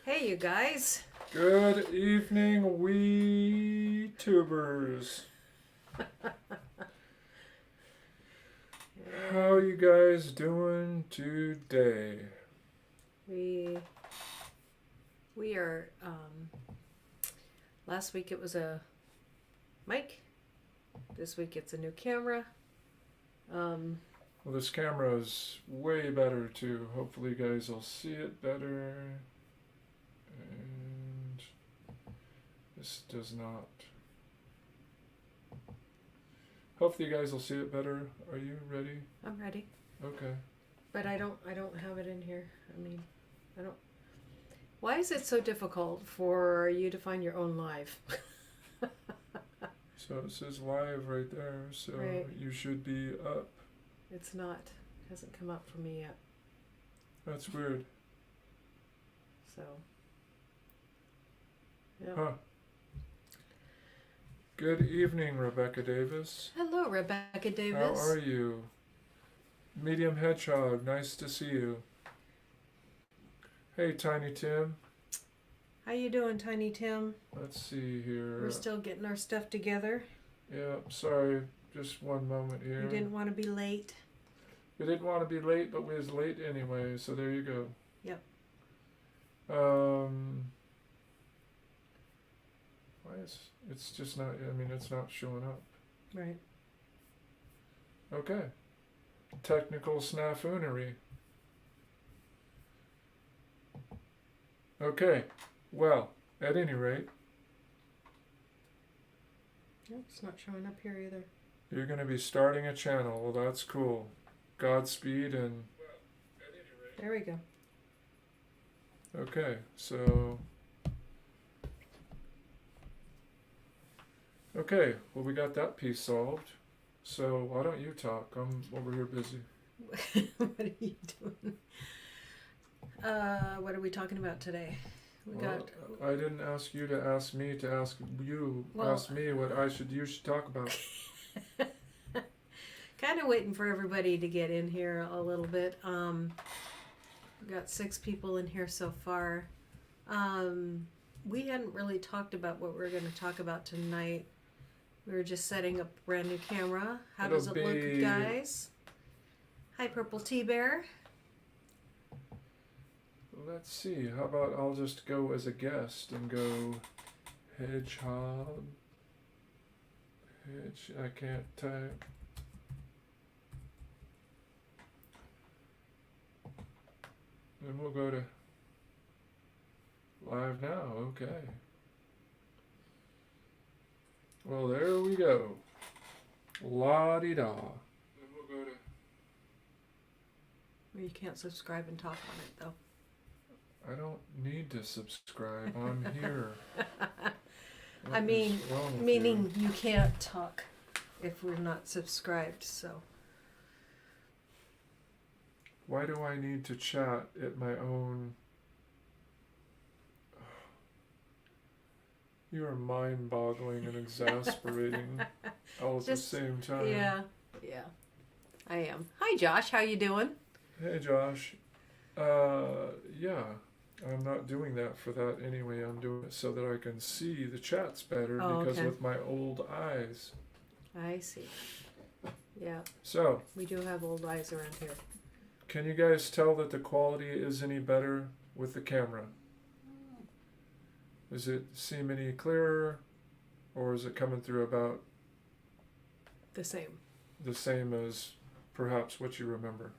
Hey, you guys. Good evening, wee tubers. How you guys doing today? We we are. Last week it was a mic. This week it's a new camera. Well, this camera is way better too. Hopefully, you guys will see it better. And this does not. Hopefully, you guys will see it better. Are you ready? I'm ready, Okay. but I don't have it in here. I don't. Why is it so difficult for you to find your own live? So it says live right there. So Right. you should be up. It's not. It hasn't come up for me yet. That's weird. So. Yeah. Huh. Good evening, Rebecca Davis. Hello, Rebecca Davis. How are you? Medium Hedgehog, nice to see you. Hey, Tiny Tim. How you doing, Tiny Tim? Let's see here. We're still getting our stuff together. Yeah, sorry, just one moment here. You didn't want to be late. We didn't want to be late, but we was late anyway, so there you go. Yep. Why is it's just not? I mean, it's not showing up. Right. Okay. Technical snafoonery. Okay. Well, at any rate, Nope, it's not showing up here either. you're going to be starting a channel. Well, that's cool. Godspeed and. There we go. Okay, so. Okay, well, we got that piece solved. So why don't you talk? I'm over here busy. What are you doing? What are we talking about today? Well, I didn't ask you to ask me to ask you. Well, ask me what you should talk about. kind of waiting for everybody to get in here a little bit. We've got 6 people in here so far. We hadn't really talked about what we're going to talk about tonight. We were just setting up a brand new camera. How does it look, guys? Hi, Purple Tea Bear. Let's see. How about I'll just go as a guest and go Hedgehog. I can't type. And we'll go to live now. Okay. Well, there we go. La-di-da. And we'll go to. Well, you can't subscribe and talk on it, though. I don't need to subscribe. I'm here. I mean, meaning you can't talk if we're not subscribed, so. Why do I need to chat at my own? You are mind-boggling and exasperating all at the same time. Yeah, I am. Hi, Josh. How you doing? Hey, Josh. Yeah. I'm not doing that for that anyway. I'm doing it so that I can see the chats better because with my old eyes. I see. Yeah. So. We do have old eyes around here. Can you guys tell that the quality is any better with the camera? Does it seem any clearer, or is it coming through about the same? The same as perhaps what you remember?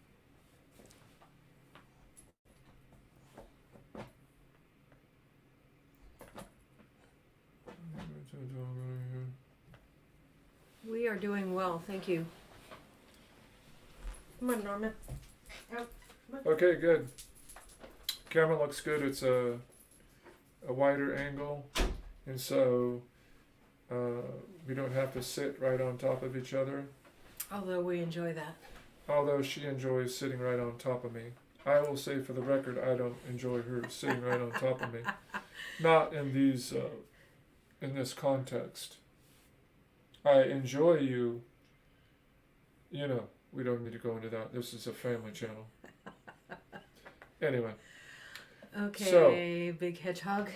We are doing well, thank you. Come on, Norman. Okay, good. Camera looks good. It's a wider angle, and so we don't have to sit right on top of each other. Although we enjoy that. Although she enjoys sitting right on top of me. I will say for the record, I don't enjoy her sitting right on top of me. Not in these, in this context. I enjoy you. You know, we don't need to go into that. This is a family channel. Anyway. Okay, Big Hedgehog.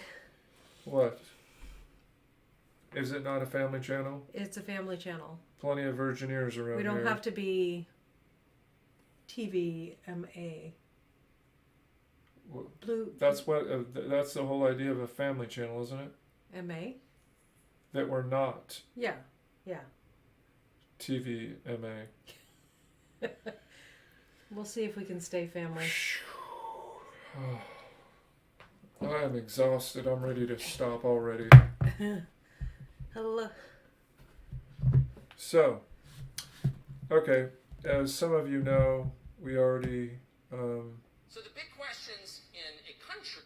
What? Is it not a family channel? It's a family channel. Plenty of virgin ears around here. We don't have to be TVMA. Blue. That's that's the whole idea of a family channel, isn't it? MA? That we're not Yeah. TVMA. We'll see if we can stay family. I am exhausted. I'm ready to stop already. Hello. So, okay, as some of you know, we already. So the big questions in a country.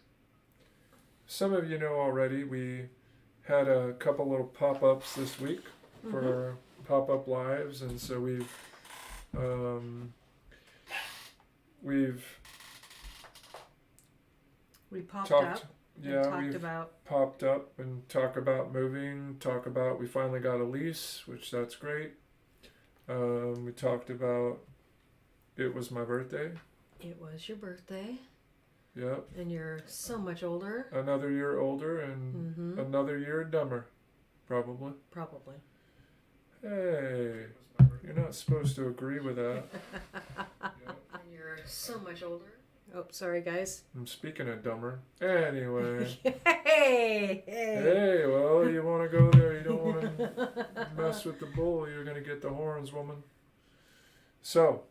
Some of you know already, we had a couple little pop-ups this week for our pop-up lives, and so we've We popped talked. up. Yeah, and talked we've about. popped up and talk about moving. Talk about we finally got a lease, which that's great. We talked about it was my birthday. It was your birthday, Yep. and you're so much older. Another year older and another year dumber, probably. Probably. Hey, you're not supposed to agree with that. And you're so much older. Oh, sorry, guys. I'm speaking of dumber. Anyway. Hey. Hey, well, you want to go there. You don't want to mess with the bull. You're going to get the horns, woman. So,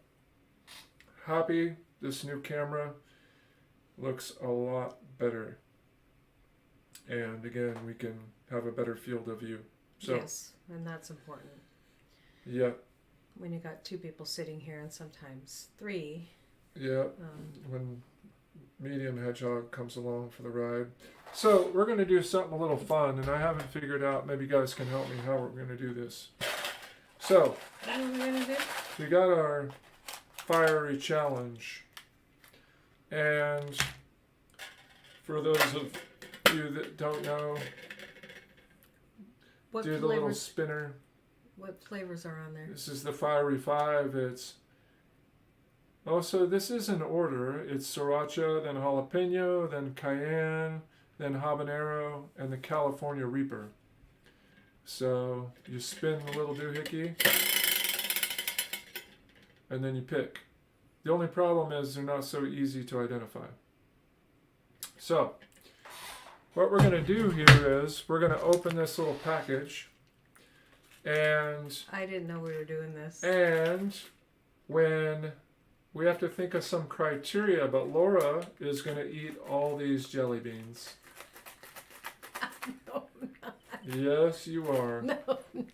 happy. This new camera looks a lot better. And again, we can have a better field of view. So, Yes, and that's important. Yeah. When you got two people sitting here and sometimes three. Yeah. When medium hedgehog comes along for the ride. So we're going to do something a little fun, and I haven't figured out, maybe you guys can help me how we're going to do this. So, What are we going to do? we got our fiery challenge. And for those of you that don't know, What do the little flavors? spinner. What flavors are on there? This is the fiery 5. It's also, this is in order. It's sriracha, then jalapeno, then cayenne, then habanero, and the California Reaper. So you spin the little doohickey, and then you pick. The only problem is they're not so easy to identify. So what we're going to do here is we're going to open this little package, and I didn't know we were doing this. when we have to think of some criteria, but Laura is going to eat all these jelly beans. No, I'm not. Yes, you are. No,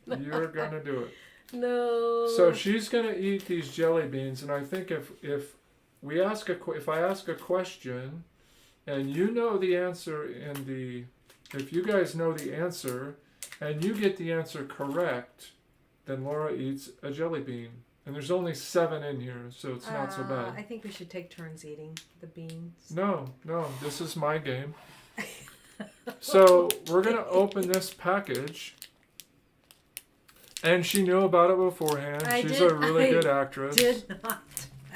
You're going to do it. no. So she's going to eat these jelly beans, and I think if I ask a question, and you know the answer if you guys know the answer, and you get the answer correct, then Laura eats a jelly bean. And there's only 7 in here, so it's not so bad. I think we should take turns eating the beans. No, this is my game. So we're going to open this package. And she knew about it beforehand. She's a really good actress. I did not.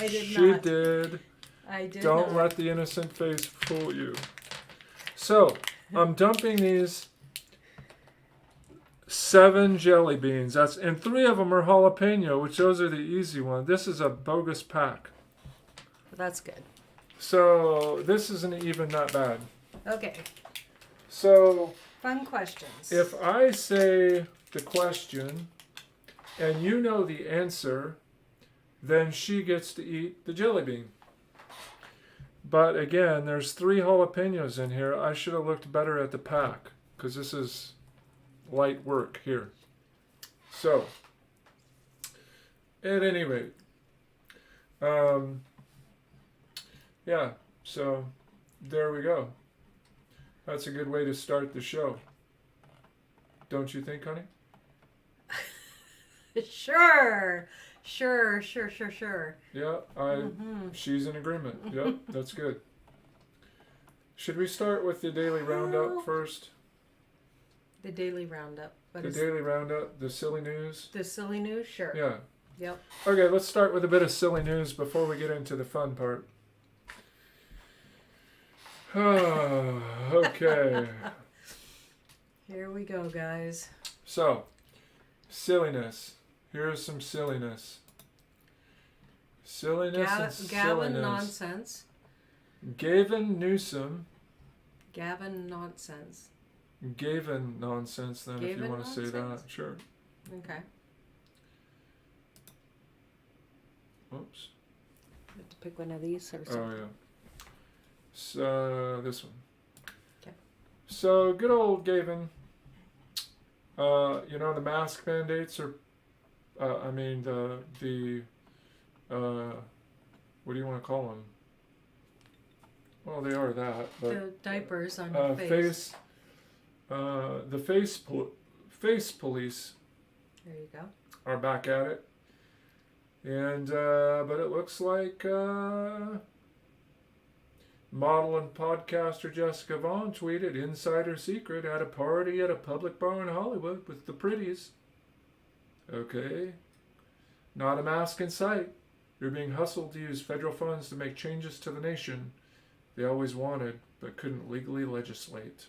She did. I did Don't not. let the innocent face fool you. So, I'm dumping these 7 jelly beans. And 3 of them are jalapeno, which those are the easy ones. This is a bogus pack. That's good. So, this isn't even that bad. Okay. So, Fun questions. if I say the question and you know the answer, then she gets to eat the jelly bean. But again, there's 3 jalapenos in here. I should have looked better at the pack, because this is light work here. So, at any rate, yeah, so there we go. That's a good way to start the show. Don't you think, honey? Sure. Yeah, she's in agreement. Yep, that's good. Should we start with the daily roundup first? The daily roundup. What The is daily roundup, the silly news? the silly news? Sure. Yeah. Yep. Okay, let's start with a bit of silly news before we get into the fun part. Okay. Here we go, guys. So, silliness. Here's some silliness. Silliness and Gavin silliness. nonsense. Gavin Newsom. Gavin nonsense. Gavin nonsense, then, if you Gavin want to say that. nonsense? Sure. Okay. Oops. I have to pick one of these or something. Oh, yeah. So, this one. Okay. So, good old Gavin. You know, the mask mandates are, what do you want to call them? Well, they are that, but The diapers on your face. The face police There you go. are back at it, and but it looks like model and podcaster Jessica Vaughn tweeted insider secret at a party at a public bar in Hollywood with the pretties. Okay, not a mask in sight. You're being hustled to use federal funds to make changes to the nation they always wanted but couldn't legally legislate.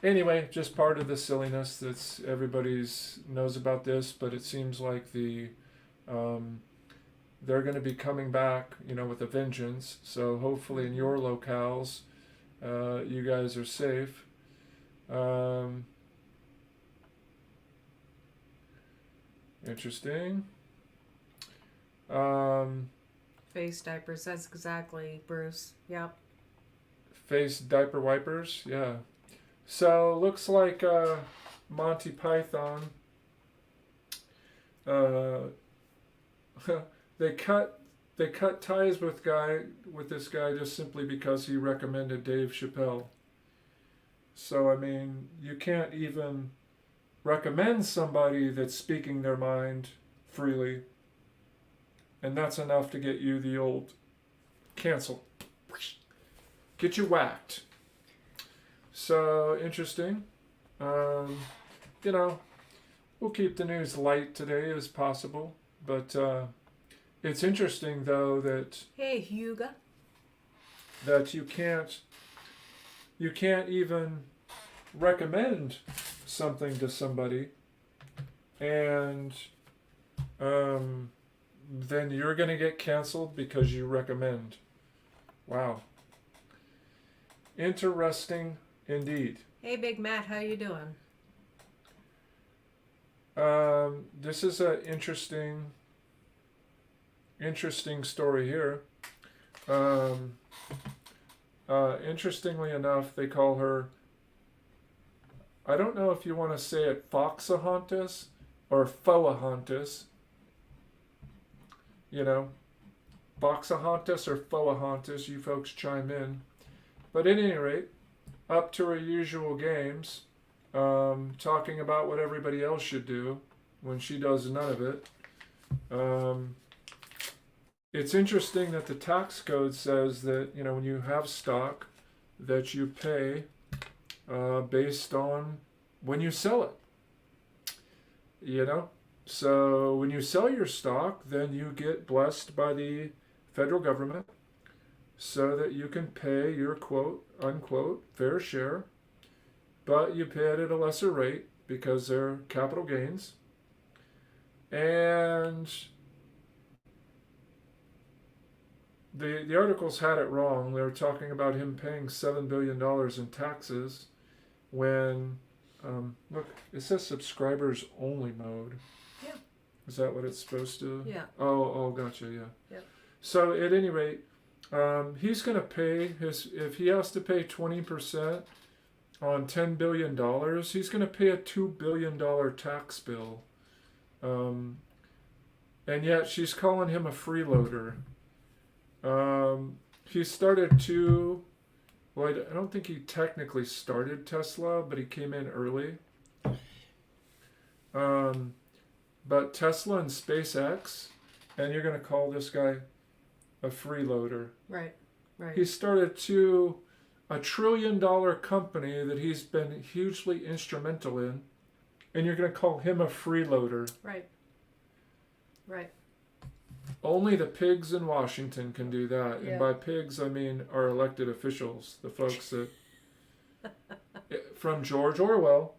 Anyway, just part of the silliness that's everybody's knows about this, but it seems like they're going to be coming back, you know, with a vengeance. So hopefully in your locales, you guys are safe. Interesting. Face diapers. That's exactly, Bruce. Yep. Face diaper wipers, yeah. So looks like Monty Python. They cut ties with this guy just simply because he recommended Dave Chappelle. So I mean, you can't even recommend somebody that's speaking their mind freely, and that's enough to get you the old cancel. Get you whacked. So interesting. You know, we'll keep the news light today as possible, but it's interesting though that Hey, Hugo. that you can't even recommend something to somebody, and then you're gonna get canceled because you recommend. Wow. Interesting indeed. Hey, Big Matt. How you doing? This is an interesting story here. Interestingly enough, they call her, I don't know if you want to say it Foxahontas or Foahontas. You know, Foxahontas or Foahontas, you folks chime in. But at any rate, up to her usual games, talking about what everybody else should do when she does none of it. It's interesting that the tax code says that, you know, when you have stock, that you pay based on when you sell it. You know? So when you sell your stock, then you get blessed by the federal government so that you can pay your quote unquote fair share, but you pay it at a lesser rate because they're capital gains. And the articles had it wrong. They were talking about him paying $7 billion in taxes when, look, it says subscribers only mode. Yeah. Is that what it's supposed to? Yeah. Oh, gotcha, yeah. Yep. So at any rate, he's going to pay if he has to pay 20% on $10 billion, he's going to pay a $2 billion tax bill. And yet she's calling him a freeloader. He started well, I don't think he technically started Tesla, but he came in early. But Tesla and SpaceX, and you're going to call this guy a freeloader. Right. He started a $1 trillion company that he's been hugely instrumental in, and you're going to call him a freeloader. Right. Only the pigs in Washington can do that. Yeah. And by pigs, I mean our elected officials, the folks that. From George Orwell.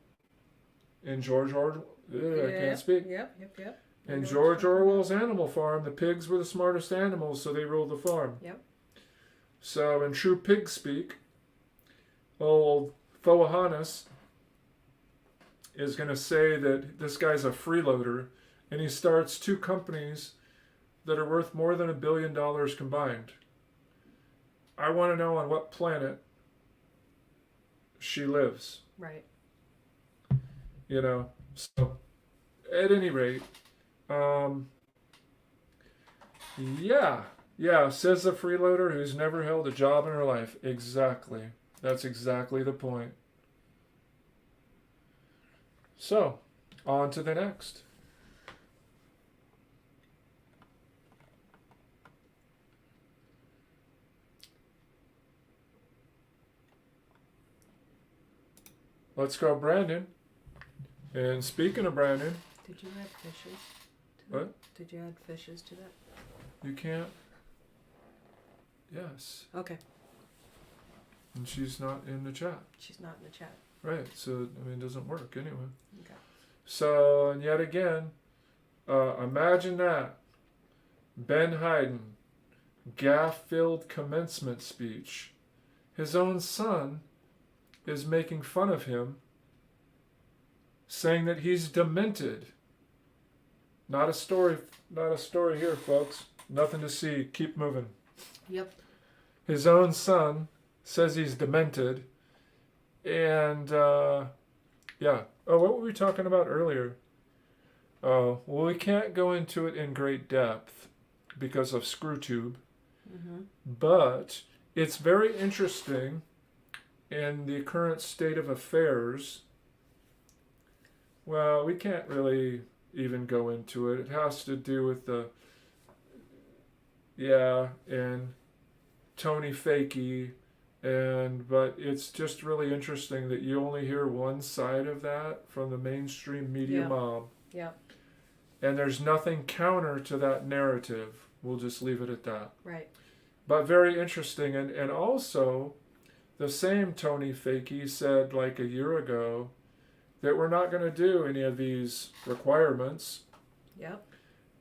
In George Orwell. I can't speak. Yep. I know In what George you're talking Orwell's Animal Farm, the pigs were the smartest animals, so they ruled the farm. Yep. So, in true pig speak, old Phoahonus is going to say that this guy's a freeloader, and he starts 2 companies that are worth more than $1 billion combined. I want to know on what planet she lives. Right. You know, so at any rate, yeah, says the freeloader who's never held a job in her life. Exactly. That's exactly the point. So, on to the next. Let's go, Brandon. And speaking of Brandon, Did you add fishes to that? What? Did you add fishes to that? you can't. Yes. Okay. And she's not in the chat. She's not in the chat. Right. So, I mean, it doesn't work anyway. Okay. So, and yet again, imagine that. Ben Hayden, gaffe-filled commencement speech. His own son is making fun of him, saying that he's demented. Not a story here, folks. Nothing to see. Keep moving. Yep. His own son says he's demented. And, yeah. Oh, what were we talking about earlier? Oh, well, we can't go into it in great depth because of ScrewTube. Mm-hmm. But it's very interesting in the current state of affairs. Well, we can't really even go into it. It has to do with and Tony Fakey, but it's just really interesting that you only hear one side of that from the mainstream media mob. Yeah. And there's nothing counter to that narrative. We'll just leave it at that. Right. But very interesting. And also, the same Tony Fakey said like a year ago that we're not going to do any of these requirements. Yep.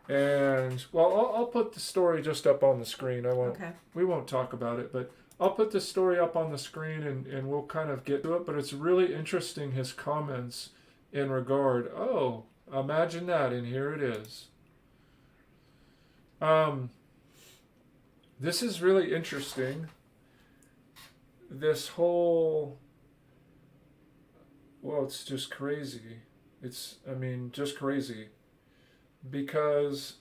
And, well, I'll put the story just up on the screen. Okay. We won't talk about it, but I'll put the story up on the screen and we'll kind of get to it. But it's really interesting, his comments in regard. Oh, imagine that, and here it is. This is really interesting. This whole, well, it's just crazy. Just crazy. Because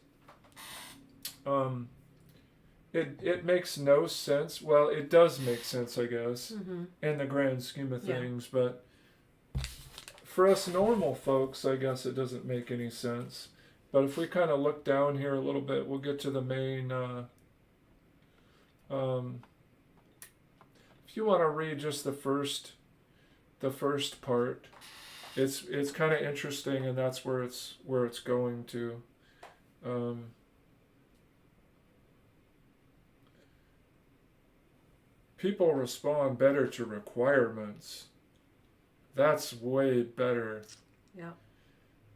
it makes no sense. Well, it does make sense, I guess, in the grand scheme of things. But for us normal folks, I guess it doesn't make any sense. But if we kind of look down here a little bit, we'll get to the main. If you want to read just the first part, it's kind of interesting, and that's where it's going to. People respond better to requirements. That's way better. Yeah.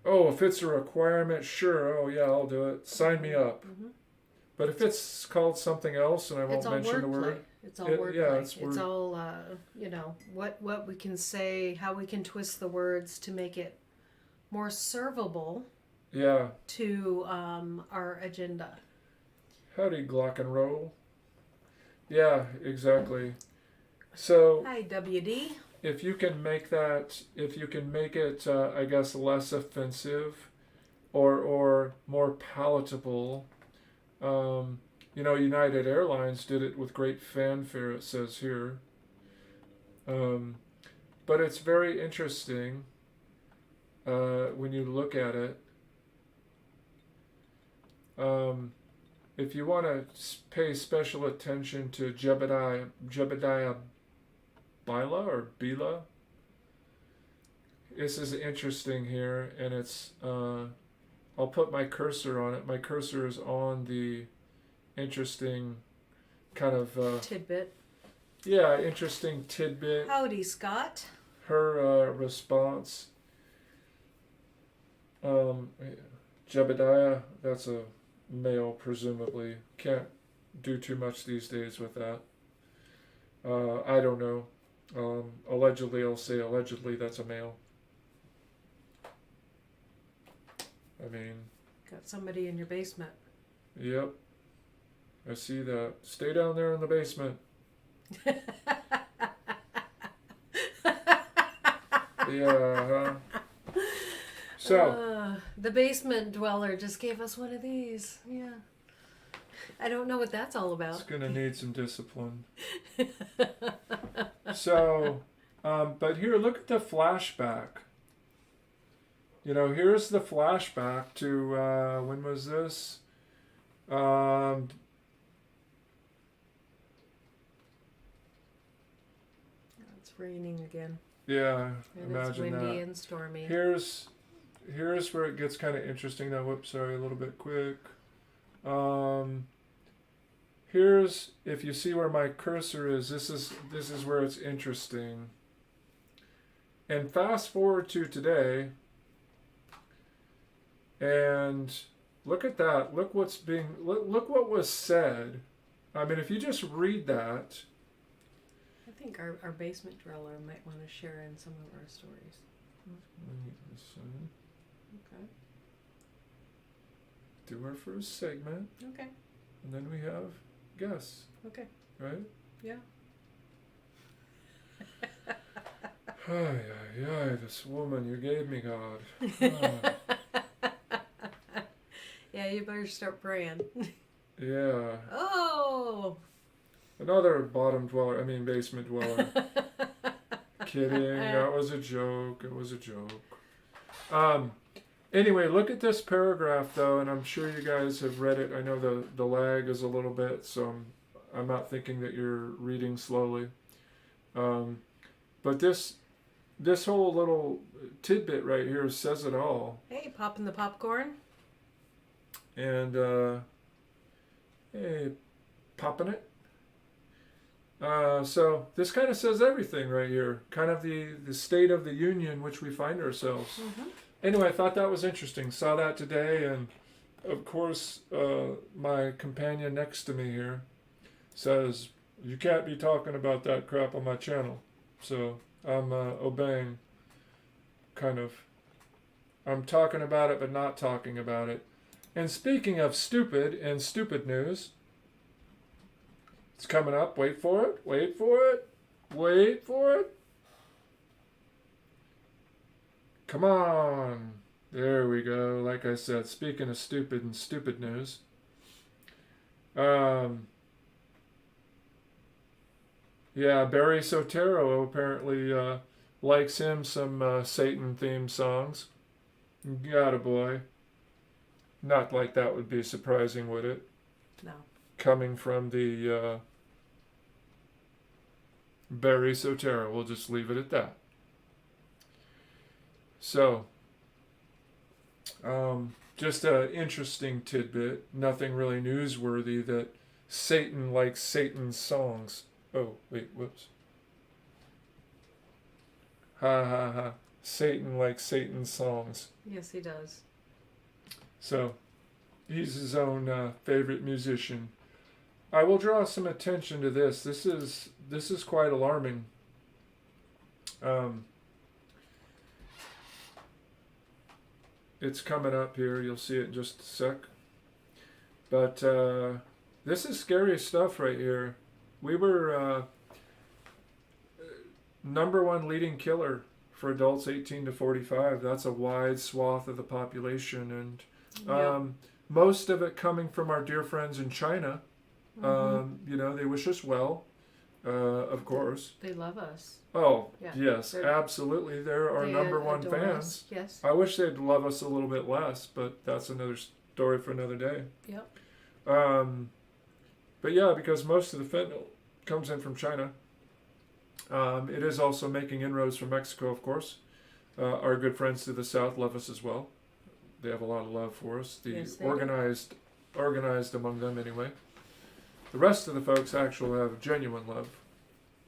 Oh, if it's a requirement, sure. Oh, yeah, I'll do it. Sign me up. Mm-hmm. But if it's called something else, and I won't mention the word. It's all wordplay. Yeah, it's all what we can say, how we can twist the words to make it more servable. Yeah. To our agenda. Howdy, Glock and roll. Yeah, exactly. So. Hi, WD. If you can make it, I guess, less offensive, or more palatable. United Airlines did it with great fanfare, it says here. But it's very interesting when you look at it. If you want to pay special attention to Jebediah Bila or Bila, this is interesting here, and it's I'll put my cursor on it. My cursor is on the interesting kind of Tidbit. interesting tidbit. Howdy, Scott. Her response. Jebediah, that's a male, presumably. Can't do too much these days with that. I don't know. Allegedly, I'll say allegedly that's a male. I mean, Got somebody in your basement. yep. I see that. Stay down there in the basement. Yeah. So, the basement dweller just gave us one of these. Yeah. I don't know what that's all it's about. going to need some discipline. So, but here, look at the flashback. You know, here's the flashback to, when was this? It's raining again. Yeah, And imagine it's windy that. and stormy. Here's where it gets kind of interesting now. Whoops, sorry, a little bit quick. Here's, if you see where my cursor is, this is where it's interesting. And fast forward to today, and look at that. Look what was said. I mean, if you just read that. I think our basement driller might want to share in some of our stories. Okay. Do our first segment, Okay. and then we have guests, Okay. right? Yeah. Ay, ay, ay, this woman you gave me, God. Yeah, you better start praying. Yeah. Oh. Another basement dweller. Kidding, that was a joke. It was a joke. Anyway, look at this paragraph though, and I'm sure you guys have read it. I know the lag is a little bit, so I'm not thinking that you're reading slowly. But this whole little tidbit right here says it all. Hey, popping the popcorn. And hey, popping it. So this kind of says everything right here. Kind of the state of the union which we find ourselves. Mm-hmm. Anyway, I thought that was interesting. Saw that today, and of course, my companion next to me here says, "You can't be talking about that crap on my channel." So I'm obeying. Kind of. I'm talking about it, but not talking about it. And speaking of stupid and stupid news, it's coming up. Wait for it. Wait for it. Wait for it. Come on. There we go. Like I said, speaking of stupid and stupid news. Yeah, Barry Sotero apparently likes him some Satan-themed songs. Got boy. Not like that would be surprising, would it? No. Coming from the Barry Sotero. We'll just leave it at that. So, just an interesting tidbit. Nothing really newsworthy that Satan likes Satan's songs. Oh, wait, whoops. Ha ha ha. Satan likes Satan's songs. Yes, he does. So, he's his own favorite musician. I will draw some attention to this. This is quite alarming. It's coming up here. You'll see it in just a sec. But this is scary stuff right here. We were #1 leading killer for adults 18 to 45. That's a wide swath of the population, and Yep. most of it coming from our dear friends in China. Mm-hmm. You know, they wish us well, of course. They love us. Oh, Yeah. yes, They're- absolutely. They're our They #1 adore fans. us. Yes. I wish they'd love us a little bit less, but that's another story for another day. Yep. But yeah, because most of the fentanyl comes in from China. It is also making inroads from Mexico, of course. Our good friends to the south love us as well. They have a lot of love for us. The Yes, they do. organized among them anyway. The rest of the folks actually have genuine love,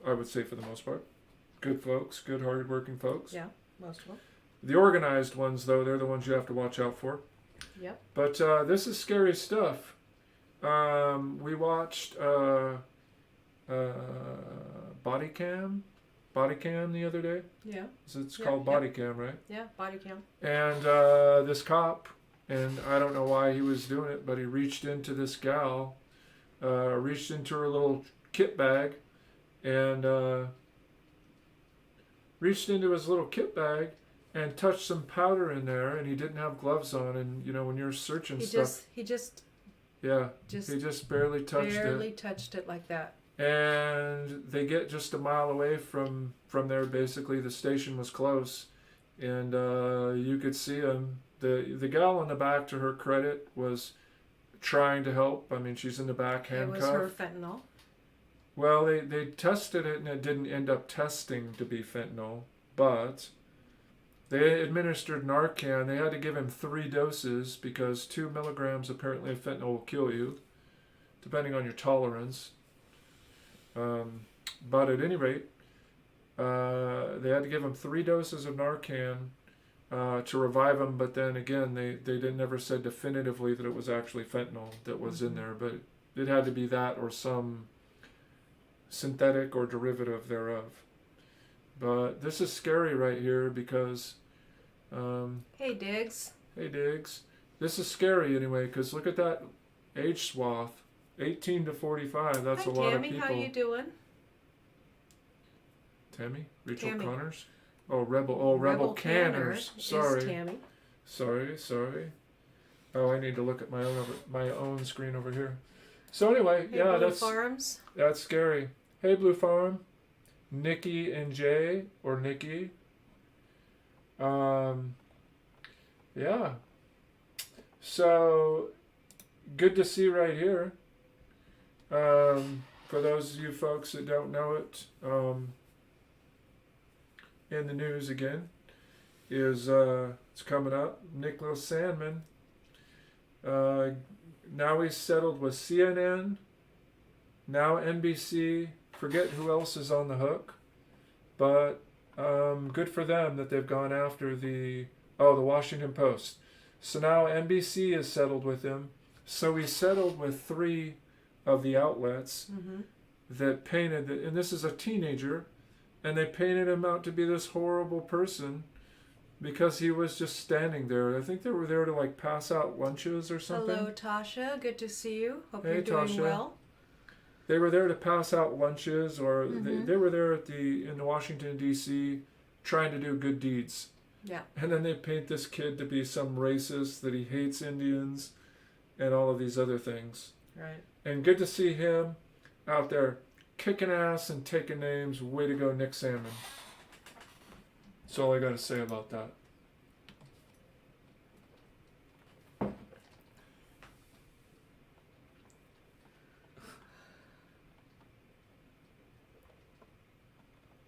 I would say, for the most part. Good folks, good hard-working folks. Yeah, most of them. The organized ones, though, they're the ones you have to watch out for. Yep. But this is scary stuff. We watched body cam the other day. Yeah. It's Yeah, called yeah. body cam, right? Yeah, body cam. And this cop, and I don't know why he was doing it, but he reached into this gal, reached into her little kit bag, and reached into his little kit bag and touched some powder in there, and he didn't have gloves on, and you know when you're searching stuff, He just he just barely touched barely touched it like that. And they get just a mile away from there. Basically, the station was close, and you could see him. The gal in the back, to her credit, was trying to help. I mean, she's in the back handcuffed. It was her fentanyl. Well, they tested it, and it didn't end up testing to be fentanyl, but they administered Narcan. They had to give him 3 doses because 2 milligrams apparently of fentanyl will kill you, depending on your tolerance. But at any rate, they had to give him 3 doses of Narcan to revive him. But then again, they never said definitively that it was actually fentanyl that was in there. But it had to be that or some synthetic or derivative thereof. But this is scary right here because... Hey, Diggs. Hey, Diggs. This is scary anyway because look at that age swath. 18 to 45, that's Hi, a lot Tammy, of people. how you doing? Tammy? Rachel Tammy. Connors? Oh, Rebel Canners. Sorry. Is Tammy. Sorry. Oh, I need to look at my own screen over here. So anyway, Hey, yeah, Blue that's Farms. scary. Hey, Blue Farm. Nikki and Jay, or Nikki. Yeah. So, good to see right here. For those of you folks that don't know it, in the news again, is it's coming up. Nicholas Sandman. Now he's settled with CNN. Now NBC. Forget who else is on the hook, but good for them that they've gone after the Washington Post. So now NBC is settled with him. So he settled with 3 of the outlets that painted, and this is a teenager, and they painted him out to be this horrible person because he was just standing there. I think they were there to like pass out lunches or something. Hello, Tasha. Good to see you. Hope Hey, you're doing Tasha. well. They were there to pass out lunches, or they were there in Washington, D.C., trying to do good deeds. Yeah. And then they paint this kid to be some racist, that he hates Indians, and all of these other things. Right. And good to see him out there kicking ass and taking names. Way to go, Nick Salmon. That's all I got to say about that.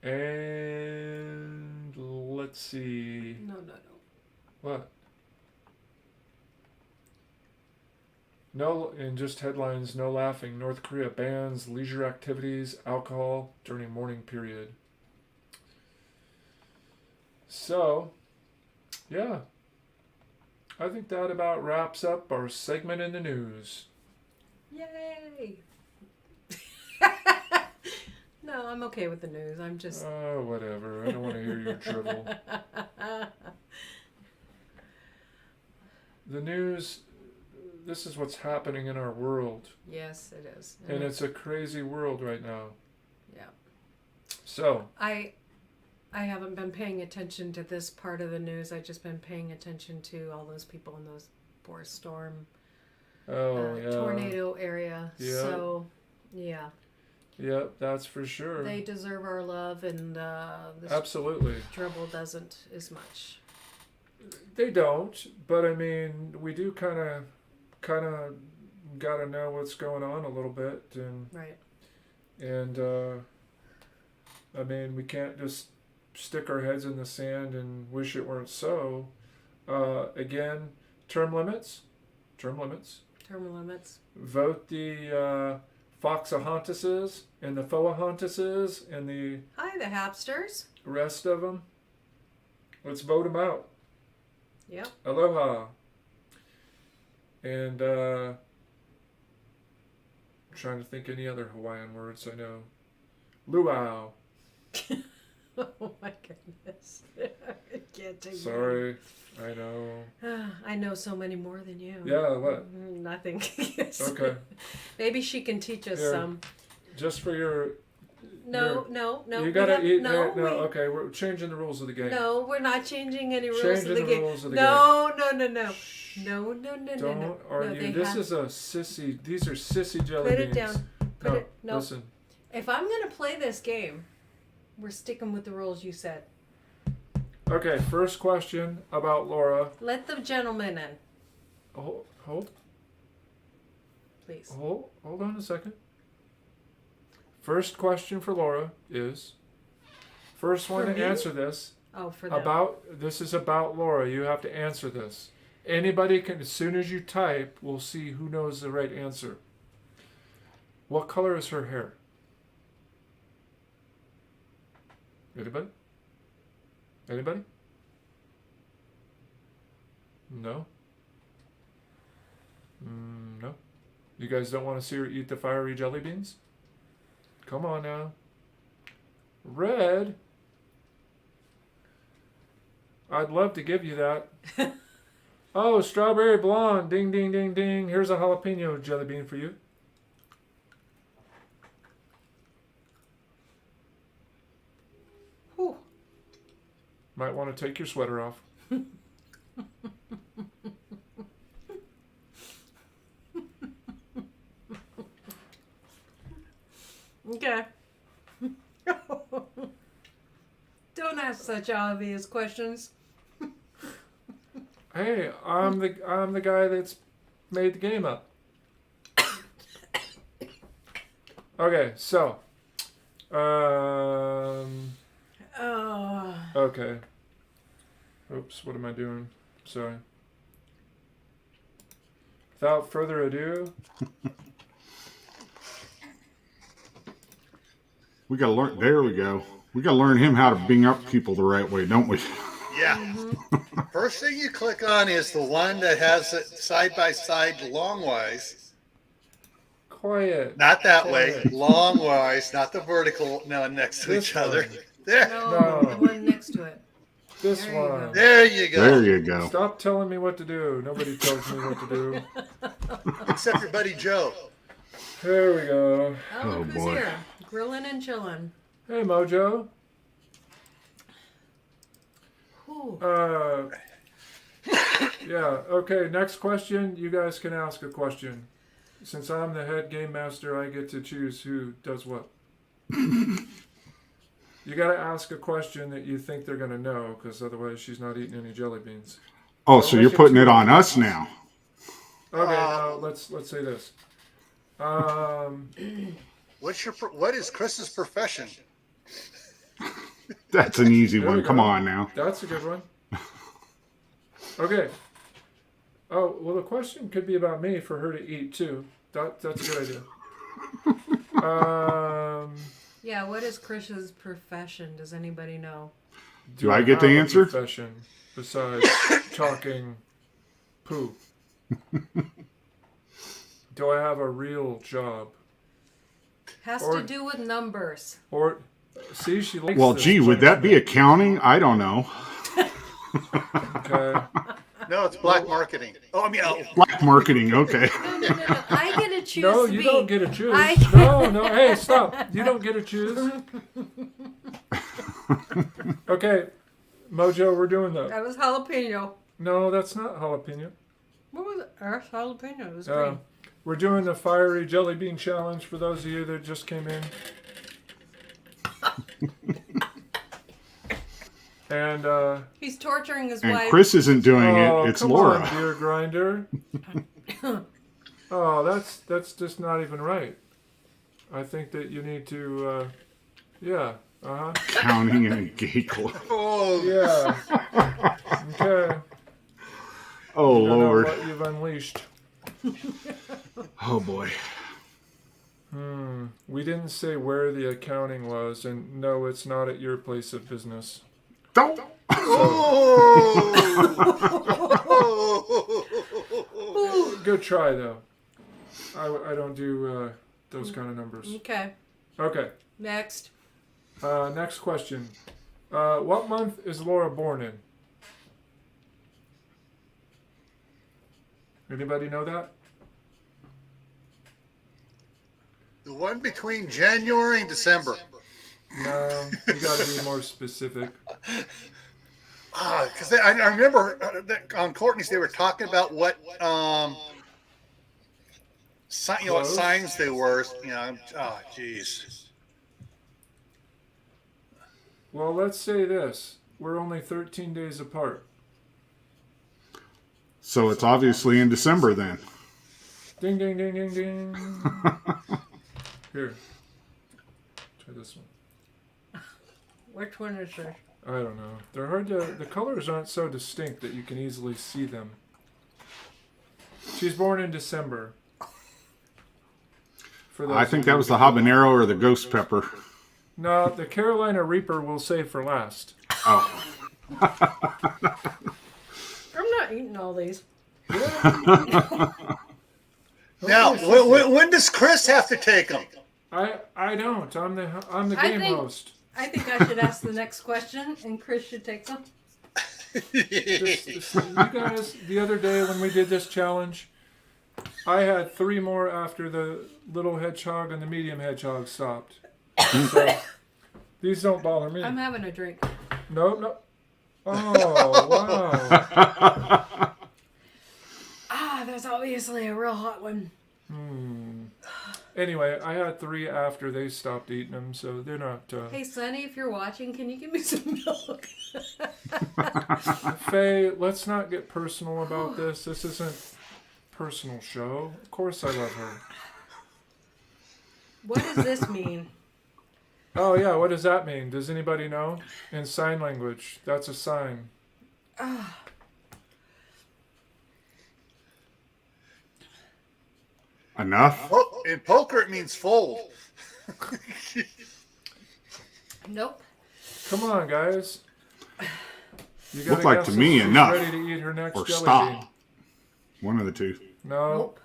And let's see. No. What? No, in just headlines, no laughing. North Korea bans leisure activities, alcohol during morning period. So, yeah. I think that about wraps up our segment in the news. Yay! No, I'm okay with the news. I'm just... Oh, whatever. I don't want to hear your drivel. The news, this is what's happening in our world. Yes, it is. And it's a crazy world right now. Yeah. So. I haven't been paying attention to this part of the news. I've just been paying attention to all those people in those poor storm, tornado area. Yeah. So, yeah. Yep, that's for sure. They deserve our love, and this absolutely trouble doesn't as much. They don't, but I mean, we do kind of got to know what's going on a little bit, and right. And I mean, we can't just stick our heads in the sand and wish it weren't so. Again, term limits. Term limits. Term limits. Vote the Foxahontuses and the Foahontuses and the Hi, the Hapsters. rest of them. Let's vote them out. Yep. Aloha. And I'm trying to think any other Hawaiian words I know. Luau. Oh my goodness. I can't take Sorry. I know. I know so many more than you. Yeah, what? Nothing. Okay. Maybe she can teach us Here. some. Just for your... No. You we gotta have- eat... no, No, we- okay, we're changing the rules of the game. No, we're not changing any rules Changing of the the game. rules of the No. Shh. No. Don't argue. they This have- is a sissy... These are sissy jelly Put beans. it down. Put No, it. No. listen. If I'm gonna play this game, we're sticking with the rules you said. Okay, first question about Laura. Let the gentleman in, Hold please. on a second. First question for Laura is... First one For to me? answer this. Oh, for them. This is about Laura. You have to answer this. Anybody can, as soon as you type, we'll see who knows the right answer. What color is her hair? Anybody? Anybody? No? No? You guys don't want to see her eat the fiery jelly beans? Come on now. Red? I'd love to give you that. Oh, strawberry blonde. Ding, ding, ding, ding. Here's a jalapeno jelly bean for you. Whew. Might want to take your sweater off. Okay. Don't ask such obvious questions. Hey, I'm the guy that's made the game up. Okay, so Oh. okay. Oops, what am I doing? Sorry. Without further ado, We gotta learn. There we go. We gotta learn him how to bring up people the right way, don't we? Yeah. First thing you click on is the one that has it side by side long wise. quiet. Not that way. Long wise, not the vertical. No, next to This each other. one. There. No, No. the one next to it. This There you one. go. There you go. There you go. Stop telling me what to do. Nobody tells me what to do. Except your buddy Joe. There we go. Oh, Oh, look who's boy. here. Grilling and chilling. Hey, Mojo. Whew. Yeah, okay, next question. You guys can ask a question. Since I'm the head game master, I get to choose who does what. You gotta ask a question that you think they're gonna know, because otherwise she's not eating any jelly beans. Oh, so you're putting it on us now. Okay, now let's say this. What is Chris's profession? That's an easy There we one. go. Come on now. That's a good one. Okay. Oh, well, the question could be about me for her to eat too. That's a good idea. Yeah, what is Chris's profession? Does anybody know? Do I get to have a answer? Profession besides talking poo. Do I have a real job? Has Or- to do with numbers. Or see, she likes Well, this gee, would that be punishment. accounting? I don't know. Okay. No, it's black marketing. Oh, I mean, Black marketing. Okay. No. I get to choose No, to you be. don't get to choose. I- No, hey, stop. You don't get to choose. Okay, Mojo, we're doing the. That was jalapeno. No, that's not jalapeno. What was it? Jalapeno. It was green. We're doing the fiery jelly bean challenge for those of you that just came in. And He's torturing his And wife. Chris isn't doing oh, it. It's come Laura. on, dear grinder. Oh, that's just not even right. I think that you need to, yeah, Counting in a gay club. oh, yeah. Okay. Oh, You don't know Lord. creative unleashed. Oh boy. We didn't say where the accounting was, and no, it's not at your place of business. Don't. Oh! Good try, though. I don't do those kind of numbers. Okay. Okay. Next. Next question. What month is Laura born in? Anybody know that? The one between January and December. No, you got to be more specific. Because I remember that on Courtney's they were talking about what what signs they were. Jeez. Well, let's say this. We're only 13 days apart. So it's obviously in December then. Ding, ding, ding, ding, ding. Here. Try this one. Which one is yours? I don't know. They're hard to... The colors aren't so distinct that you can easily see them. She's born in December. I think that was the habanero or the ghost pepper. No, the Carolina Reaper we'll save for last. Oh. I'm not eating all these. Now, when does Chris have to take them? I don't. I'm the I game think- host. I think I should ask the next question, and Chris should take some. You guys, the other day when we did this challenge, I had 3 more after the little hedgehog and the medium hedgehog stopped. So, these don't bother me. I'm having a drink. No. Oh, wow. That's obviously a real hot one. Anyway, I had 3 after they stopped eating them, so they're not... Hey, Sonny, if you're watching, can you give me some milk? Faye, let's not get personal about this. This isn't a personal show. Of course I love her. What does this mean? Oh, yeah, what does that mean? Does anybody know? In sign language, that's a sign. Enough? Well, in poker, it means fold. Nope. Come on, guys. You Looked like guess to if me she's enough. ready to eat her next Or jelly stop. bean. One of the two. No. Nope.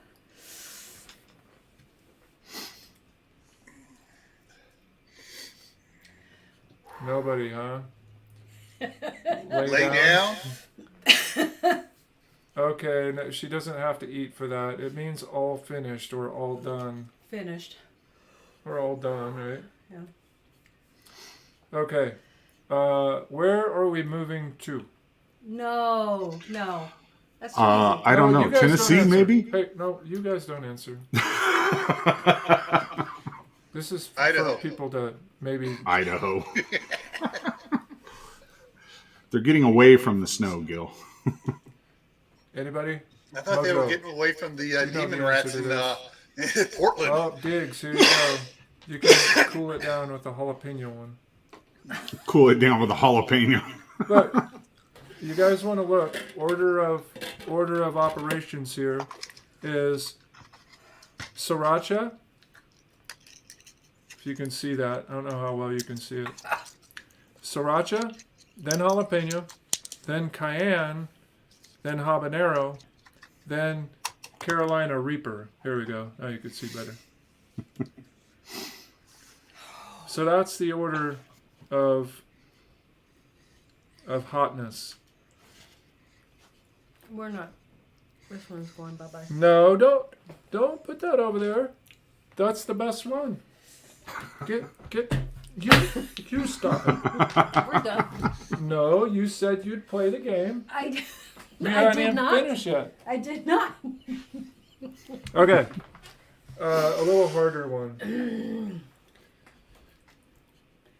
Nobody, huh? Lay down. Okay, no, she doesn't have to eat for that. It means all finished or all done. Finished. Or all done, right? Yeah. Okay. Where are we moving to? No. That's I don't No, know. you guys Tennessee, don't answer. maybe? Hey, no, you guys don't answer. This is Idaho. for people to maybe... Idaho. They're getting away from the snow, Gil. Anybody? I thought they were Mojo. getting away from the know demon the rats answer in Portland. Oh, Diggs, here you go. You can cool it down with the jalapeno one. Cool it down with a jalapeno. But you guys want to look. Order of operations here is sriracha. If you can see that. I don't know how well you can see it. Sriracha, then jalapeno, then cayenne, then habanero, then Carolina Reaper. Here we go. Now you can see better. So that's the order of hotness. We're not. This one's going bye-bye. No, don't put that over there. That's the best one. Get you stop it. We're done. No, you said you'd play the game. You I haven't did even not. finished yet. I did not. Okay. A little harder one.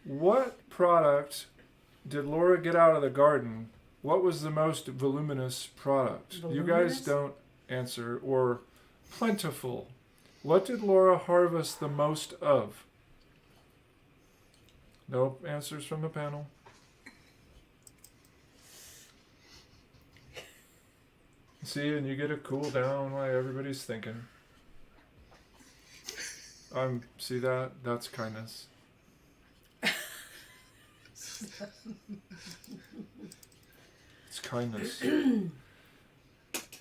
What product did Laura get out of the garden? What was the most voluminous product? You guys Voluminous? don't answer. Or plentiful. What did Laura harvest the most of? No answers from the panel. See, and you get a cool down while everybody's thinking. See that? That's kindness. It's kindness.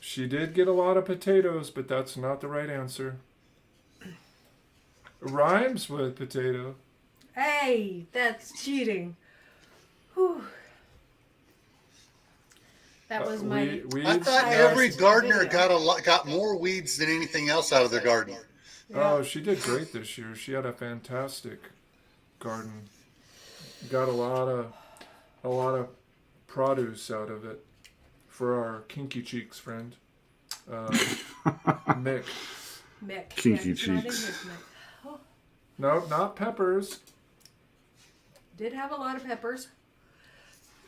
She did get a lot of potatoes, but that's not the right answer. Rhymes with potato. Hey, that's cheating. Whew. That was my. I thought every gardener got more weeds than anything else out of their garden. Oh, she did great this year. She had a fantastic garden. Got a lot of produce out of it for our kinky cheeks friend, Mick. Mick. Kinky it's not in cheeks. his Mick. Oh, No, not peppers. did have a lot of peppers.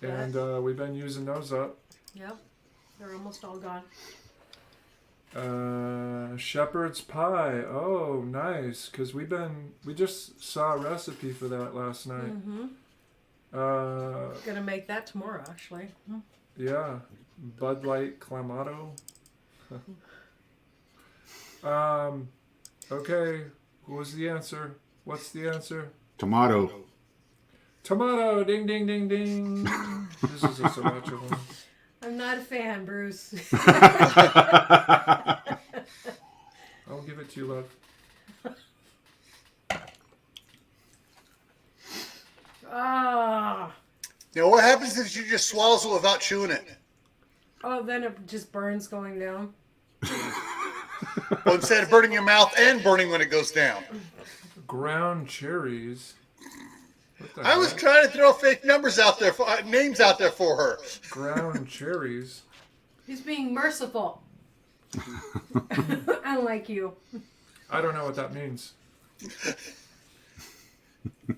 And we've been using those up. Yep, they're almost all gone. Shepherd's pie. Oh, nice. Because we just saw a recipe for that last night. Mm-hmm. Gonna make that tomorrow, actually. Yeah. Bud Light Clamato. Okay. What was the answer? What's the answer? Tomato. Tomato. Ding, ding, ding, ding. This is a sriracha one. I'm not a fan, Bruce. I'll give it to you, love. Ah. Now, what happens if you just swallows it without chewing it? Oh, then it just burns going down. Well, instead of burning your mouth and burning when it goes down. Ground cherries. What the I was heck? trying to throw fake numbers out there, names out there for her. Ground cherries. He's being merciful. Unlike you. I don't know what that means.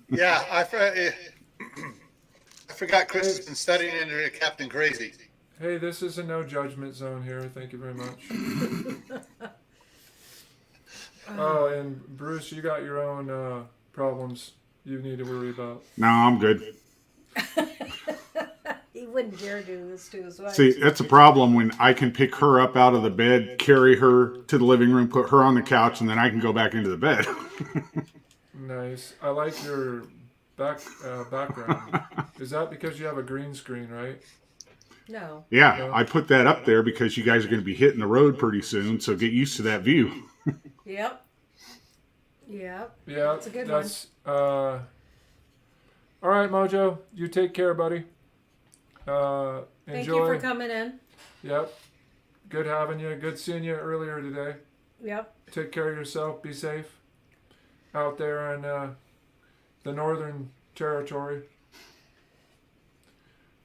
Yeah, I forgot Chris has been studying under Captain Crazy. Hey, this is a no judgment zone here. Thank you very much. Oh, and Bruce, you got your own problems you need to worry about. No, I'm good. He wouldn't dare do this to his wife. See, that's a problem when I can pick her up out of the bed, carry her to the living room, put her on the couch, and then I can go back into the bed. Nice. I like your background. Is that because you have a green screen, right? No. Yeah, I put that up there because you guys are going to be hitting the road pretty soon, so get used to that view. Yep. Yep. Yeah, That's a good one. All right, Mojo. You take care, buddy. Enjoy. Thank you for coming in. Yep. Good having you. Good seeing you earlier today. Yep. Take care of yourself. Be safe out there in the Northern Territory.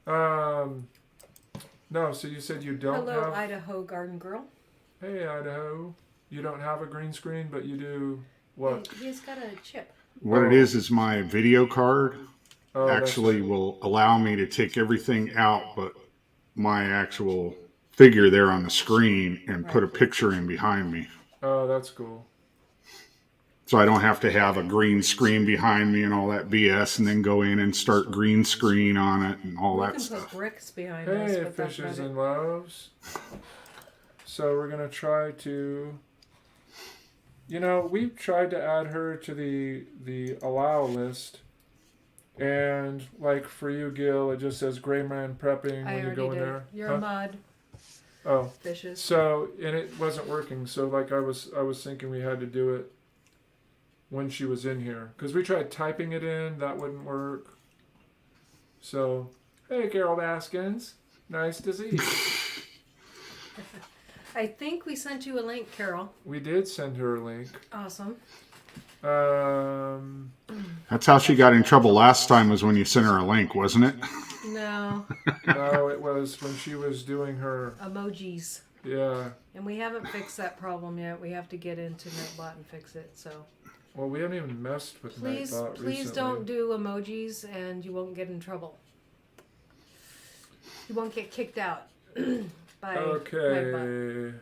No, so you said you don't Hello, have... Idaho Garden Girl. Hey, Idaho. You don't have a green screen, but you do what? Hey, he's got a chip. What it is my video card Oh, that's actually right. will allow me to take everything out but my actual figure there on the screen and put a picture in behind me. Oh, that's cool. So I don't have to have a green screen behind me and all that BS and then go in and start green screen on it and all We that can stuff. put bricks behind us, Hey, but that's fishes not and it. loaves. So we're going to try to... You know, we've tried to add her to the allow list. And, like, for you, Gil, it just says Gray Man Prepping I when you already go in did. there. You're Huh? a mud. Oh. Fishes. So, and it wasn't working. So, like, I was thinking we had to do it when she was in here. Because we tried typing it in. That wouldn't work. So, hey, Carol Baskins. Nice to see you. I think we sent you a link, Carol. We did send her a link. Awesome. That's how she got in trouble last time was when you sent her a link, wasn't it? No. No, it was when she was doing her... Emojis. Yeah. And we haven't fixed that problem yet. We have to get into Nightbot and fix it. So Well, we haven't even messed with please, Nightbot please recently. don't do emojis, and you won't get in trouble. You won't get kicked out by Nightbot. Okay.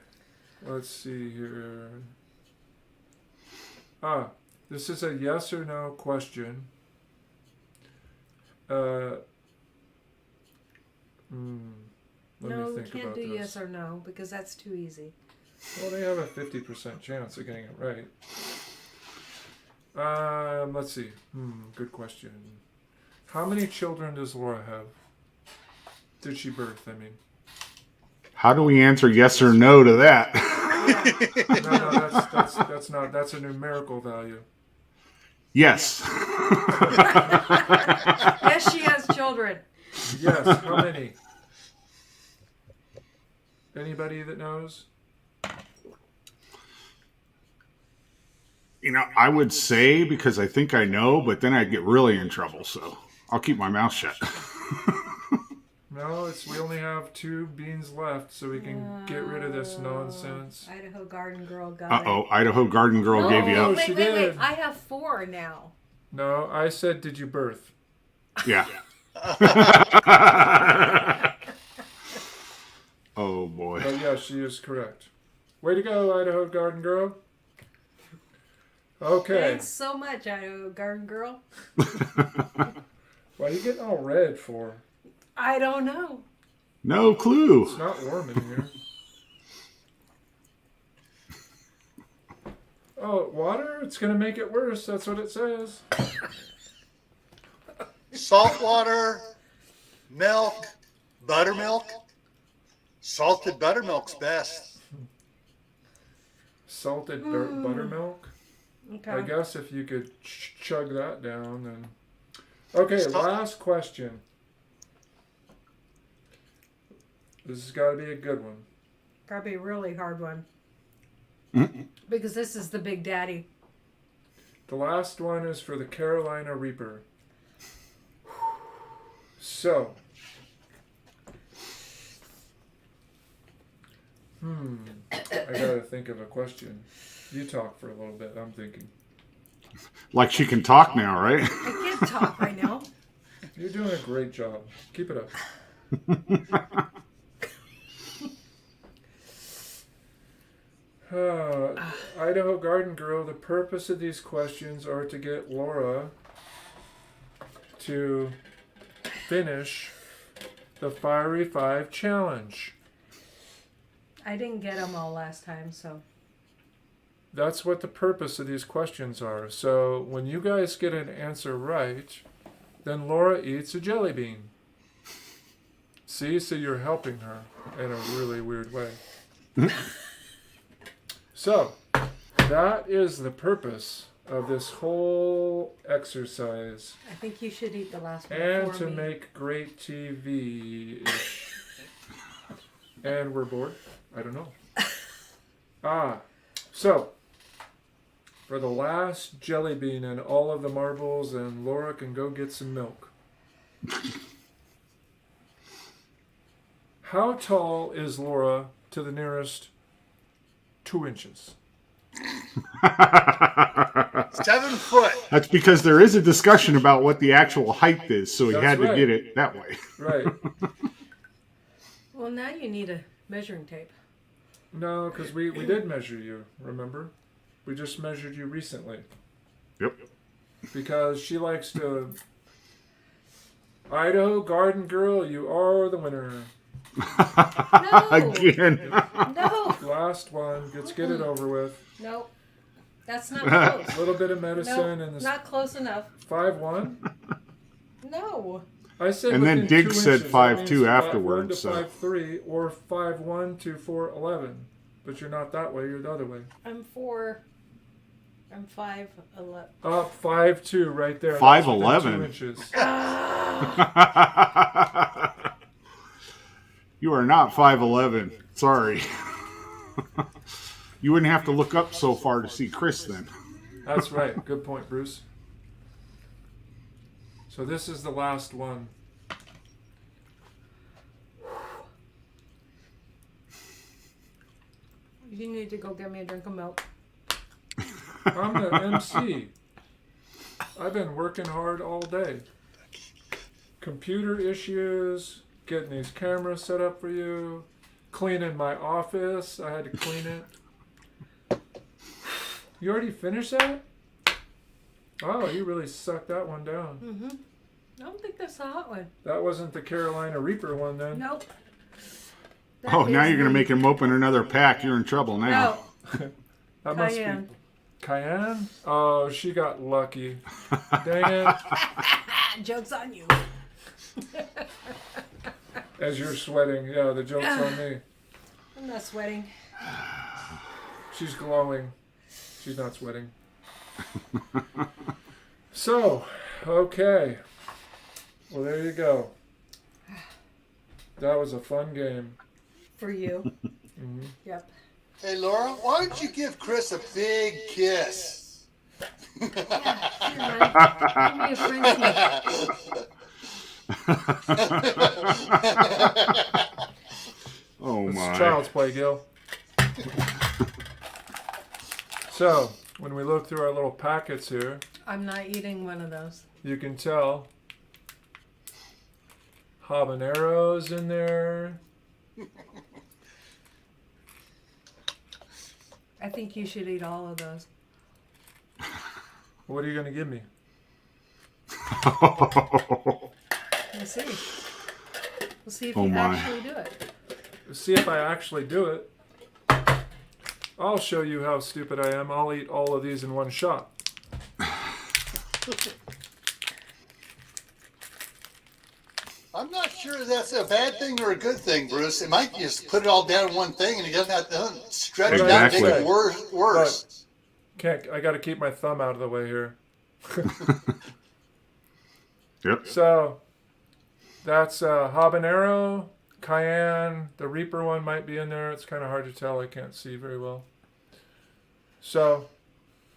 Let's see here. This is a yes or no question. Let me No, think can't about do this. yes or no because that's too easy. Well, they have a 50% chance of getting it right. Let's see. Good question. How many children does Laura have? Did she birth, I mean? How do we answer yes or no to that? No, that's not. That's a numerical value. Yes. Yes, she has children. Yes. How many? Anybody that knows? You know, I would say because I think I know, but then I'd get really in trouble. So I'll keep my mouth shut. No, we only have 2 beans left, so we can get rid of this nonsense. Idaho Garden Girl got Uh-oh, Idaho Garden Girl gave you Oh, up. she Wait. did. I have 4 now. No, I said, did you birth? Yeah. Oh, boy. But yeah, she is correct. Way to go, Idaho Garden Girl. Okay. Thanks so much, Idaho Garden Girl. Why are you getting all red for? I don't know. No clue. It's not warm in here. Oh, water? It's going to make it worse. That's what it says. Salt water, milk, buttermilk. Salted buttermilk's best. Salted buttermilk? Okay. I guess if you could chug that down, then... Okay, last question. This has got to be a good one. Probably a really hard one. Because this is the Big Daddy. The last one is for the Carolina Reaper. So... I gotta think of a question. You talk for a little bit, I'm thinking. Like she can talk now, right? I can't talk right now. You're doing a great job. Keep it up. Idaho Garden Girl, the purpose of these questions are to get Laura to finish the Fiery 5 challenge. I didn't get them all last time, so. That's what the purpose of these questions are. So when you guys get an answer right, then Laura eats a jelly bean. See, so you're helping her in a really weird way. So that is the purpose of this whole exercise. I think you should eat the last one And for to me. make great TV. And we're bored? I don't know. So for the last jelly bean and all of the marbles, and Laura can go get some milk. How tall is Laura to the nearest 2 inches? 7 foot. That's because there is a discussion about what the actual height is, so he That's had to right. get it that way. Right. Well, now you need a measuring tape. No, because we did measure you, remember? We just measured you recently. Yep. Because she likes to... Idaho Garden Girl, you are the winner. No! Again. No! Last one. Let's get it over with. Nope. That's not close. A little bit of medicine Nope, and this not close enough. 5'1". No. I said And then within Dig 2 said inches. 5'2" That means 5'1" afterwards, to so. 5'3", or 5'1" to 4'11". But you're not that way. You're the other way. I'm 5'11". Up 5'2" right there. 5'11". 2 inches. You are not 5'11". Sorry. You wouldn't have to look up so far to see Chris then. That's right. Good point, Bruce. So this is the last one. You need to go get me a drink of milk. I'm the MC. I've been working hard all day. Computer issues, getting these cameras set up for you, cleaning my office. I had to clean it. You already finished that? Oh, you really sucked that one down. Mm-hmm. I don't think that's a hot one. That wasn't the Carolina Reaper one then. Nope. That Oh, now is you're going to the- make him open another pack. You're in trouble now. No, That must be cayenne. Cayenne? Oh, she got lucky. Dang it. Joke's on you. As you're sweating, yeah, the joke's on me. I'm not sweating. She's glowing. She's not sweating. So, okay. Well, there you go. That was a fun game. For you. Mhm. Yep. Hey, Laura, why don't you give Chris a big kiss? Here, man. Give me a Frenchie. Oh, It's my. child's play, Gil. So, when we look through our little packets here, I'm not eating one of those. you can tell habaneros in there. I think you should eat all of those. What are you going to give me? We'll see. We'll see if Oh, you my. actually do it. See if I actually do it. I'll show you how stupid I am. I'll eat all of these in one shot. I'm not sure that's a bad thing or a good thing, Bruce. It might just put it all down in one thing and he doesn't have to stretch it out and make Exactly. it worse. I got to keep my thumb out of the way here. Yep. So, that's habanero, cayenne. The Reaper one might be in there. It's kind of hard to tell. I can't see very well. So,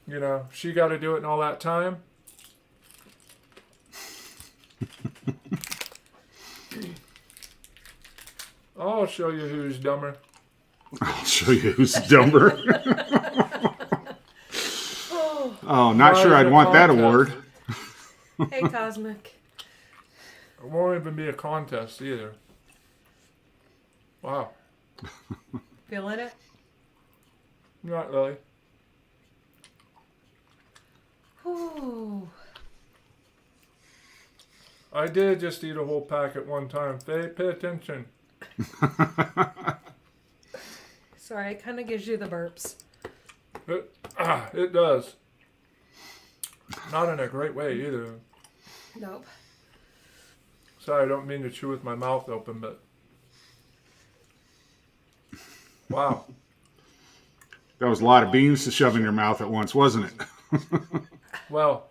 you know, she got to do it in all that time. I'll show you who's dumber. I'll show you who's dumber. Oh, not sure I'd want that award. Hey, Cosmic. It won't even be a contest either. Wow. Feeling it? Not really. Ooh. I did just eat a whole pack at one time. Pay attention. Sorry, it kind of gives you the burps. It does. Not in a great way either. Nope. Sorry, I don't mean to chew with my mouth open, but wow. That was a lot of beans to shove in your mouth at once, wasn't it? Well,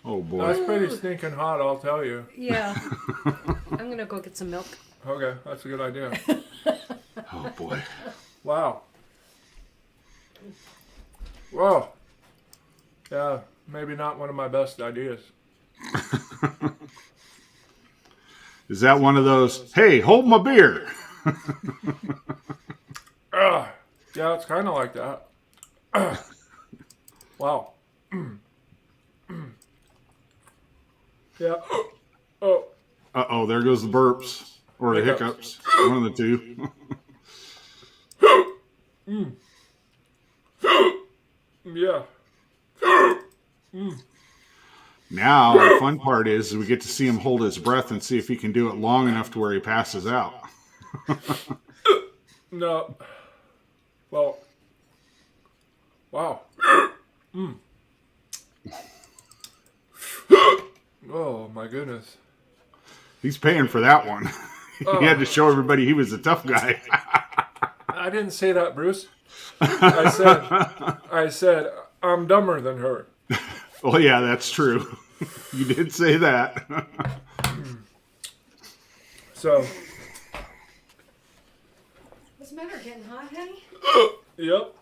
Oh, boy. that's pretty stinking hot, I'll tell you. Yeah. I'm going to go get some milk. Okay, that's a good idea. Oh, boy. Wow. Whoa. Yeah, maybe not one of my best ideas. Is that one of those, hey, hold my beer? Yeah, it's kind of like that. Wow. Yeah. Oh. Uh-oh, there goes the burps. Or the hiccups. One of the two. Yeah. Now, the fun part is we get to see him hold his breath and see if he can do it long enough to where he passes out. No. Well. Wow. Oh, my goodness. He's paying for that one. He had to show everybody he was a tough guy. I didn't say that, Bruce. I said, I'm dumber than her. Well, yeah, that's true. You did say that. So, What's the matter? Getting hot, honey? yep.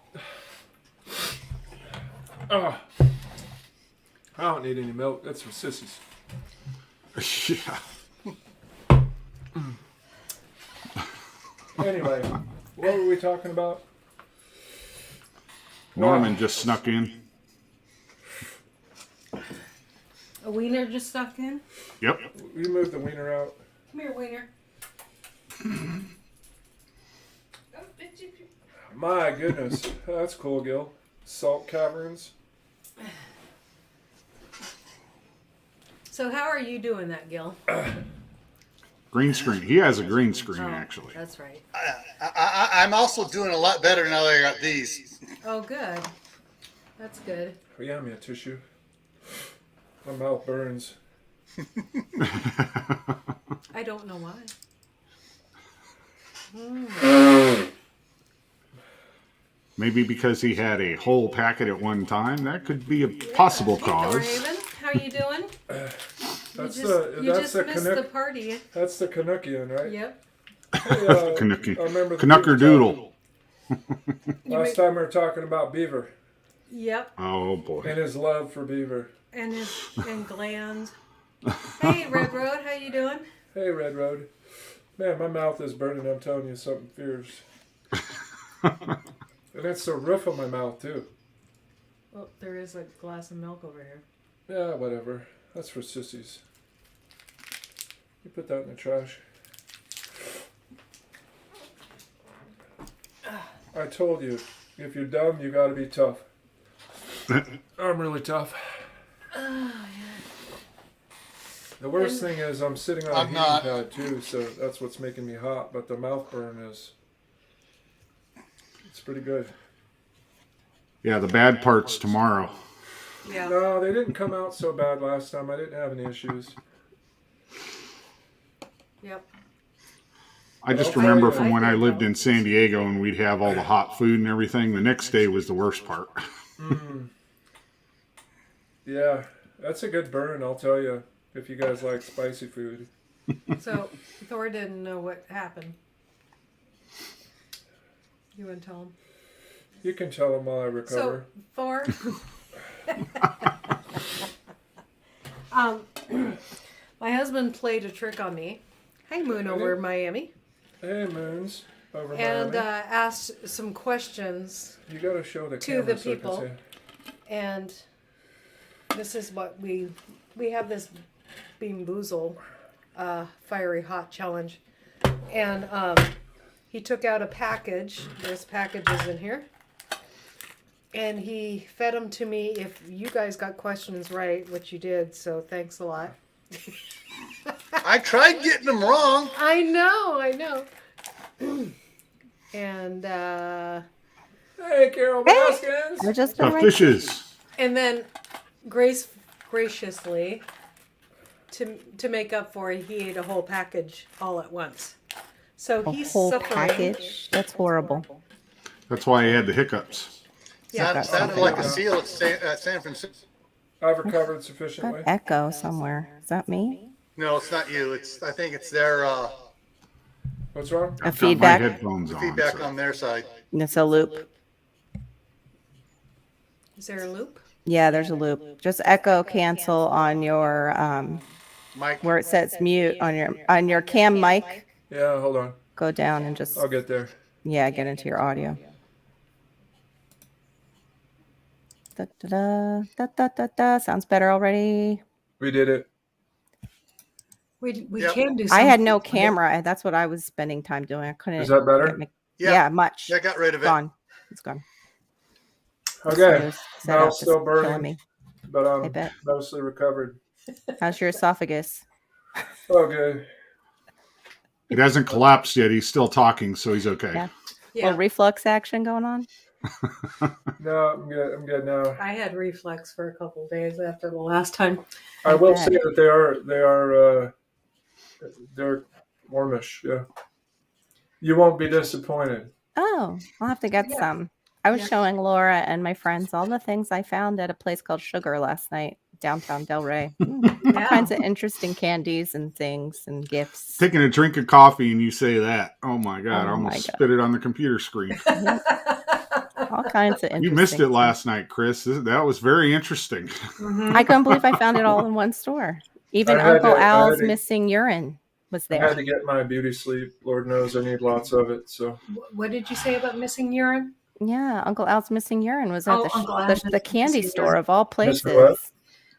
I don't need any milk. That's for sissies. Yeah. Anyway, what were we talking about? Norman just snuck in. A wiener just stuck in? Yep. We moved the wiener out. Come here, wiener. My goodness. That's cool, Gil. Salt caverns. So how are you doing that, Gil? Green screen. He has a green screen, Oh, actually. that's right. I'm also doing a lot better now that I got these. Oh, good. That's good. Oh, yeah, me a tissue. My mouth burns. I don't know why. Maybe because he had a whole packet at one time. That could be a possible Hey, cause. Raven, how you doing? That's you the just missed the party. That's the Canuckian, right? Yep. Hey, Canucky. I remember the Canucker beaver Doodle. Last time we were talking about beaver Yep. Oh boy. and his love for beaver. And glands. Hey, Red Road, how you doing? Hey, Red Road. Man, my mouth is burning. I'm telling you something fierce. And it's the roof of my mouth, too. Well, there is a glass of milk over here. Yeah, whatever. That's for sissies. You put that in the trash. I told you, if you're dumb, you gotta be tough. I'm really tough. The worst thing is I'm sitting on a heating pad too, so that's what's making me hot. But the mouth burn it's pretty good. Yeah, the bad part's tomorrow. Yeah. No, they didn't come out so bad last time. I didn't have any issues. Yep. I just Well, remember I from when I think lived so. in San Diego and we'd have all the hot food and everything. The next day was the worst part. Yeah, that's a good burn, I'll tell you, if you guys like spicy food. So, Thor didn't know what happened. You want to tell him? You can tell them while I recover. So, Thor... my husband played a trick on me. Hi, Moon over in Miami. Hey, Moons, over And Miami. asked some questions. You gotta show the to camera the so I can people. see. And this is what we have this Bean Boozle fiery hot challenge. And he took out a package. There's packages in here. And he fed them to me if you guys got questions right, which you did, so thanks a lot. I tried getting them wrong. I know. And Hey, Carol Baskins! We're just The right. fishes. and then graciously to make up for it, he ate a whole package all at once. So A he's whole suffering. package. That's horrible. That's why he had the hiccups. Yeah. Sounded like a seal at San Francisco. I've recovered Got sufficiently. echo somewhere. Is that me? No, it's not you. I think it's their What's wrong? A Got my feedback. headphones on. feedback so- on their side. It's a loop. Is there a loop? Yeah, there's a loop. Just echo cancel on your Mike, where it says mute on your cam mic. Yeah, hold on. Go down and just I'll get there. get into your audio. Da, da, da, da, da, da, da. Sounds better already. We did it. We Yep. can do I something. had no camera. That's what I was spending time doing. I couldn't. Is that better? get my- Yeah. yeah, much. I got rid of it. Gone. It's gone. Okay, Snooze set now up it's is still killing burning, me. but I bet. mostly recovered. How's your esophagus? Okay. It hasn't collapsed yet. He's still talking, so he's okay. Yeah. Yeah. Little reflux action going on? No, I'm good. I'm good now. I had reflux for a couple days after the last time. I will bet. say that they're warmish. Yeah. You won't be disappointed. Oh, I'll have to get Yeah. some. I was Yeah. showing Laura and my friends all the things I found at a place called Sugar last night, downtown Delray. All Yeah. kinds of interesting candies and things and gifts. Taking a drink of coffee and you say that. Oh my God, I Oh, my almost God. spit it on the computer screen. All kinds of interesting You missed it stuff. last night, Chris. That was very interesting. Mhm. I couldn't believe I found it all in one store. Even I had Uncle to- I Al's had to- missing urine was I there. had to get my beauty sleep. Lord knows I need lots of it. So What did you say about missing urine? Yeah, Uncle Al's missing urine was at Oh, the, Uncle Al's the candy missing store urine. of all Missing what? places.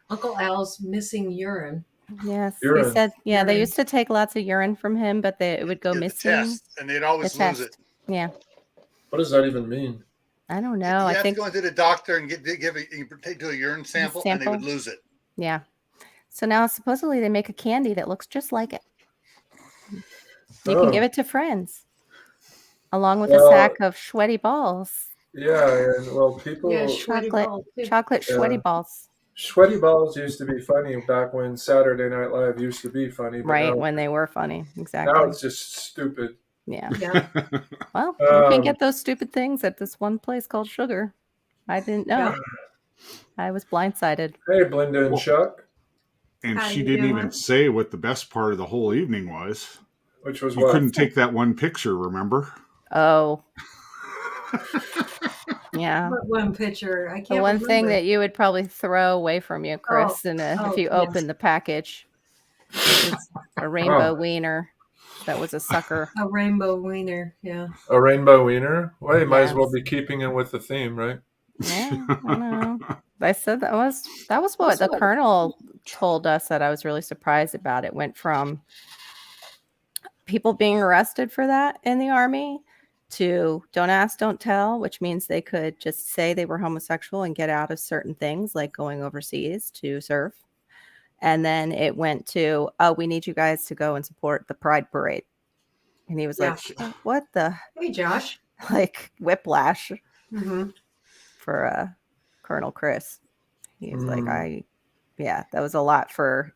Uncle Al's missing urine. Yes, Urine. he said. Yeah, they Urine. used to take lots of urine from him, but it would go Get the missing. test, and they'd The always lose test. it. Yeah, what does that even mean? I don't know. You I have think to go into the doctor and do a urine sample, and they Sample? would lose it. yeah. So now supposedly they make a candy that looks just like it. You can give it to friends, along with a Well, sack of sweaty balls. yeah, and well, people, Yeah, sweaty Chocolate, balls, too. chocolate sweaty Yeah. balls. sweaty balls used to be funny back when Saturday Night Live used to be funny, but Right, now, when they were funny. now Exactly. it's just stupid. Yeah. Yeah. Well, you can Um, get those stupid things at this one place called Sugar. I didn't know. Yeah. I was blindsided. Hey, Blinda and Well- Chuck, And How she you didn't doing? even say what the best part of the whole evening was. which was You what? couldn't take that one picture, remember? Oh, yeah. What one picture? I can't The one thing remember. that you would probably throw away from you, Chris, and if you yes. opened the package, it's a rainbow wiener that was a sucker. A rainbow wiener. Yeah. A rainbow wiener? Well, you might as well Yes. be keeping it with the theme, right? Yeah, I know. I said that was what the colonel told us that I was really surprised about. It went from people being arrested for that in the army to don't ask, don't tell, which means they could just say they were homosexual and get out of certain things like going overseas to serve. And then it went to, oh, we need you guys to go and support the Pride Parade. And he was Yeah. like, what the, Hey, Josh. like whiplash Mm-hmm. for Colonel Chris. He was like, Mm. that was a lot for,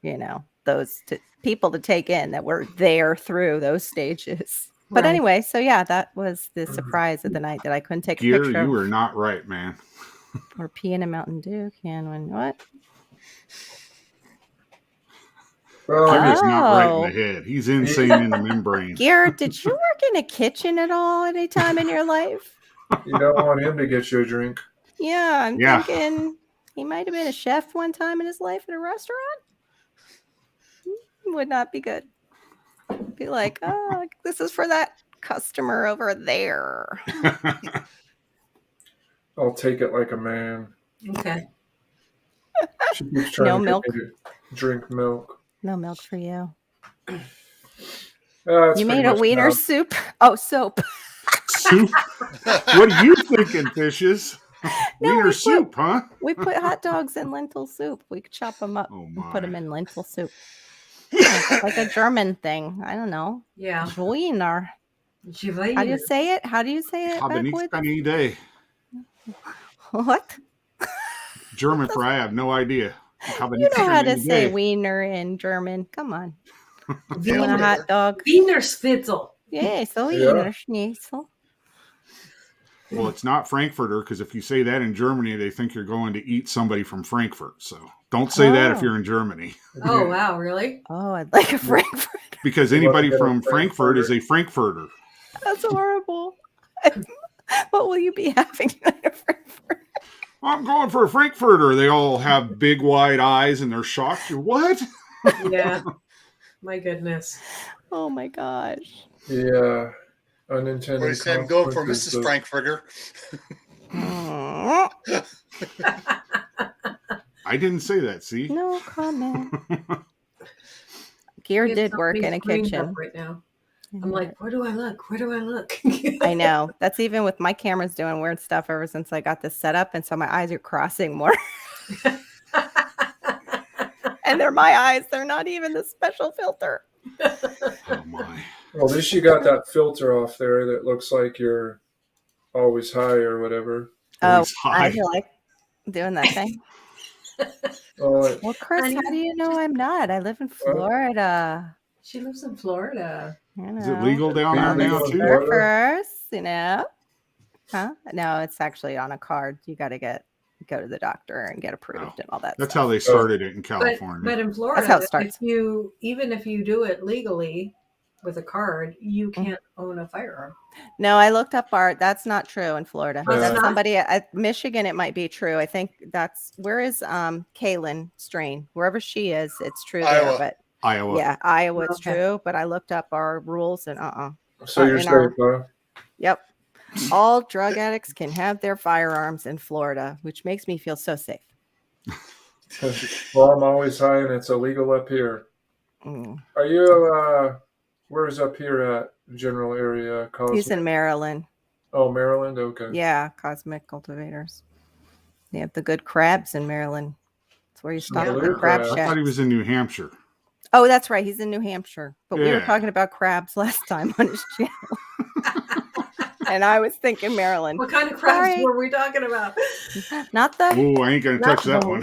those people to take in that were there through those stages. But Right. anyway, so yeah, that was the surprise of the night that I couldn't take a Gear, picture you of were not right, man. or pee in a Mountain Dew can when what? Well, Gear is not right in Oh. the head. He's insane in the membrane. Gear, did you work in a kitchen at all any time in your life? you don't want him to get you a drink. Yeah, I'm Yeah. thinking he might have been a chef one time in his life at a restaurant. Would not be good. Be like, oh, this is for that customer over there. I'll take it like a man. Okay. She keeps trying No to milk. get me to drink milk. No milk for you. That's You pretty made a much wiener enough. soup? Oh, soap. Soup? What are you thinking, fishes? No, Wiener we put- soup, huh? We put hot dogs in lentil soup. We could chop them up Oh, and my. put them in lentil soup. Yeah, it's like a German thing. I don't know. Yeah. Wiener. How do you say it? How do you say it Habe nichts backwards? keine Idee. What? German for I have no idea. Habe You nichts know how keine to say Idee. wiener in German. Come on. You Wiener. want a hot dog? Wiener Spitzel. Yeah, so Yeah. wiener schnitzel. Well, it's not Frankfurter because if you say that in Germany, they think you're going to eat somebody from Frankfurt. So don't say that if Oh. you're in Germany, Oh, wow. Really? Oh, I'd like a Frankfurt. because You wanna anybody get a from Frankfurt is a Frankfurter. That's horrible. What will you be having at a Frankfurt? I'm going for a Frankfurter. They all have big wide eyes and they're shocked. You're what? Yeah. My goodness. Oh my gosh. Yeah. Unintended Where he said, I'm going for consequences Mrs. of- Frankfurter. I didn't say that. See? No comment. Gear It's did got work me in a screened kitchen. up right now. I'm like, where do I look? Where do I look? I know. That's even with my cameras doing weird stuff ever since I got this set up. And so my eyes are crossing more. And they're my eyes. They're not even the special filter. Oh my. Well, at least you got that filter off there that looks like you're always high or whatever. Oh, Always I high. feel like doing that thing. Oh, Well, Chris, Honey, how do you know I'm not? I live in Florida. She lives in Florida. You Is it know. legal down there now Legal in too? Florida? Surfers, Huh? No, it's actually on a card. You got to go to the doctor and get approved and all that That's stuff. how they started it in But, California. but in Florida, how it starts. even if you do it legally with a card, you Mm-hmm. can't own a firearm. No, I looked up art. That's not true in Florida. Oh, it's That's not? somebody at Michigan. It might be true. I think where is Kaylin Strain? Wherever she is, it's true there. Iowa. But Iowa. yeah, Iowa, it's Okay. true. But I looked up our rules and so you're in our- safe, huh? Yep. All drug addicts can have their firearms in Florida, which makes me feel so safe. Well, I'm always high and it's illegal up here. Mm. Are you, where's up here at general area? He's in Maryland. Oh, Maryland? Okay. Yeah, Cosmic Cultivators. They have the good crabs in Maryland. That's where you Yeah. stop Blue the crab crab. I shack. thought he was in New Hampshire. Oh, that's right. He's in New Hampshire. But we were Yeah. talking about crabs last time on his channel. And I was thinking Maryland. What kind of crabs Sorry. were we talking about? Not the. Oh, I ain't gonna Not touch that the- one.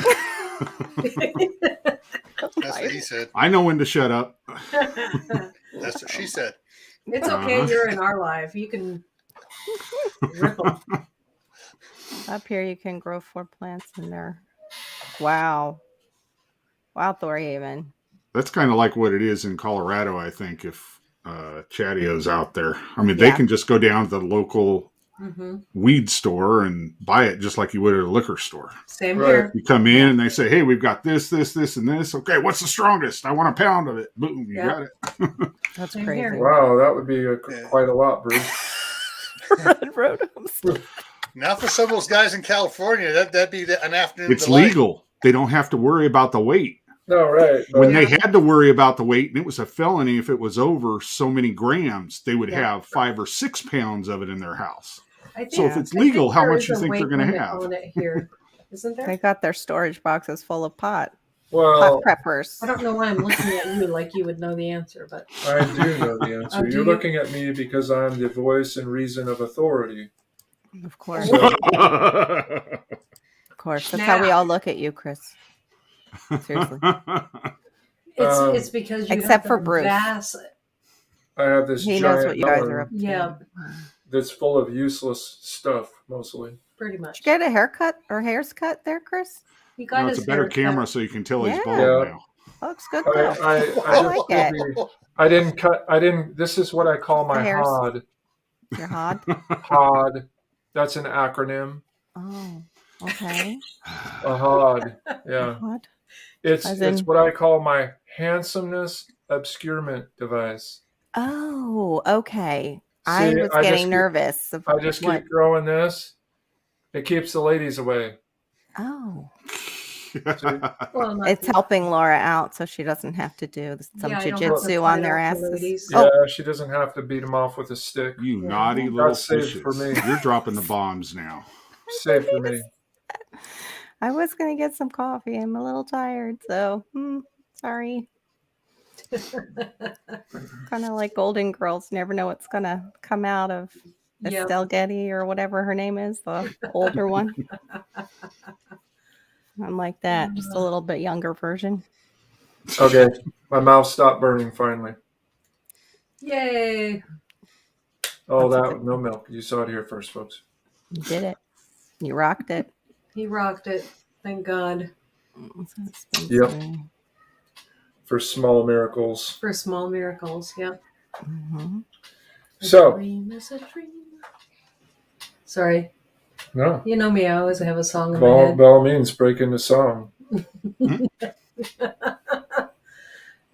That's what he said. I know when to shut up. That's what she said. It's okay. Uh-huh. You're in our life. You can rip them. Up here, you can grow 4 plants in there. Wow. Wow, Thorhaven. That's kind of like what it is in Colorado, I think, if Chatio's out there. I mean, they Yeah. can just go down to the local Mm-hmm. weed store and buy it just like you would at a liquor store. Same Right. here. You come in and they say, hey, we've got this, this, this, and this. Okay, what's the strongest? I want a pound of it. Boom, you Yeah. got it. That's Same crazy. here. Wow, that would be quite a lot, Bruce. Red Rotoms. Now for some of those guys in California, that'd be an afternoon It's delight. legal. They don't have to worry about the weight. No, right. But When they had to worry about the weight, and it was a felony if it was over so many grams, they would Yeah. have 5 or 6 pounds of it in their house. I think, So if it's I think legal, how there much is you a think they're weight going to limit have? on it here, isn't They there? got their storage boxes full of pot well, preppers. I don't know why I'm looking at you like you would know the answer, but I do know the answer. Oh, do You're you? looking at me because I'm the voice and reason of authority. Of course. So, Of course. That's how we Now. all look at you, Chris. Seriously. it's because you Except have for the Bruce. vast, I have this He knows giant what you guys are melon up to. yeah, that's full of useless stuff, mostly. pretty Did much. you get a haircut or hair's cut there, Chris? He got No, it's a his better hair cut. camera so you can tell he's Yeah. bald Yeah. now. Looks good though. I like just it. did the- I didn't cut. I didn't. This is what I call my The hair's- HOD. Your hod. HOD. That's an acronym. Oh, okay. A HOD. Yeah. What? It's As it's in- what I call my handsomeness obscurement device. Oh, okay. I See, was I getting just keep- nervous. Of I just what? keep growing this. It keeps the ladies away. Oh, Well, not it's helping Laura out so she doesn't have to do some Yeah, I don't have to jujitsu fight on their off the asses. ladies. Yeah, Oh, she doesn't have to beat them off with a stick. You Yeah. naughty little That's safe fishes. for me. You're dropping the bombs now. Safe for me. I was going to get some coffee. I'm a little tired, so sorry. Kind of like Golden Girls. Never know what's going to come out of Yep. Estelle Getty or whatever her name is, the older one. I'm like that, just a little bit younger version. Okay, my mouth stopped burning finally. Yay! Oh, That's a that good- no milk. You saw it here first, folks. You did it. You rocked it. He rocked it. Thank God. Yep. For small miracles. For small miracles. Yep. Mm-hmm. A So- dream is a dream. Sorry. No. You know me, I always have a song in By my all, head. by all means, break into song.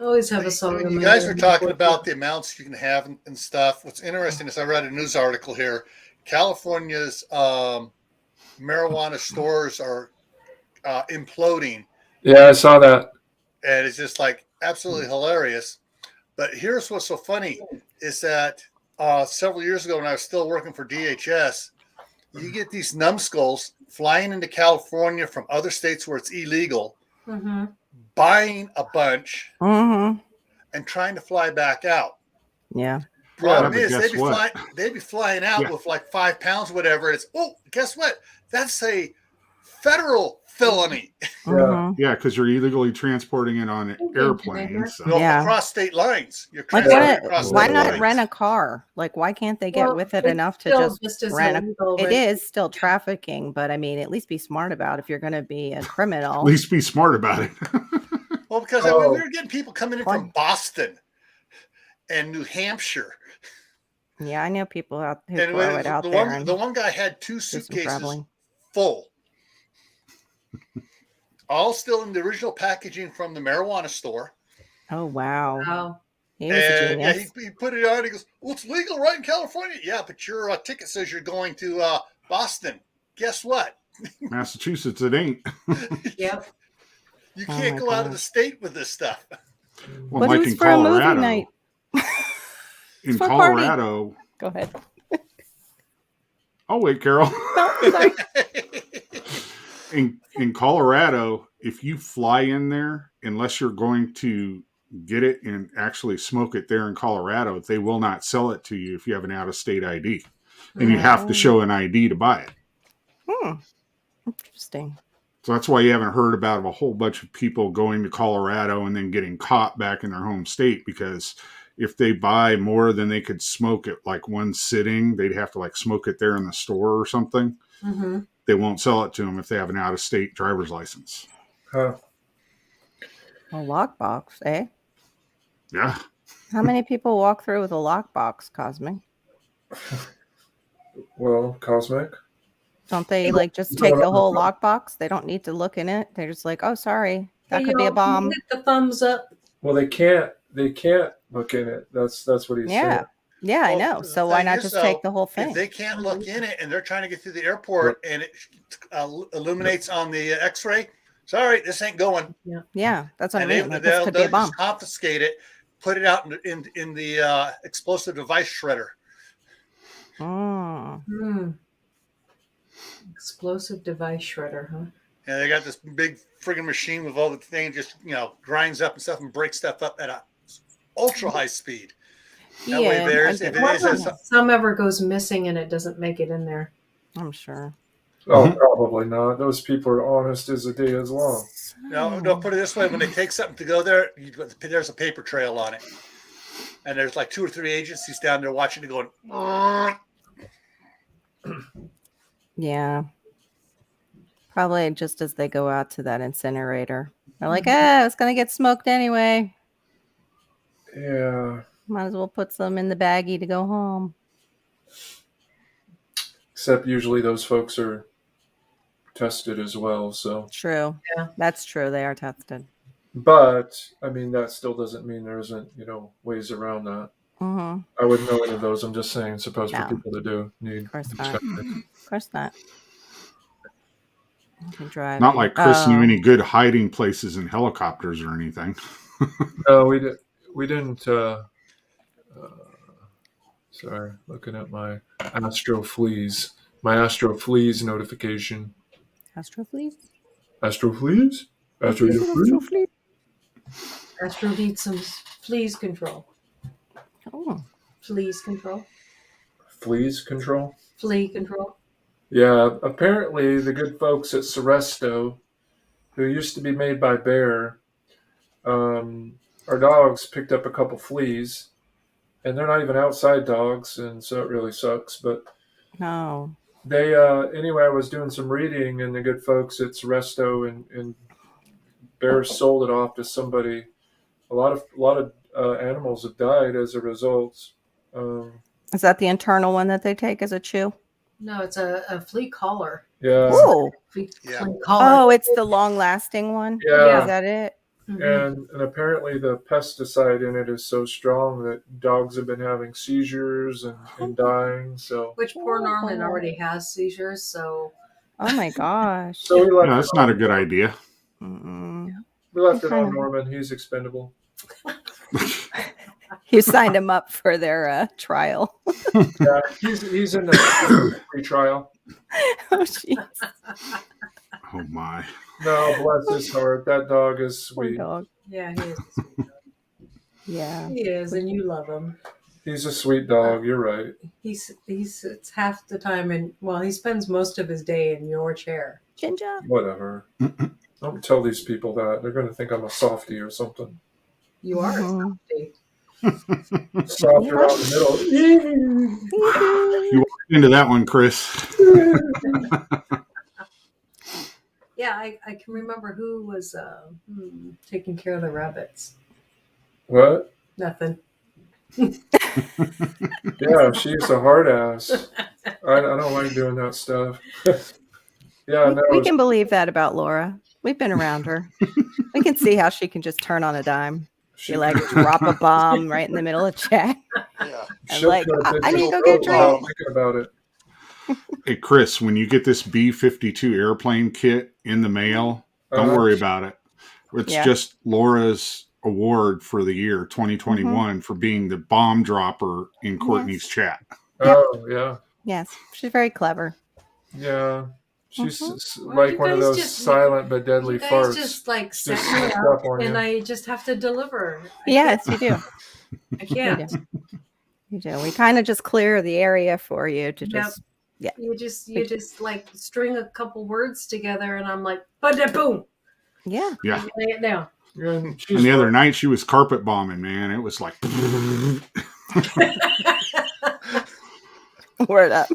I always have a song in You my guys head. were talking about the amounts you can have and stuff. What's interesting is I read a news article here. California's marijuana stores are imploding, Yeah, I saw that. and it's just like absolutely hilarious. But here's what's so funny is that several years ago when I was still working for DHS, you get these numbskulls flying into California from other states where it's illegal, Mm-hmm. buying a bunch Mm-hmm. and trying to fly back out. Yeah. Problem but is, guess what? they'd be flying out Yeah. with like 5 pounds, whatever. It's guess what? That's a federal felony. Mm-hmm. Yeah, because you're illegally transporting it on airplanes. So. Yeah. Across state lines. You're Like, transporting across why state not lines. rent a car? Like, why can't they get Well, with it it's enough to still just as rent a illegal, It but- is still trafficking, but I mean, at least be smart about it if you're going to be a criminal. At least be smart about it. Well, because Oh. we were getting people coming in Why? from Boston and New Hampshire. Yeah, I know people out who And throw it out the there one, and the one guy had 2 do some suitcases traveling. full. All still in the original packaging from the marijuana store. Oh wow, Wow. he was a And yeah, genius. he put it on. He goes, "Well, it's legal right in California." Yeah, but your ticket says you're going to Boston. Guess what? Massachusetts, it ain't. Yep. You Oh can't my go out of the gosh. state with this stuff. Well, But like it was in for a movie Colorado, night. in for a party. Colorado. Go ahead. Oh wait, Carol. No, sorry. in Colorado, if you fly in there, unless you're going to get it and actually smoke it there in Colorado, they will not sell it to you if you have an out of state ID, and you have to show an ID to buy it. Interesting. So that's why you haven't heard about a whole bunch of people going to Colorado and then getting caught back in their home state, because if they buy more than they could smoke at like one sitting, they'd have to like smoke it there in the store or something. Mm-hmm. They won't sell it to them if they have an out of state driver's license. Huh. A lockbox, eh? Yeah. How many people walk through with a lockbox, Cosmic? Well, Cosmic. Don't they like just take the whole lockbox? They don't need to look in it. They're just like, oh, sorry, that could be a bomb. Hit the thumbs up. Well, they can't look in it. That's what he's saying. Yeah, I Well, know. the So why thing not is, just though, take the whole thing? If they can't look in it and they're trying to get through the airport and it illuminates on the X-ray, sorry, this ain't going. Yeah, that's what And I mean. Like, this they'll could be a bomb. just confiscate it, put it out in the explosive device shredder. Oh. Explosive device shredder, huh? And they got this big friggin' machine with all the things, just grinds up and stuff and breaks stuff up at a ultra high speed. That way, if it is, Some ever goes missing and it doesn't make it in there. I'm sure. Oh, probably not. Those people are honest as the day is long. no, put it this way: when they take something to go there, there's a paper trail on it, and there's like 2 or 3 agencies down there watching it going. Yeah. Probably just as they go out to that incinerator. They're like, it's going to get smoked anyway. Yeah. Might as well put some in the baggie to go home. Except usually those folks are tested as well. So. True. Yeah. That's true. They are tested. But I mean, that still doesn't mean there isn't ways around that. Mm-hmm. I wouldn't know any of those. I'm just saying, suppose for No. people that do need. Of course not. Of course not. You can drive. Not like Chris knew any good hiding places in helicopters or anything. No, we didn't. Sorry, looking at my Astro Fleas notification. Astro Fleas? Astro Fleas? Astro Fleas? Astro needs some fleas control. Oh. Fleas control. Fleas control? Flea control. Yeah, apparently the good folks at Seresto, who used to be made by Bear, our dogs picked up a couple fleas, and they're not even outside dogs, and so it really sucks. But No. they, anyway, I was doing some reading, and the good folks at Seresto and Bear sold it off to somebody. A lot of animals have died as a result. Is that the internal one that they take as a chew? No, it's a flea collar. Yeah. Oh. Flea Yeah. collar. Oh, it's the long-lasting one? Yeah. Is that it? Mhm. And apparently the pesticide in it is so strong that dogs have been having seizures and dying. So Which poor Norman already has seizures, so Oh my gosh. so we left No, that's not a good idea. Mm-mm. it on Norman. He's expendable. You signed him up for their trial. Yeah, he's in the free trial. Oh, jeez. Oh my. No, bless his heart. That dog is Poor sweet. dog. yeah, he is a sweet dog. Yeah. He is, and you love him. He's a sweet dog. You're right. He sits half the time he spends most of his day in your chair. Ginger. Whatever. Don't tell these people that. They're going to think I'm a softie or something. You are Mhm. a softie. Soft around the middle. You walked into that one, Chris. Yeah, I can remember who was taking care of the rabbits. What? Nothing. Yeah, she's a hard ass. I don't like doing that stuff. Yeah, no. We can believe that about Laura. We've been around her. We can see how she can just turn on a dime. She like drop a bomb right in the middle of chat. Yeah. And she'll like, put a I need to go digital get a profile drink. thinking about it. Hey, Chris, when you get this B-52 airplane kit in the mail, don't worry about it. It's just Laura's award for the year 2021 for being the bomb dropper in Courtney's chat. Oh, yeah. Yes, she's very clever. Yeah. She's Well, like you one of guys those just- silent but deadly You guys farts. just like Just set me sneak up, up on and you. I just have to deliver. Yes, you do. I can't. You do. We kind of just clear the area for you to Yep. just You just like string a couple words together, and I'm like, but boom, yeah. Yeah. lay it down. And And the other night she was carpet bombing, man. It was like Word up.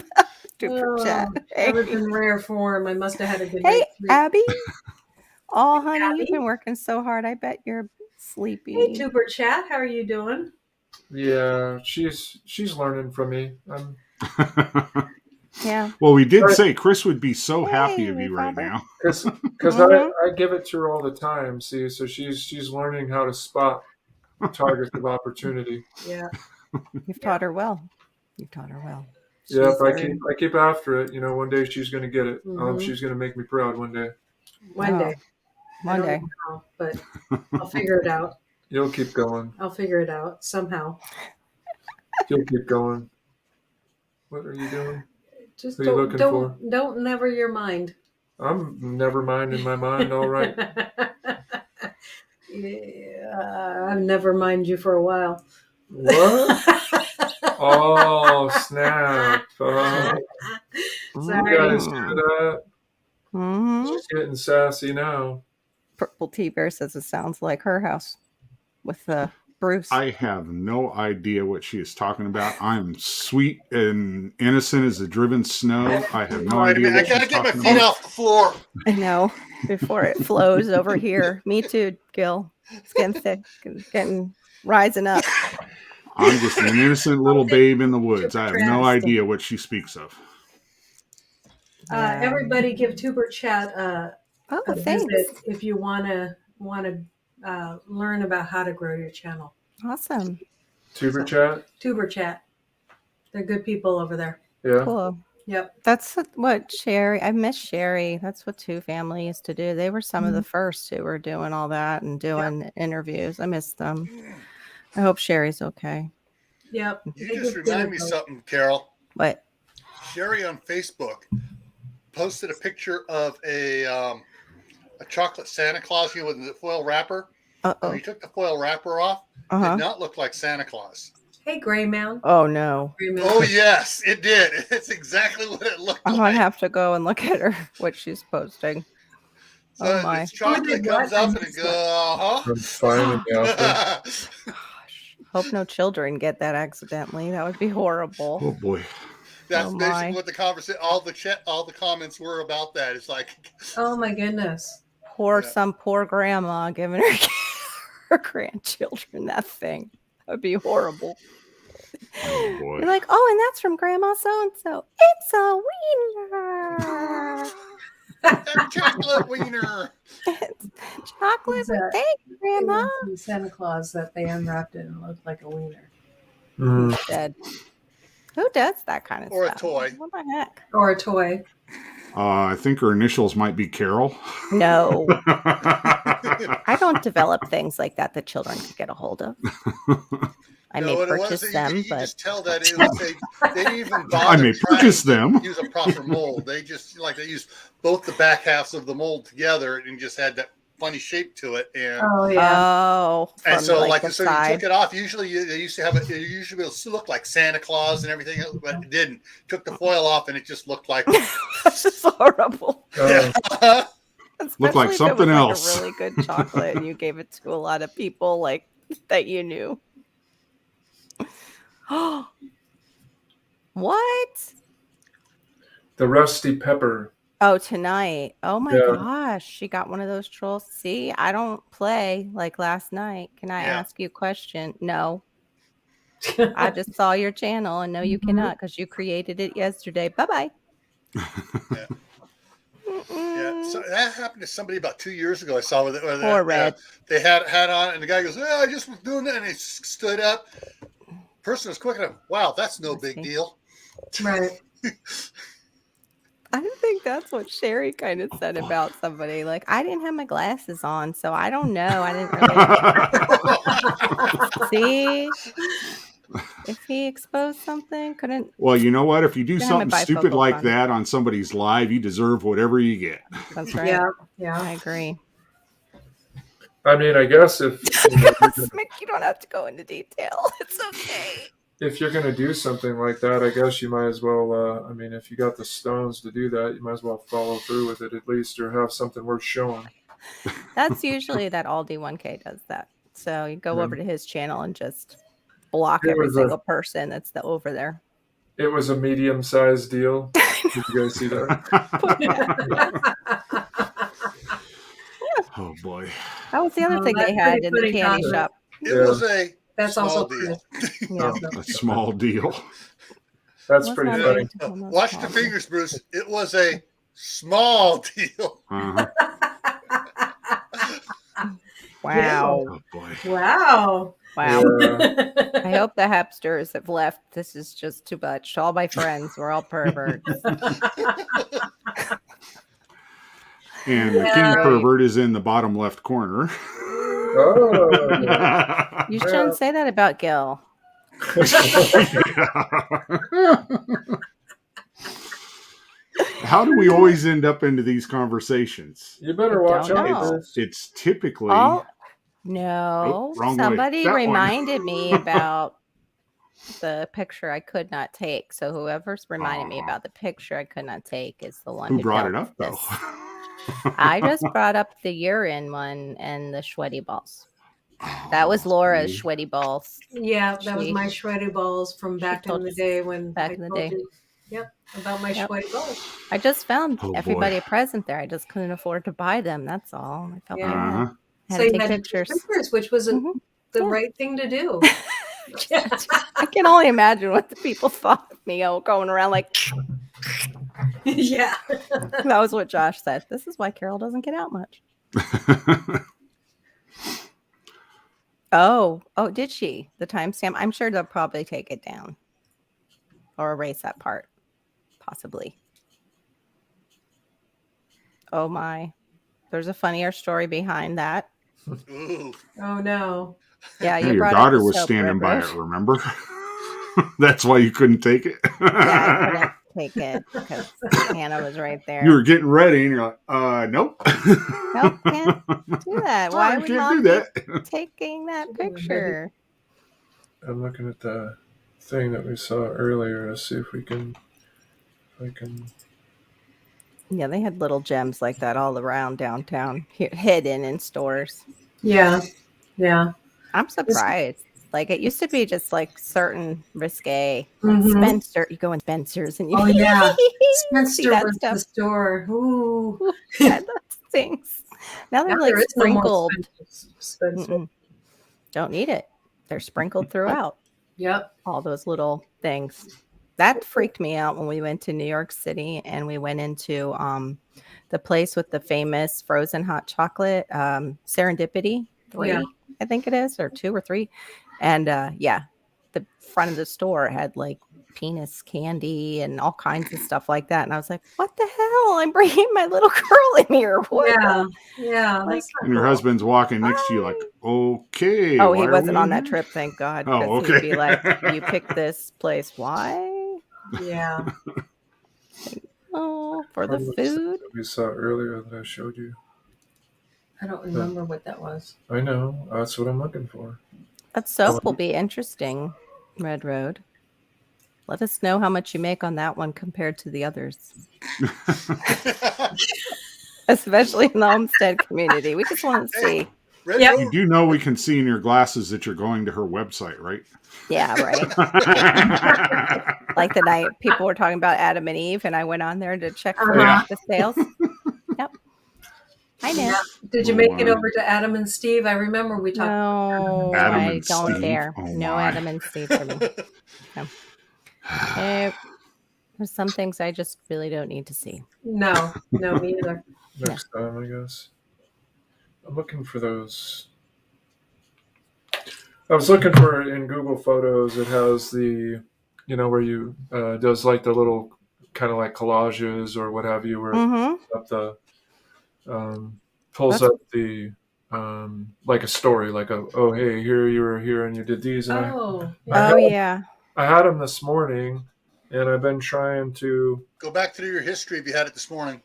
Super chat. I was in rare form. I must have had a good Hey, night's sleep. Abby. Oh, honey, Abby? you've been working so hard. I bet you're sleepy. Hey, Tuber Chat, how are you doing? yeah, she's learning from me. Yeah. Well, we did Right. say Chris would be so happy of Hey, you right Robert. now. Because Mhm. I give it to her all the time. See, so she's learning how to spot targets of opportunity. Yeah. You've taught her well. You've taught her well. Yeah, She's if I very- keep after it, one day she's gonna get it. Mhm. She's gonna make me proud one day. One Oh, day. I one don't day. know how, but I'll figure it out. You'll keep going. I'll figure it out somehow. You'll keep going. What are you doing? Just What are you looking for? don't never your mind. I'm never mind in my mind. All right. Yeah, I've never mind you for a while. What? Oh snap! Sorry. You guys hear that? Mhm. She's getting sassy now. Purple Tea Bear says it sounds like her house with Bruce. I have no idea what she is talking about. I'm sweet and innocent as the driven snow. I have no All right, idea I what gotta she's get my talking feet about. off the floor. I know. Before it flows over here. Me too, Gil. It's getting thick. It's getting rising up. I'm just an innocent little babe in the woods. I have no idea what she speaks of. Yeah. Everybody give Tuber Chat Oh, a thanks. visit if you wanna learn about how to grow your channel. Awesome. Tuber chat. Tuber Chat. They're good people over there. Yeah. Cool. Yep. That's what Sherry, I miss Sherry. That's what Two Family used to do. They were some of the first who were doing all that and doing interviews. I miss them. I hope Sherry's okay. Yep. You They just give remind me good something, Carol. What? Sherry on Facebook posted a picture of a chocolate Santa Claus with the foil wrapper. When Uh-oh. he took the foil wrapper off, Uh-huh. did not look like Santa Claus. Hey, Gray Man. Oh, no. Gray Man. Oh yes, it did. It's exactly what it looked I like. might have to go and look at her, what she's posting. So Oh, my. this chocolate comes up and it goes, I'm finding out there. Gosh. Hope no children get that accidentally. That would be horrible. Oh boy. That's Oh, basically my. what the conversation, all the comments were about that. It's like, Oh my goodness. Some poor grandma giving her, her grandchildren that thing. That would be horrible. Oh boy. You're like, oh, and that's from Grandma so-and-so. It's a wiener. that chocolate wiener. It's chocolate. Who's that? Thank you, Grandma. Santa Claus that they unwrapped it and it looked like a wiener. Mm. Dead. Who does that kind of Or a stuff? toy. What the heck? Or a toy. I think her initials might be Carol. No. I don't develop things like that that children can get a hold of. I may what it was, purchase you them, you but just tell that it was, they didn't even bother I may trying purchase to them. use a proper mold. They just they used both the back halves of the mold together and just had that funny shape to it. And Oh yeah. oh, and from, so the so you side. took it off. Usually they used to have it. It usually look like Santa Claus and everything, else, but it didn't. Took the foil off and it just looked like. This is horrible. Yeah. Looked like Especially if it was, something like, else. a really good chocolate, and you gave it to a lot of people like that you knew. What? The rusty pepper. Oh, tonight. Oh my Yeah. gosh. She got one of those trolls. See, I don't play like last night. Can I Yeah. ask you a question? No. I just saw your channel and no, you cannot because you created it yesterday. Bye-bye. Yeah, so that happened to somebody about 2 years ago. I saw with it. Poor Red. They had on, and the guy goes, "Oh, I just was doing that," and he stood up. Person was quick enough. Wow, that's no big deal. Right. I think that's what Sherry kind of said about somebody. Like, I didn't have my glasses on, so I don't know. I didn't really see. if he exposed something, couldn't Well, you know what? If you do Give him a something stupid bifocal like fund. that on somebody's live, you deserve whatever you get. That's right. Yeah, I yeah. agree. I mean, I guess if Mick, you don't have to go into detail. It's okay. if you're gonna do something like that, I guess you might as well. I mean, if you got the stones to do that, you might as well follow through with it at least, or have something worth showing. That's usually that Aldi 1K does that. So you go Yeah. over to his channel and just block It every was single person that's over there. It was a medium-sized deal. Did you guys see that? Oh boy. That was the other Oh, thing they that's had pretty in the funny, candy Josh. shop. It Yeah. was a That's small also deal. Yeah. Oh, A small deal. that's Was pretty not funny. big, almost Watch the small. fingers, Bruce. It was a small deal. Uh-huh. Wow. Oh boy. Wow. Wow. Yeah. I hope the hipsters have left. This is just too much. All my friends, we're all perverts. And the Yeah. king pervert is in the bottom left corner. Oh. You shouldn't say that about Gil. How do we always end up into these conversations? You better I watch don't out. know. Bruce. It's typically No, wrong way. somebody That one. reminded me about the picture I could not take. So whoever's reminded me Aw. about the picture I could not take is the one Who who brought it dealt up with though? this. I just brought up the urine one and the sweaty balls. That was Laura's see. sweaty balls. Yeah, that was She- my sweaty balls from back told in the us day when back I in the told day. you. Yep, about my Yep. sweaty balls. I just found Oh, boy. everybody a present there. I just couldn't afford to buy them. That's all. I felt Yeah. bad. Uh-huh. Had So to you take had pictures. to take pictures, which was Mhm. the Yeah. right thing to do. I can only imagine what the people thought of me going around like Yeah. that was what Josh said. This is why Carol doesn't get out much. Oh, did she? The timestamp? I'm sure they'll probably take it down or erase that part, possibly. Oh my. There's a funnier story behind that. Ooh. Oh no. Yeah, Yeah, you your brought daughter up the was soap standing by rivers. it, remember? That's why you couldn't take it. Yeah, I couldn't take it because Hannah was right there. You were getting ready and you're like, nope. Nope, can't do that. Sorry, Why would can't mom do be that. taking that picture? I'm looking at the thing that we saw earlier to see if we can. Yeah, they had little gems like that all around downtown, hidden in stores. Yeah. Yeah. I'm surprised. Like it used to be just like certain risque, Mhm. Spencer. You go in Spencer's and you Oh yeah. see Spencer that was stuff. the store. Ooh. Yeah, those things. Now they're Now like there is no more sprinkled. Spencer. Mm-mm. Don't need it. They're sprinkled throughout. Yep. All those little things. That freaked me out when we went to New York City and we went into the place with the famous frozen hot chocolate, Serendipity 3, Yeah. I think it is, or 2 or 3. And yeah, the front of the store had like penis candy and all kinds of stuff like that. And I was like, what the hell? I'm bringing my little girl in here. What? Yeah. Yeah. Like, That's not And your cool. husband's walking next to you like, okay. Oh, why he are wasn't we on in that here? trip, thank God. Oh, Because he'd okay. be like, you picked this place. Why? Yeah. Oh, for the What was food. that we saw earlier that I showed you. I don't remember what that was. I know. That's what I'm looking for. That soap will be interesting, Red Road. Let us know how much you make on that one compared to the others, especially in the Homestead community. We just want to see. Red Yep. You Road, do know we can see in your glasses that you're going to her website, right? Yeah, right. Like the night people were talking about Adam and Eve, and I went on there to check for Yeah. the sales. Yep. I know. Yeah. Did you Oh, make it my. over to Adam and Steve? I remember we talked. No, Adam I and don't Steve. dare. Oh, No my. Adam and Steve for me. There's some things I just really don't need to see. No, me either. Next time, I guess. I'm looking for those. I was looking for in Google Photos. It has the, where you does like the little kind of like collages or what have you, where it Mm-hmm. pulls That's- up the like a story, like hey, here you were here and you did these, and Oh. I Oh yeah. I had them this morning, and I've been trying to. Go back through your history if you had it this morning.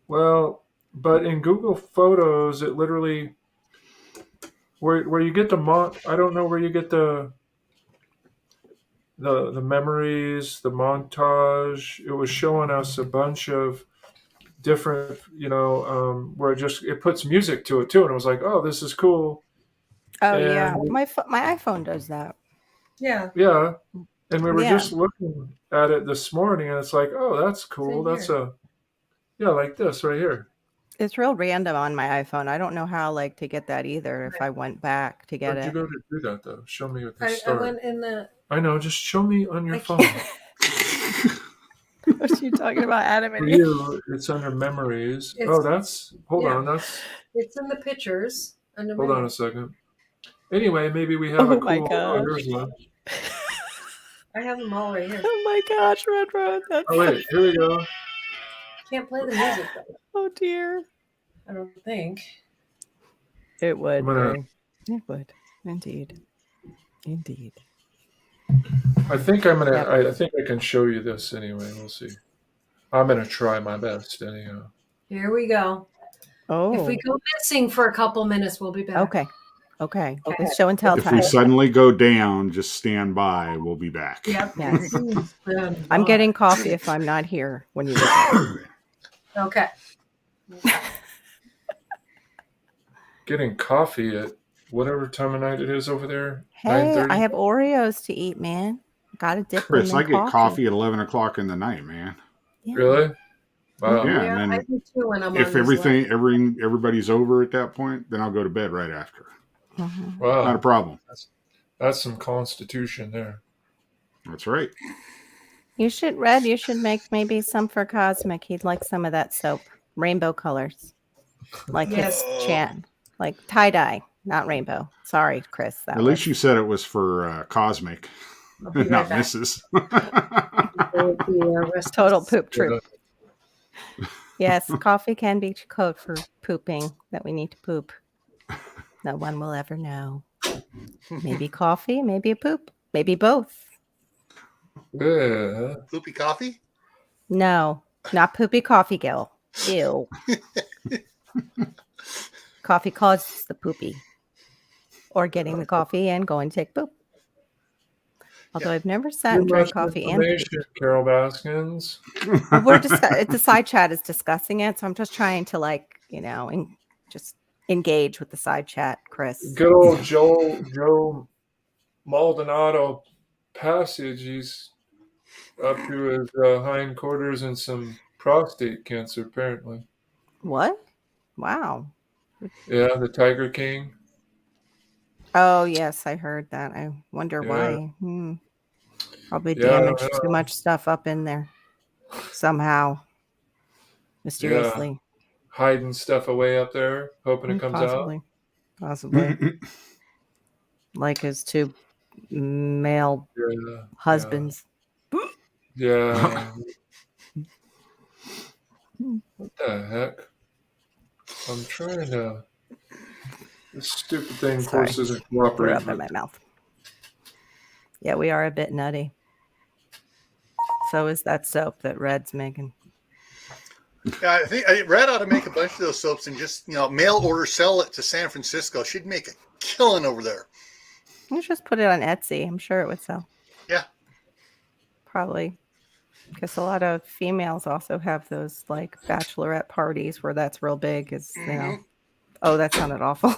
Well, but in Google Photos, it literally where you get the I don't know where you get the memories, the montage. It was showing us a bunch of different, where it puts music to it too, and it was like, oh, this is cool. Oh yeah, And my iPhone does that. Yeah. yeah, and we were Yeah. just looking at it this morning, and it's like, oh, that's cool. Same That's here. like this right here. It's real random on my iPhone. I don't know how to get that either if I went back to get Where'd you it. go to do that though? Show me with the I start. went in the. I know, just show me on your I phone. can't- What are you talking about, Adam For and Eve? you, it's under memories. Hold yeah. on, that's It's in the pictures. Under hold on a memories. second. Anyway, maybe we have a Oh my cool. gosh. Here's one. I have them all right here. Oh my gosh, Red, that's Oh wait, here we go. Can't play the music though. oh dear. I don't think. It would. I'm gonna- Gray. It would. Indeed. I think I'm gonna. Yep. I think I can show you this anyway. We'll see. I'm gonna try my best anyhow. Here we go. Oh. If we go missing for a couple minutes, we'll be back. Okay. It's show and tell If we time. suddenly go down, just stand by. We'll be back. Yep. Yes. Stand I'm by. getting coffee if I'm not here when you get there. Okay. Getting coffee at whatever time of night it is over there. Hey, 9:30? I have Oreos to eat, man. Gotta dip Chris, them I in get coffee at 11 o'clock in the night, man. Yeah. Really? Wow. Yeah, Yeah, and I then do too when I'm if on this list. everybody's over at that point, then I'll go to bed right after. Mhm. Wow. Not a problem. That's some constitution there. That's right. You should make maybe some for Cosmic. He'd like some of that soap. Rainbow colors. Like Yes. his chan. Like tie-dye, not rainbow. Sorry, Chris. At least you said it was for Cosmic, I'll be right not back. Mrs. With the, rest of total this. poop troop. Yes, coffee can be code for pooping, that we need to poop. No one will ever know. Maybe coffee, maybe a poop, maybe both. Yeah. Poopy coffee? No, not poopy coffee, Gil. Ew. Coffee causes the poopy. Or getting the coffee and going to take poop. Although I've never sat Too and drank much coffee and poop. information, Carol Baskins. We're the side chat is discussing it, so I'm just trying to just engage with the side chat, Chris. Good old Joe Maldonado passage. He's up to his hindquarters and some prostate cancer, apparently. What? Wow. Yeah, the Tiger King. Oh yes, I heard that. I wonder Yeah. why. Probably Yeah, I don't damaged know. too much stuff up in there somehow, mysteriously. Hiding stuff away up there, hoping it comes out. Possibly. Like his two male Yeah. husbands. Yeah. What the heck? I'm trying to. This stupid thing, of course, isn't Threw cooperating. up in my mouth. Yeah, we are a bit nutty. So is that soap that Red's making. Yeah, I think Red ought to make a bunch of those soaps and just mail order sell it to San Francisco. She'd make a killing over there. You just put it on Etsy. I'm sure it would sell. Yeah. Probably. Because a lot of females also have those bachelorette parties where that's real big. Oh, that sounded awful.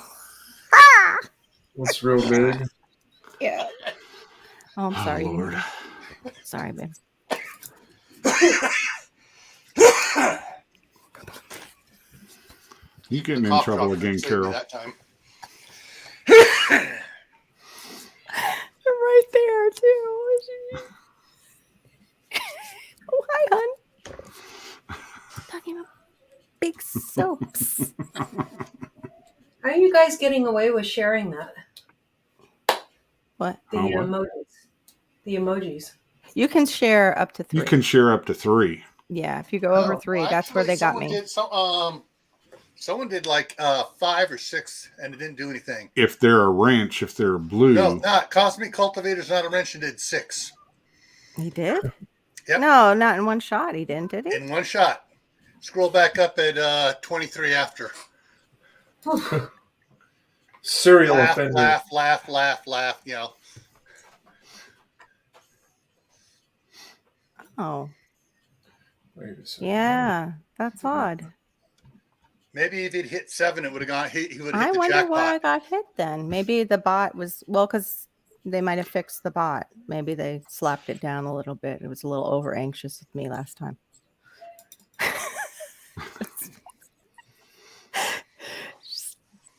What's real big? Yeah. Oh, I'm sorry. Oh, Lord. Sorry, babe. You getting in Cough trouble drop again, saved me Carol. That time. You're right there, too. Oh, hi, hon. Talking about big soaps. How are you guys getting away with sharing that? What? The Oh, what? emojis. The emojis. You can share up to 3. You can share up to 3. Yeah, if you go over 3, Well, that's where actually, they got someone me. did Someone did like 5 or 6, and it didn't do anything. If they're a wrench, if they're blue, No, not Cosmic Cultivator's not a wrench, and did 6 He did? Yep. No, not in one shot. He didn't, did he? in one shot. Scroll back up at 23 after. Serial Laugh, offender. laugh, laugh, laugh, laugh. You know. Oh, Wait a second. yeah. That's odd. Maybe if he'd hit 7, it would have gone. He would have I hit the wonder why I jackpot. got hit then. Maybe the bot was, well, because they might have fixed the bot. Maybe they slapped it down a little bit. It was a little over anxious with me last time.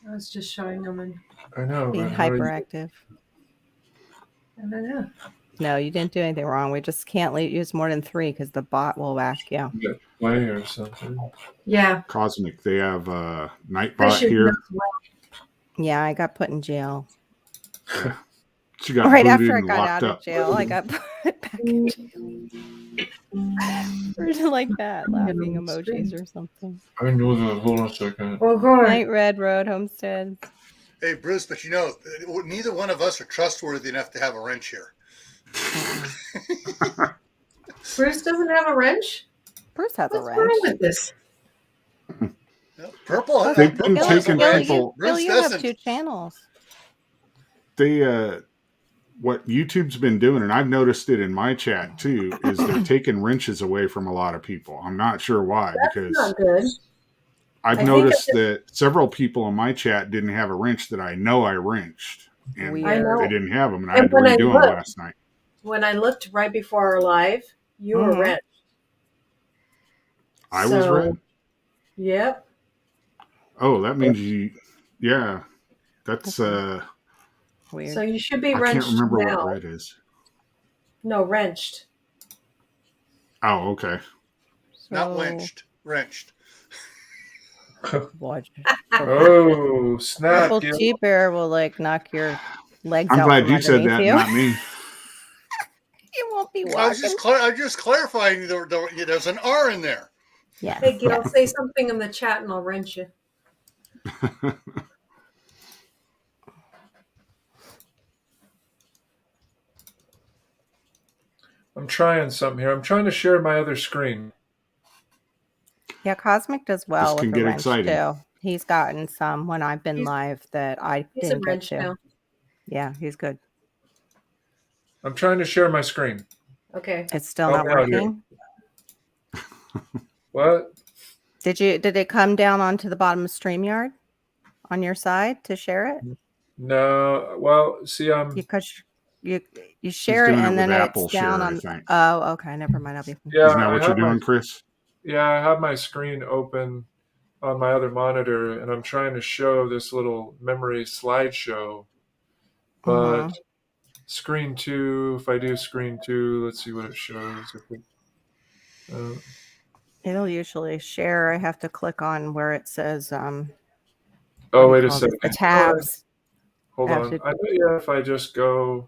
I was just showing them, and I know. Being but how do you hyperactive. I don't know. No, you didn't do anything wrong. We just can't use more than 3 because the bot will whack you. get play or something? Yeah. Cosmic, they have Nightbot Especially here. when it's wet. Yeah, I got put in jail. She got Right booted after I and got locked out up. of jail, I got put back in jail. Or like that, laughing emojis or something. I know that. Hold on a second. Oh, God. Night Red Road Homestead. Hey, Bruce, but you know, neither one of us are trustworthy enough to have a wrench here. Bruce doesn't have a wrench? Bruce has a What's wrench. wrong with this? No, Purple. They've been Purple has a taking wrench. people- Bill, Bruce you have doesn't. 2 channels. They what YouTube's been doing, and I've noticed it in my chat too, is they're taking wrenches away from a lot of people. I'm not sure why, That's because not good. I've I think noticed it's that several people in my chat didn't have a wrench that I know I wrenched, and Weird. I know. they didn't have them, and I And had to when I redo them looked- last night. When I looked right before our live, you were Mhm. wrenched. I was So, red. Yep. Oh, that means you. Yeah, that's Weird. So you should be I can't wrenched remember now. what red is. No, wrenched. Oh, okay. Not So, winched. Wrenched. Watch. Oh, snap! Purple Gil. Jeep Bear will like knock your legs I'm out glad from you said underneath that, you. not me. You won't be I was walking. just clarifying. There's an R in there. Yes. Hey, Gil, yes. say something in the chat and I'll wrench you. I'm trying something here. I'm trying to share my other screen. Yeah, Cosmic does well can with the get wrench exciting. too. He's gotten some when I've been He's- live that I He's a didn't get wrench to. now. Yeah, he's good. I'm trying to share my screen. Okay. It's still Help not me out here. working. What? Did it come down onto the bottom of StreamYard on your side to share it? No. Well, see, Because you share it doing it and then with it's Apple down Share, I on. think. Oh, okay. Never mind. I'll be. yeah. Isn't that I what you're have my- doing, Chris? Yeah, I have my screen open on my other monitor, and I'm trying to show this little memory slideshow. But Mhm. screen 2, if I do screen 2, let's see what it shows. If we, It'll usually share. I have to click on where it says oh, what do wait you a call second. this? The tabs. Hold I have on. to- I bet you if I just go,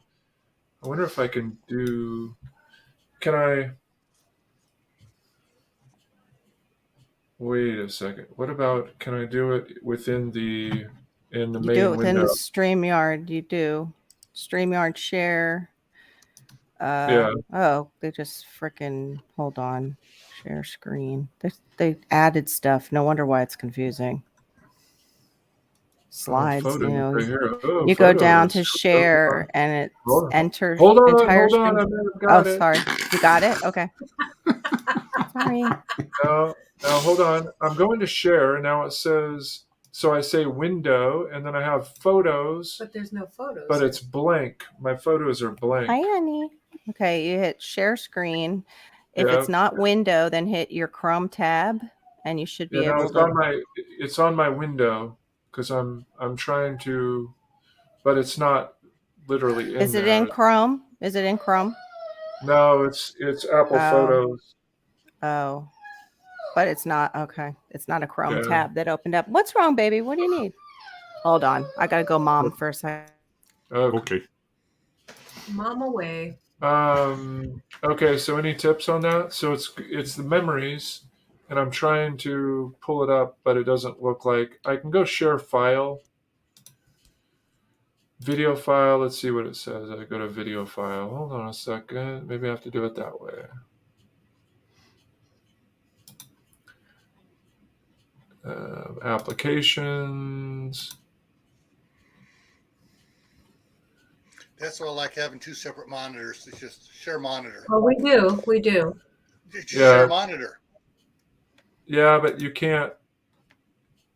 I wonder if I can do. Can I? Wait a second. What about? Can I do it within the in the You main do it within window? the StreamYard. You do StreamYard share. Yeah. Oh, they just freaking hold on. Share screen. They added stuff. No wonder why it's confusing. Slides. photos you know, right here. Oh, you go down photos. to share and it Hold on. enters Hold on. entire Hold on. screen. I may have Oh, got it. sorry. You got it? Okay. Sorry. No, hold on. I'm going to share. Now it says, so I say window, and then I have photos, But there's no photos. but it's blank. My photos are blank. Hi, honey. Okay, you hit share screen. If Yeah. it's not window, then hit your Chrome tab, and you should be Yeah, no, able it's to. on my window because I'm trying to, but it's not literally in Is it there. in Chrome? Is it in Chrome? No, it's Apple Oh. Photos. Oh, but it's not. Okay, it's not a Chrome Yeah. tab that opened up. What's wrong, baby? What do you need? Hold on, I gotta go, mom, for a second. Okay. Okay. Mom away. Okay. So any tips on that? So it's the memories, and I'm trying to pull it up, but it doesn't look like. I can go share file, video file. Let's see what it says. I go to video file. Hold on a second. Maybe I have to do it that way. Applications. That's why I like having two separate monitors. It's just share monitor. Well, we do. Just Yeah. share monitor. Yeah, but you can't.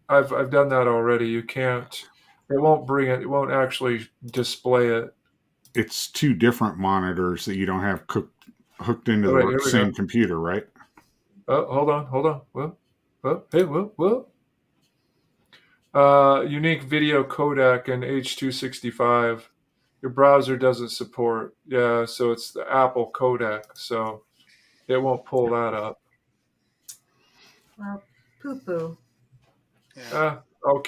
I've done that already. You can't. It won't bring it. It won't actually display it. It's two different monitors that you don't have hooked into Wait, here the we same go. computer, right? Oh, hold on. Well, hey, well. Unique video codec and H.265. Your browser doesn't support. Yeah, so it's the Apple codec, so it won't pull that up. Well, poo-poo. Yeah, I'll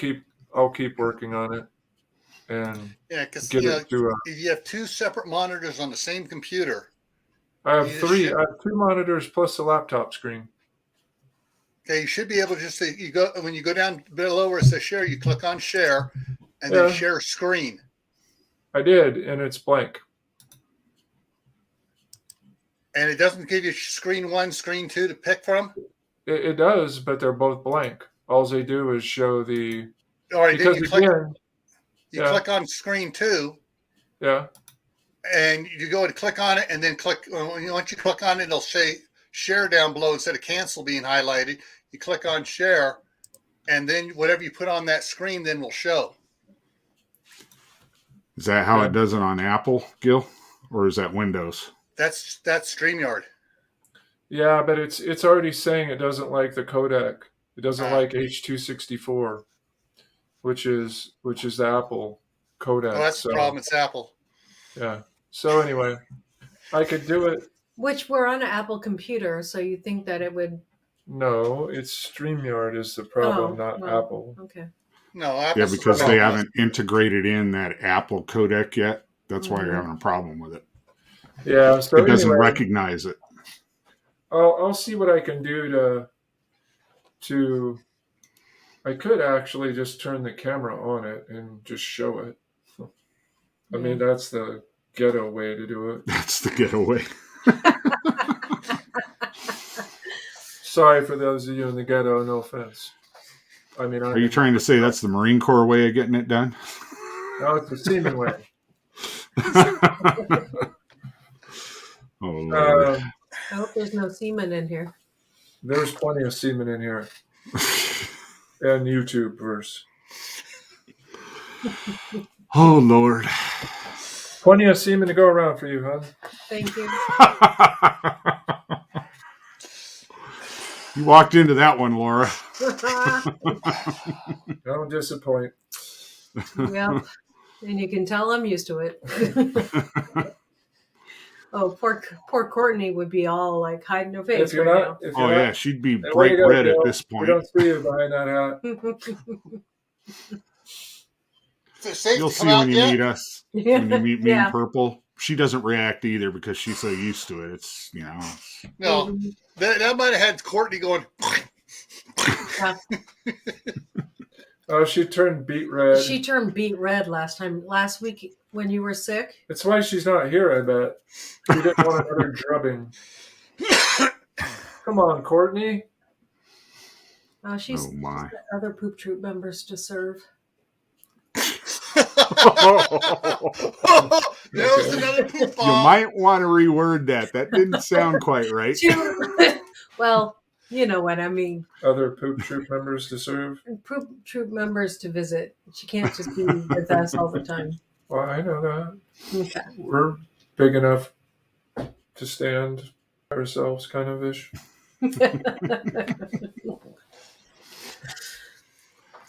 keep working on it and yeah, because get it to. if you have two separate monitors on the same computer, I have you just three. should- I have two monitors plus a laptop screen. okay, you should be able to just you go when you go down below where it says share, you click on share, and Yeah. then share screen. I did, and it's blank. And it doesn't give you screen 1, screen 2 to pick from. It does, but they're both blank. All they do is show the. All right, then Because you again, click on screen 2, yeah. and you go and click on it, and then click. Once you click on it, it'll say share down below instead of cancel being highlighted. You click on share, and then whatever you put on that screen then will show. Is that how Yeah. it does it on Apple, Gil? Or is that Windows? That's StreamYard. Yeah, but it's already saying it doesn't like the codec. It doesn't like H.264, which is the Apple codec. Oh, that's so, the problem. It's Apple. Yeah. So anyway, I could do it. Which we're on an Apple computer, so you think that it would. No, it's StreamYard is the problem, Oh, not well. Apple. Okay. No, Yeah, Apple's because the they problem. haven't integrated in that Apple codec yet. That's why you're Mhm. having a problem with it. Yeah. So It doesn't anyway, recognize it. I'll see what I can do to. I could actually just turn the camera on it and just show it. I mean, that's the ghetto way to do it. That's the getaway. Sorry for those of you in the ghetto. No offense. I mean, Are you trying to say that's the Marine Corps way of getting it done? No, it's the semen way. Oh, Lord. I hope there's no semen in here. There's plenty of semen in here. And YouTube verse. Oh, Lord. Plenty of semen to go around for you, huh? Thank you. You walked into that one, Laura. Don't disappoint. Yep. And you can tell I'm used to it. Oh, poor Courtney would be all like hiding her face If you're right not, if Oh, you're yeah. not, She'd be Hey, way bright to go, red at Bill. this We point. don't see you behind that hat. now. Is it safe You'll to see come out when you yet? meet us. When you meet me Yeah. in purple. She doesn't react either because she's so used to it. It's, you know. No, that might have had Courtney going. Oh, she turned beet red. She turned beet red last week when you were sick. That's why she's not here, I bet. She didn't want another drubbing. Come on, Courtney. She's Oh, my. got other poop troop members to serve. There was another poop You bomb. might want to reword that. That didn't sound quite right. Well, you know what I mean. Other poop troop members to serve. Poop troop members to visit. She can't just be with us all the time. Well, I know that. Okay. We're big enough to stand ourselves, kind of ish.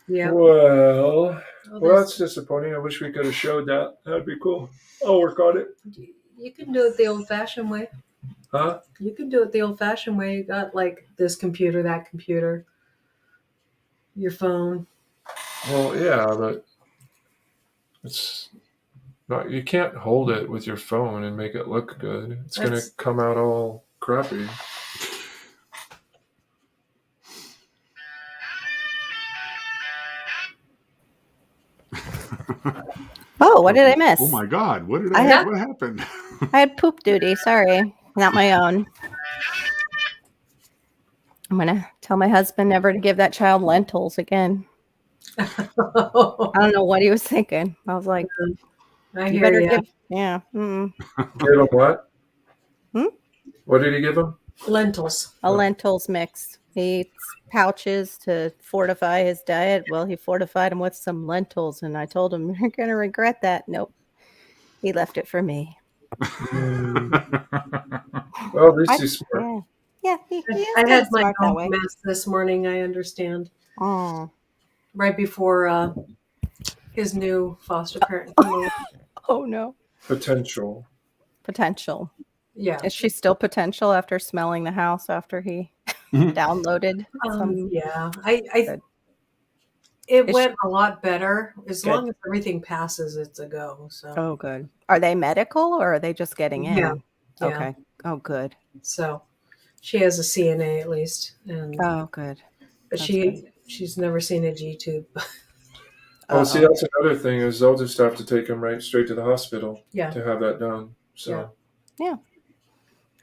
Yeah. Well, that's disappointing. I wish we could have showed that. That'd be cool. I'll work on it. You can do it the old-fashioned way. Huh? You can do it the old-fashioned way. You got like this computer, that computer, your phone. Well, yeah, but it's not. You can't hold it with your phone and make it look good. It's going to come out all crappy. Oh, what did I miss? Oh my God! What did I I? had- What happened? I had poop duty. Sorry, not my own. I'm gonna tell my husband never to give that child lentils again. I don't know what he was thinking. I was like, I you hear better you. give. Yeah. Mm, Give him what? Hmm? What did he give him? Lentils. a lentils mix. He eats pouches to fortify his diet. Well, he fortified him with some lentils, and I told him, "You're gonna regret that." Nope. He left it for me. Well, at least he's smart. Yeah. He is I kinda had my smart that own way. mess this morning. I understand. Oh. Right before his new foster parent came over. Oh no. Potential. Potential. Yeah. Is she still potential after smelling the house after he downloaded some? Yeah. Good. It Is went a lot better. As Good. long as everything passes, it's a go. So Oh, good. Are they medical or are they just getting in? Yeah. Yeah. Okay. Oh, good. So she has a CNA at least, and Oh, good. but That's good. she's never seen a G tube. Oh, see, that's another thing is they'll just have to take him right straight to the hospital Yeah. to have that done. So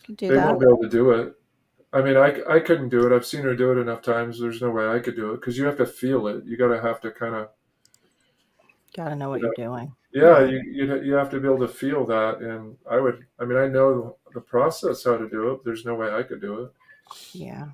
Could do they that. won't be able to do it. I mean, I couldn't do it. I've seen her do it enough times. There's no way I could do it because you have to feel it. You have to kind of. Gotta know what you're doing. Yeah, you have to be able to feel that, and I mean, I know the process how to do it. There's no way I could do it. Yeah.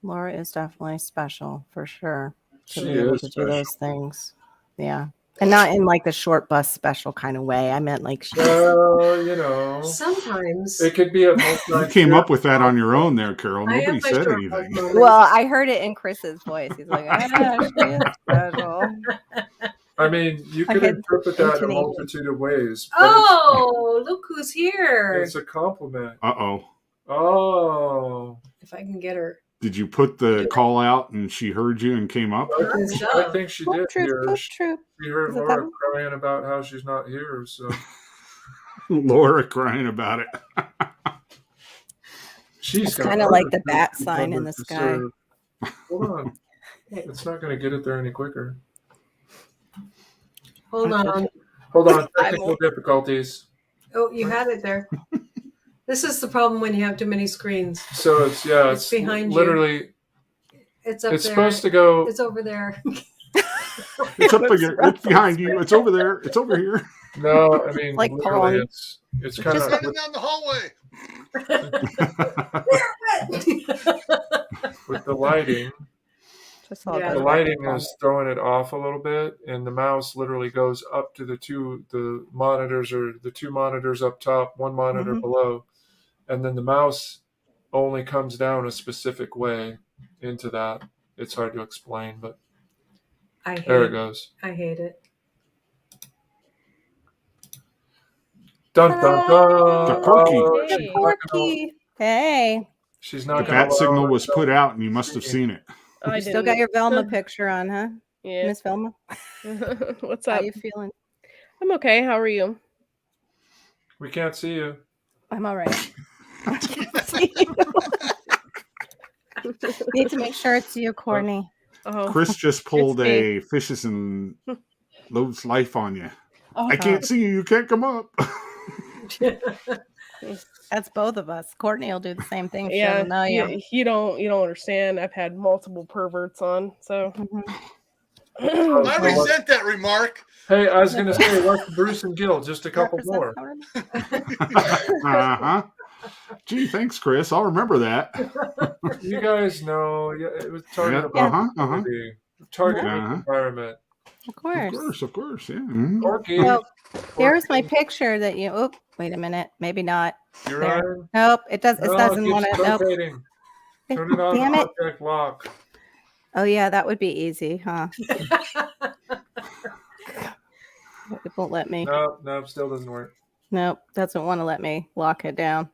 Laura is definitely special for sure. To She be able is to special. do those things. Yeah. And not in like the short bus special kind of way. I meant like she's Well, you know, Sometimes it could be a You came up with that on your own there, Carol. I have Nobody my said short anything. bus moments. well, I heard it in Chris's voice. He's like, she is special. I mean, you I could had interpret that in a intonation. multitude of ways. But Oh, look who's here! it's a compliment. Uh-oh. Oh, If I can get her. Did you put the call out and she heard you and came up? I think she did hear. Poop troop. She heard Is it Laura that crying about how she's not here. So Laura crying about it. she's It's got kind of other like the things bat to sign in cover the to sky. serve. Hold on. It's not going to get it there any quicker. Hold on. Hold on. Technical difficulties. Oh, you had it there. This is the problem when you have too many screens. So it's behind you. literally. It's up It's there. supposed to go. It's over there. It's up again. It's behind you. It's over there. It's over here. No, I mean Like literally, Pong. it's kind Just of running down the hallway. with the lighting. Just all Yeah. The goes back to lighting Pong. is throwing it off a little bit, and the mouse literally goes up to the two monitors up top, one monitor Mhm. below, and then the mouse only comes down a specific way into that. It's hard to explain, but I hate there it it. goes. I hate it. Dun dun dun. The Corky. Oh, Hey. she's not gonna- Corky. Hey. She's The not going bat signal was put out and you must have seen it. I You still got didn't. your Velma picture on, huh? Yeah. Miss Velma? What's How up? you feeling? I'm okay. How are you? We can't see you. I'm all right. I can't see you. Need to make sure it's you, Courtney. Oh, Chris just pulled It's me. a Fishes and Loaves life on you. oh, I can't see you. You can't come up. That's both of us. Courtney will do the same thing. She yeah. doesn't know you. You don't understand. I've had multiple perverts on, so. Mhm. I resent that remark. Hey, I was going to say, what's Bruce and Gil? Just a couple more. Uh-huh. Gee, thanks, Chris. I'll remember that. You guys know, yeah, it was target Yeah, about uh-huh. target Uh-huh. environment. Of course. Of course, yeah. Mhm. Corky, Well, here's my picture that you. Oh, wait a minute. Maybe not. you're there. on. Nope. It does. It No, doesn't keeps want to. Nope. rotating. Turn it on Damn it. object lock. Oh yeah, that would be easy, huh? It won't let me. No, still doesn't work. Nope, doesn't want to let me lock it down.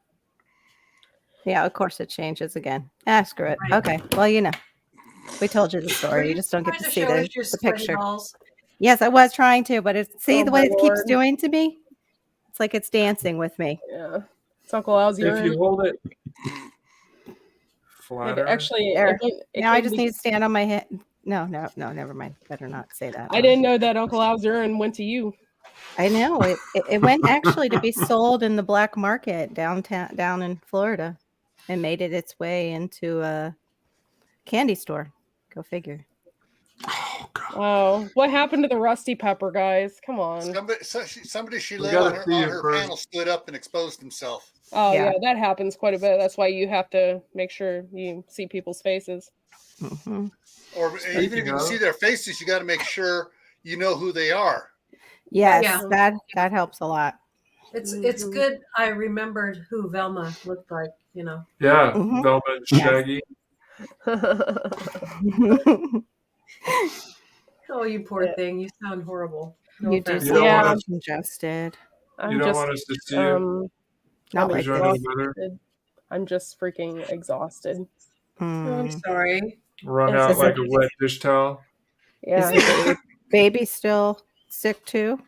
Yeah, of course it changes again. Ah, screw it. Right. Okay, well, you know, we told you the story. You just don't get Trying to see show us your the sweaty picture. balls. Yes, I was trying to, but see Oh, the way my it keeps Lord. doing to me? It's like it's dancing with me. Yeah. It's Uncle Al's If you urine. hold it It flatter, actually, There. it Now I gave just me- need to stand on my head, No, never mind. Better not say that. I didn't know that Uncle Alzurin went to you. I know it went actually to be sold in the black market downtown, down in Florida, and made it its way into a candy store. Go figure. Oh God. Oh, what happened to the rusty pepper, guys? Come on. Somebody she We lit gotta on see it her first. panel stood up and exposed himself. Oh Yeah. yeah, that happens quite a bit. That's why you have to make sure you see people's faces. Hmm. Or even if you can see their faces, you got to make sure you know who they are. Yes, Yeah. that helps a lot. It's Mhm. good. I remembered who Velma looked like. Yeah, Mhm. Velma and Shaggy. Oh, you poor Yeah. thing. You sound horrible. No You do offense. You don't sound Yeah. want congested. You I'm don't just want us to see you Not I'm like because you're under this. the weather. exhausted. I'm just freaking exhausted. Oh, I'm Mm. sorry. Wrung Is out Is like it- a wet dish towel. Yeah. Baby still sick too?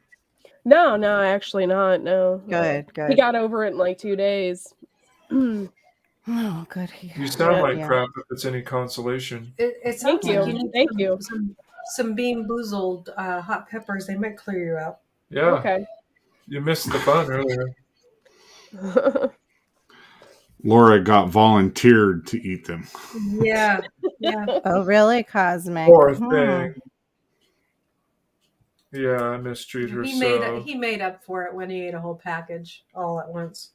No, actually not. No. Good, He good. got over it in like 2 days. Oh, good. You sound Yeah. like Yeah. crap if it's any consolation. It Thank sounds like you. you need Thank you. some bean boozled hot peppers. They might clear you out. Yeah, Okay. you missed the fun earlier. Laura got volunteered to eat them. Yeah. Yeah. Oh, really, Cosmic? Poor Hmm. thing. Yeah, I mistreat her He so. made up for it when he ate a whole package all at once.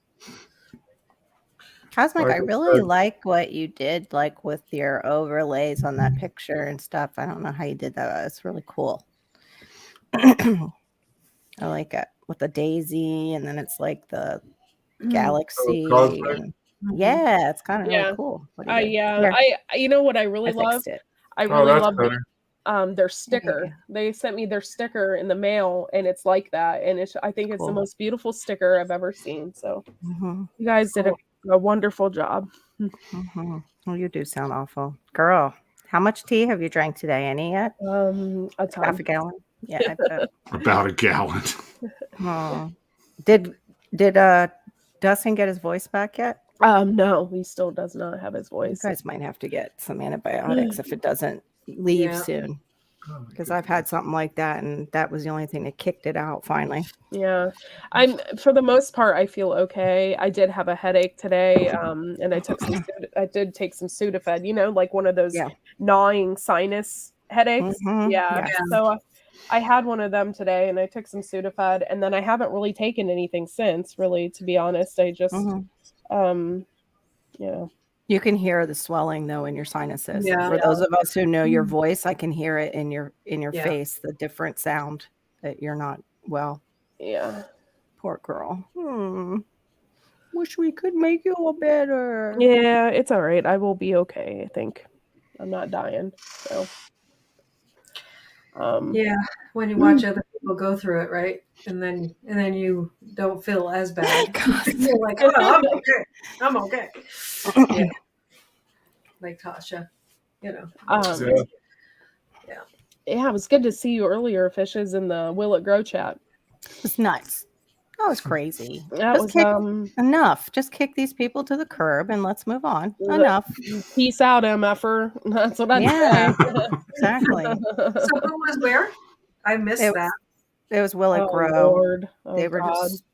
Cosmic, Like I I really said. like what you did, like with your overlays on that picture and stuff. I don't know how you did that. It's really cool. I like it with the daisy, and then it's like the galaxy. cosmic. And, yeah, it's kind of really Yeah. cool. What you did. Yeah. Here, You know what I I really love? fixed it. I Oh, really that's love better. their sticker. They sent me their sticker in the mail, and it's like that. And I think it's the Cool. most beautiful sticker I've ever seen. So Mhm, you guys did a wonderful job. mhm. Well, you do sound awful, girl. How much tea have you drank today? Any yet? A Half ton. a gallon. Yeah, I bet. About a gallon. Oh. Did Dustin get his voice back yet? No, he still does not have his You voice. guys might have to get some antibiotics if it doesn't leave Yeah. soon. Oh, my Because I've had something like that, and that was the only thing that kicked it out finally. Yeah, I'm for the most part I feel okay. I did have a headache today, and I did take some Sudafed. You know, like one of those Yeah. gnawing sinus headaches. Mhm, Yeah, yes. so I had one of them today, and I took some Sudafed, and then I haven't really taken anything since. Really, to be honest, I just Mhm. yeah. You can hear the swelling though in your sinuses. Yeah. For those of us who know your Mm. voice, I can hear it in your Yeah. face, the different sound that you're not well. Yeah. Poor girl. Wish we could make you better. Yeah, it's all right. I will be okay, I think. I'm not dying. So Yeah. When you watch other people go through it, right? And then you don't feel as bad. You're like, oh, I'm okay. I'm okay. Yeah. Like Tasha, yeah, Yeah. it was good to see you earlier, Fishes, in the Will It Grow chat. It's nuts. That was crazy. That Just was kick enough. Just kick these people to the curb and let's move on. Enough. Peace out, MFer. That's what I'd Yeah. say. Exactly. So who was where? I missed It that. It was Will It Oh Grow. Lord. Oh They were God. just.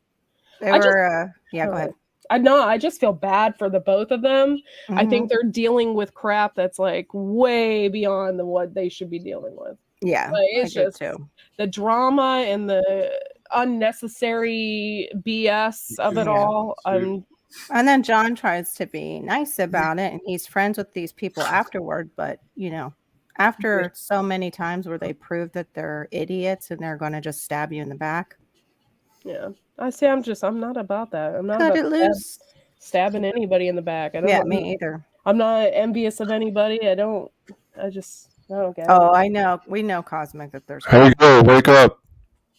They I just- were. Yeah. Go ahead. I know. I just feel bad for the both of them. I Mhm. think they're dealing with crap that's like way beyond what they should be dealing with. Yeah. Like, it's I do just too. the drama and the unnecessary BS of it Yeah. all. And then John tries to be nice about it, and he's friends with these people afterward. But after so many times where they prove that they're idiots and they're going to just stab you in the back. Yeah. I'm not about that. I'm not Cut about it loose. stabbing anybody in the back. Yeah, me either. I'm not envious of anybody. I don't get it. Oh, I know. We know, Cosmic, that there's. Hey, go wake up.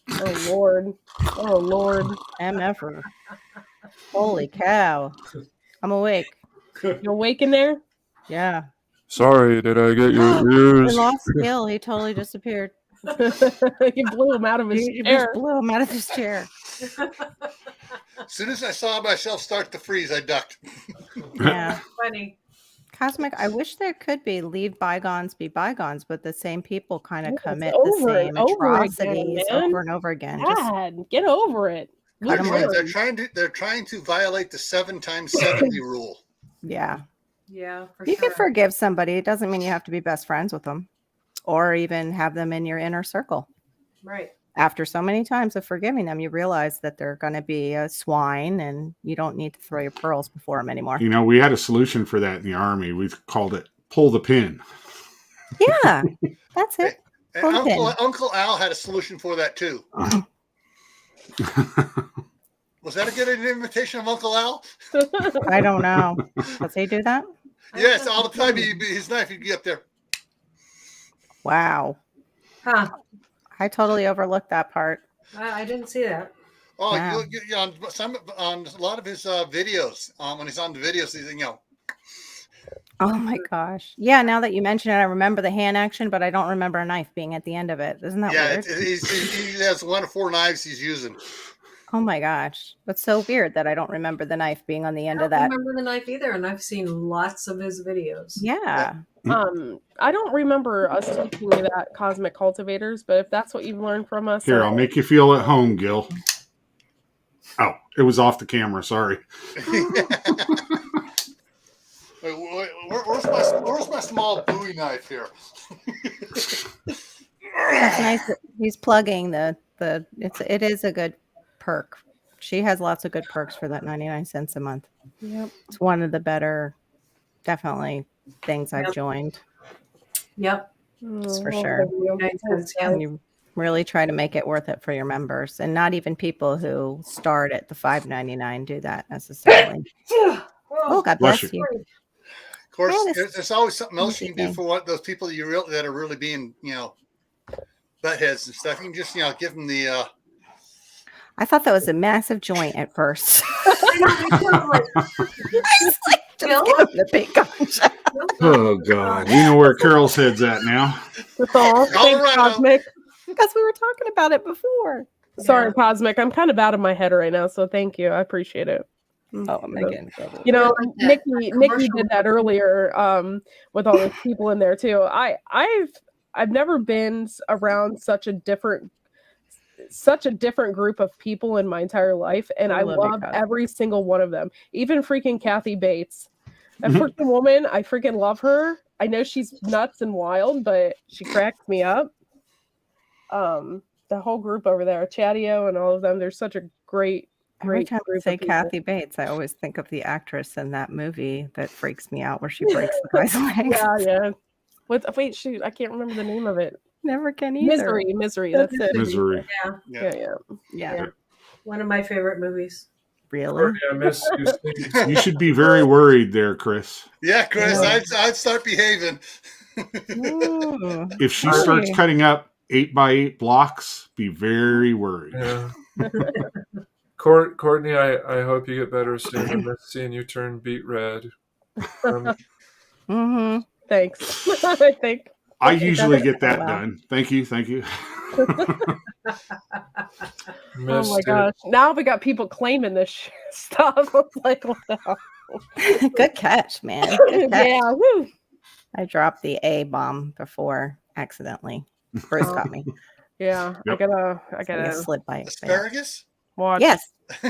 Oh Lord. Oh Lord. MFer. Holy cow. I'm awake. You're awake in there? Yeah. Sorry, did I get your We ears? lost Gil. He totally disappeared. You blew him out of his You chair. just blew him out of his chair. As soon as I saw myself start to freeze, I ducked. Yeah. Funny. Cosmic, I wish there could be leave bygones be bygones, but the same people kind of Yes, commit the over and same over again, atrocities man. over and over again. Just God, get over it. Cut 'em Move loose. on. They're trying to violate the 7x70 rule. yeah. Yeah, for You sure. can forgive somebody. It doesn't mean you have to be best friends with them or even have them in your inner circle. Right. After so many times of forgiving them, you realize that they're going to be a swine and you don't need to throw your pearls before them anymore. You know, we had a solution for that in the Army. We called it pull the pin. Yeah, that's it. And Pull the pin. Uncle Al had a solution for that too. Was that a good invitation of Uncle Al? I don't know. Does he do that? Yes, all the time. His knife, he'd be up there. Wow. Huh. I totally overlooked that part. I didn't see that. Oh, Wow. on a lot of his videos, when he's on the videos, he's, Oh my gosh. Yeah, now that you mention it, I remember the hand action, but I don't remember a knife being at the end of it. Isn't that weird? he has 1 of 4 knives he's using. Oh my gosh. That's so weird that I don't remember the knife being on the end I of don't that. remember the knife either, and I've seen lots of his videos. Yeah. I don't remember us teaching you that, Cosmic Cultivators, but if that's what you've learned from us, Here, I'll make you feel at home, Gil. Oh, it was off the camera. Sorry. Where's my small Bowie knife here? That's nice that he's plugging it is a good perk. She has lots of good perks for that 99 cents a month. Yep. It's one of the better, definitely, things I've Yep. joined. Yep. That's for well, sure. thank you. 99 cents, yeah. And you really try to make it worth it for your members. And not even people who start at the $5.99 do that necessarily. Oh, God Bless bless you. you. Of course, Yeah, this- there's always something else you can do Interesting. for those people that are really being, buttheads and stuff. You can just, give them the. I thought that was a massive joint at first. Bill? The big ganja. Oh, God. We know where Carol's head's at now. Oh, thanks, Colorado. Cosmic. Because we were talking about it before. Sorry, Yeah. Cosmic. I'm kind of out of my head right now, so thank you. I appreciate it. Oh, am I getting in trouble? You know, Yeah, like that Nikki commercial. did that earlier with all those people in there too. I've never been around such a different group of people in my entire life, and I I love you, love Cos. every single one of them. Even freaking Kathy Bates. That freaking woman, I freaking love her. I know she's nuts and wild, but she cracks me up. The whole group over there, Chatio and all of them, they're such a great Every time I group say of people. Kathy Bates, I always think of the actress in that movie that freaks me out where she breaks the guy's legs. Yeah. Wait, shoot, I can't remember the name of it. Never can either. Misery. That's it. Misery. Yeah. Yeah. One of my favorite movies. Really? Courtney, I miss you. Steve. You should be very worried there, Chris. Yeah, Chris, Yeah. I'd start behaving. Ooh. If she Sorry. starts cutting up 8x8 blocks, be very worried. Yeah. Courtney, I hope you get better soon. I miss seeing you turn beet red. Mm-hmm. Thanks. I think. I usually get that Wow. done. Thank you. Oh my gosh. Now we got people claiming this stuff. I'm like, what the hell? Good catch, man. Good catch. Yeah. Woo. I dropped the A bomb before accidentally. Bruce got me. Yeah. Yep. I I gotta slid by. Asparagus? watch. Yes,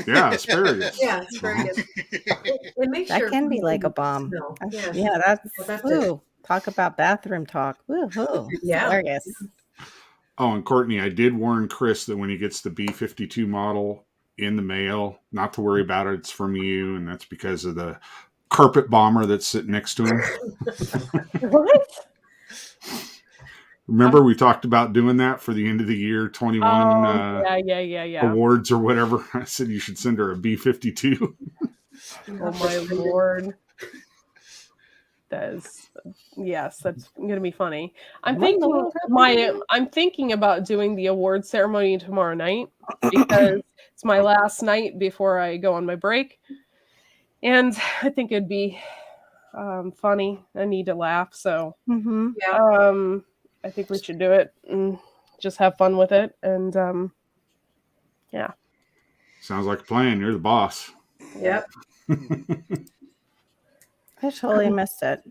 Yeah, asparagus. Yeah, it's very good. It makes that your can be food like a bomb. smell. That's- Yes. Yeah, that's, Well, that's woo. Talk about bathroom talk. Woo-hoo. Yeah. Hilarious. Oh, and Courtney, I did warn Chris that when he gets the B-52 model in the mail, not to worry about it. It's from you, and that's because of the carpet bomber that's sitting next to him. What? Remember we talked about doing that for the end of the year 21 Yeah. awards or whatever. I said you should send her a B-52. Oh my lord. That's gonna be funny. I'm thinking about doing the award ceremony tomorrow night because it's my last night before I go on my break, and I think it'd be funny. I need to laugh, so Mm-hmm. Yeah. I think we should do it and just have fun with it. And Sounds like a plan. You're the boss. Yep. I totally missed it.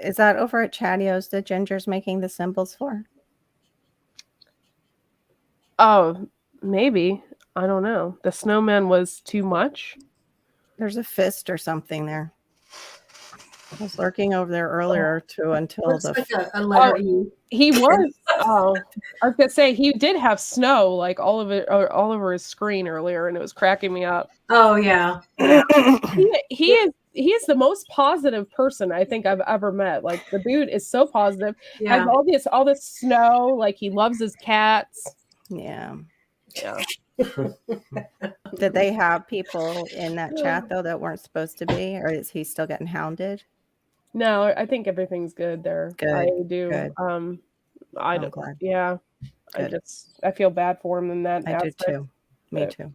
Is that over at Chatio's that Ginger's making the symbols for? Oh, maybe. I don't know. The snowman was too much. There's a fist or something there. I was lurking over there earlier too until Looks the like a letter E. He was. Oh, I was gonna say he did have snow like all of it, all over his screen earlier, and it was cracking me up. Oh yeah. He is the most positive person I think I've ever met. Like the dude is so positive. Yeah. Has all this snow. Like he loves his cats. Yeah. Yeah. Did they have people in that chat though that weren't supposed to be, or is he still getting hounded? No, I think everything's good there. Good, I do. good. I I'm don't. glad. Yeah. Good. I feel bad for him in that I aspect. do too. Me but- too.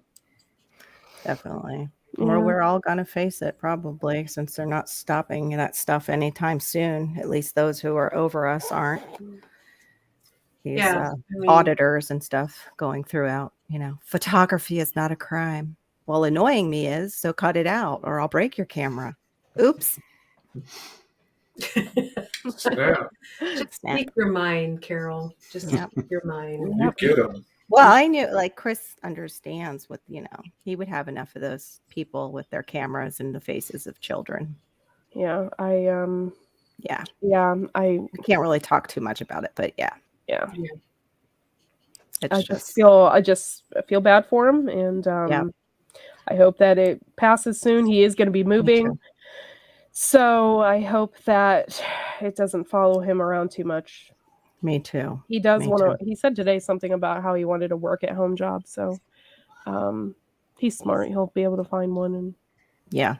Definitely. Yeah. Or we're all gonna face it probably, since they're not stopping that stuff anytime soon. At least those who are over us aren't. These Yeah. auditors and stuff going throughout, photography is not a crime. Well, annoying me is, so cut it out or I'll break your camera. Oops. Snap. Just Snap. speak your mind, Carol. Just Yep. speak your mind. You get them. Well, I knew like Chris understands what, he would have enough of those people with their cameras in the faces of children. Yeah. Yeah. Yeah. I can't really talk too much about it, but yeah. Yeah. It's I just feel bad for him, and Yeah. I hope that it passes soon. He is going to be moving, too. so I hope that it doesn't follow him around too much. Me too. He does Me want to. He said today something about how he wanted a work-at-home job. So, he's smart. He'll be able to find one. And Yeah.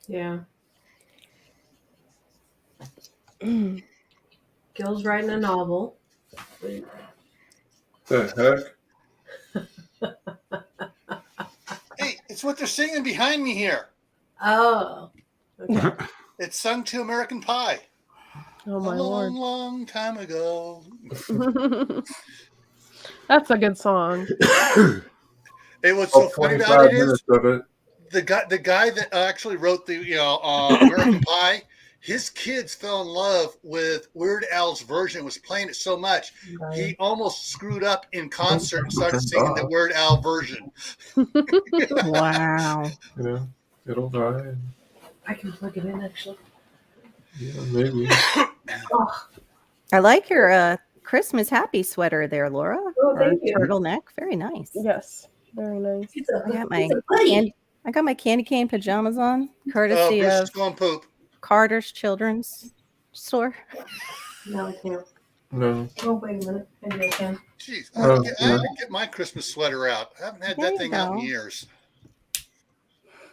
Yeah. Gil's writing a novel. The heck? Hey, it's what they're singing behind me here. Oh. Okay. It's sung to American Pie. oh my a lord, long time ago. that's a good song. Hey, what's so funny about 25 it is minutes of it. the guy that actually wrote the American Pie. His kids fell in love with Weird Al's version. Was playing it so much he almost screwed up in concert and started singing the Weird Al version. Wow. It'll die. And, I can plug it in actually. yeah, maybe. I like your Christmas happy sweater there, Laura. Oh, thank you. Turtleneck. Very nice. Yes, very nice. I got my candy cane pajamas on, Oh, courtesy Bruce of is going poop. Carter's Children's Store. No, I can't. No. Oh, wait a minute. Maybe I can. Jeez, Oh, I have to get my Christmas sweater out. I haven't had There that you thing out in go. years.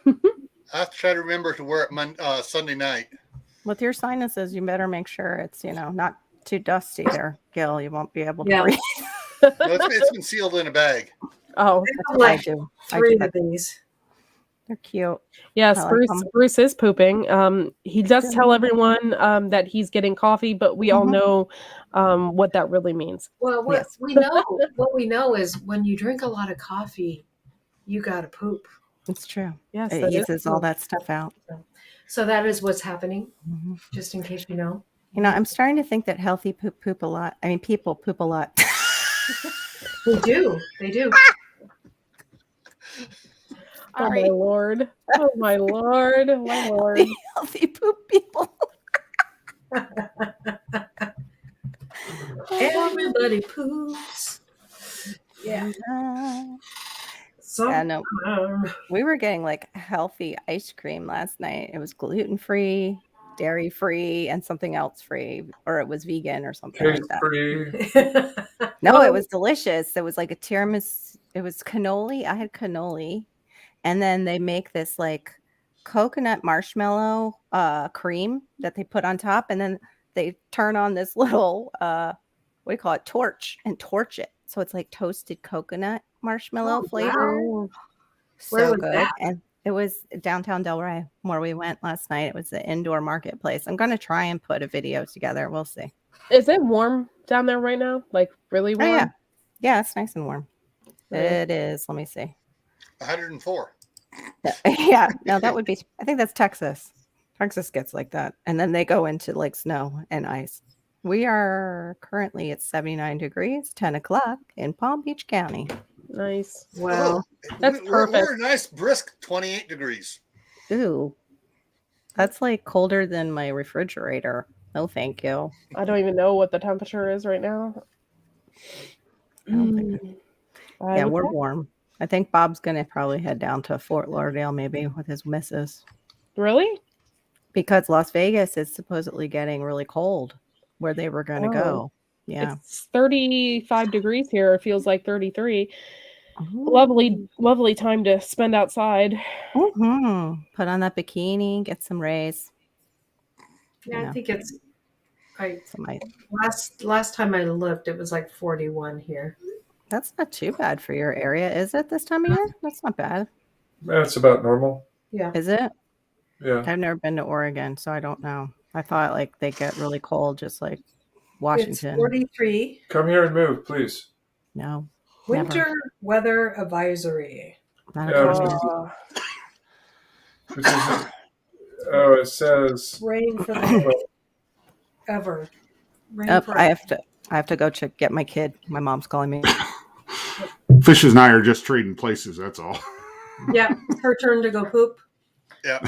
I have to try to remember to wear it Sunday night. With your sinuses, you better make sure it's, not too dusty there, Gil. You won't be able to Yeah. breathe. No, it's been sealed in a bag. Oh, I have I like do. I 3 do. of these. They're cute. yes, I like Bruce. 'em. Bruce is pooping. He does good. tell everyone that he's getting coffee, but we all Mhm. know what that really means. Well, Yes. what we know is when you drink a lot of coffee, you gotta poop. It's true. Yes, It that is eases all true. that stuff out. So that is what's happening, Mhm. just in case you know. I'm starting to think that healthy poop a lot. I mean, people poop a lot. They do. They do. Oh my Sorry. lord! Oh my lord! My lord! Healthy poop people. Everybody poops. Yeah. Yeah, no. We were getting like healthy ice cream last night. It was gluten free, dairy free, and something else free, or it was vegan or something like Cake that. free. No, it was delicious. It was like a tiramisu. It was cannoli. I had cannoli, and then they make this like coconut marshmallow cream that they put on top, and then they turn on this little what do you call it, torch, and torch it. So it's like toasted coconut marshmallow Oh, flavor. wow. So Where was good. that? And it was downtown Delray where we went last night. It was the indoor marketplace. I'm gonna try and put a video together. We'll see. Is it warm down there right now? Like really Oh warm? yeah. Yeah, it's nice and warm. Really? It is. Let me see. 104. Yeah, no, that would be, I think that's Texas. Texas gets like that. And then they go into like snow and ice. We are currently at 79 degrees, 10 o'clock in Palm Beach County. Nice. Wow. That's we're perfect. a nice brisk 28 degrees. Ooh, that's like colder than my refrigerator. No, thank you. I don't even know what the temperature is right now. I don't think I yeah, would we're say- warm. I think Bob's going to probably head down to Fort Lauderdale maybe with his missus. Really? Because Las Vegas is supposedly getting really cold where they were going to go. Yeah. It's 35 degrees here. It feels like 33. Ooh. Lovely time to spend outside. Mhm. Put on that bikini, get some rays. Yeah, Yeah. I think it's. Some ice. Last time I looked, it was like 41 here. That's not too bad for your area, is it, this time of year? That's not bad. That's about normal. Yeah. Is it? Yeah. I've never been to Oregon, so I don't know. I thought like they get really cold, just like Washington. It's 43. Come here and move, please. No. Winter Never. weather advisory. Not Yeah, a which problem. Which is, oh, it says Rain for the ever. Rain Oh, for I have to go get my kid. My mom's calling me. Fishes and I are just trading places. That's all. Yeah, it's her turn to go poop. Yeah.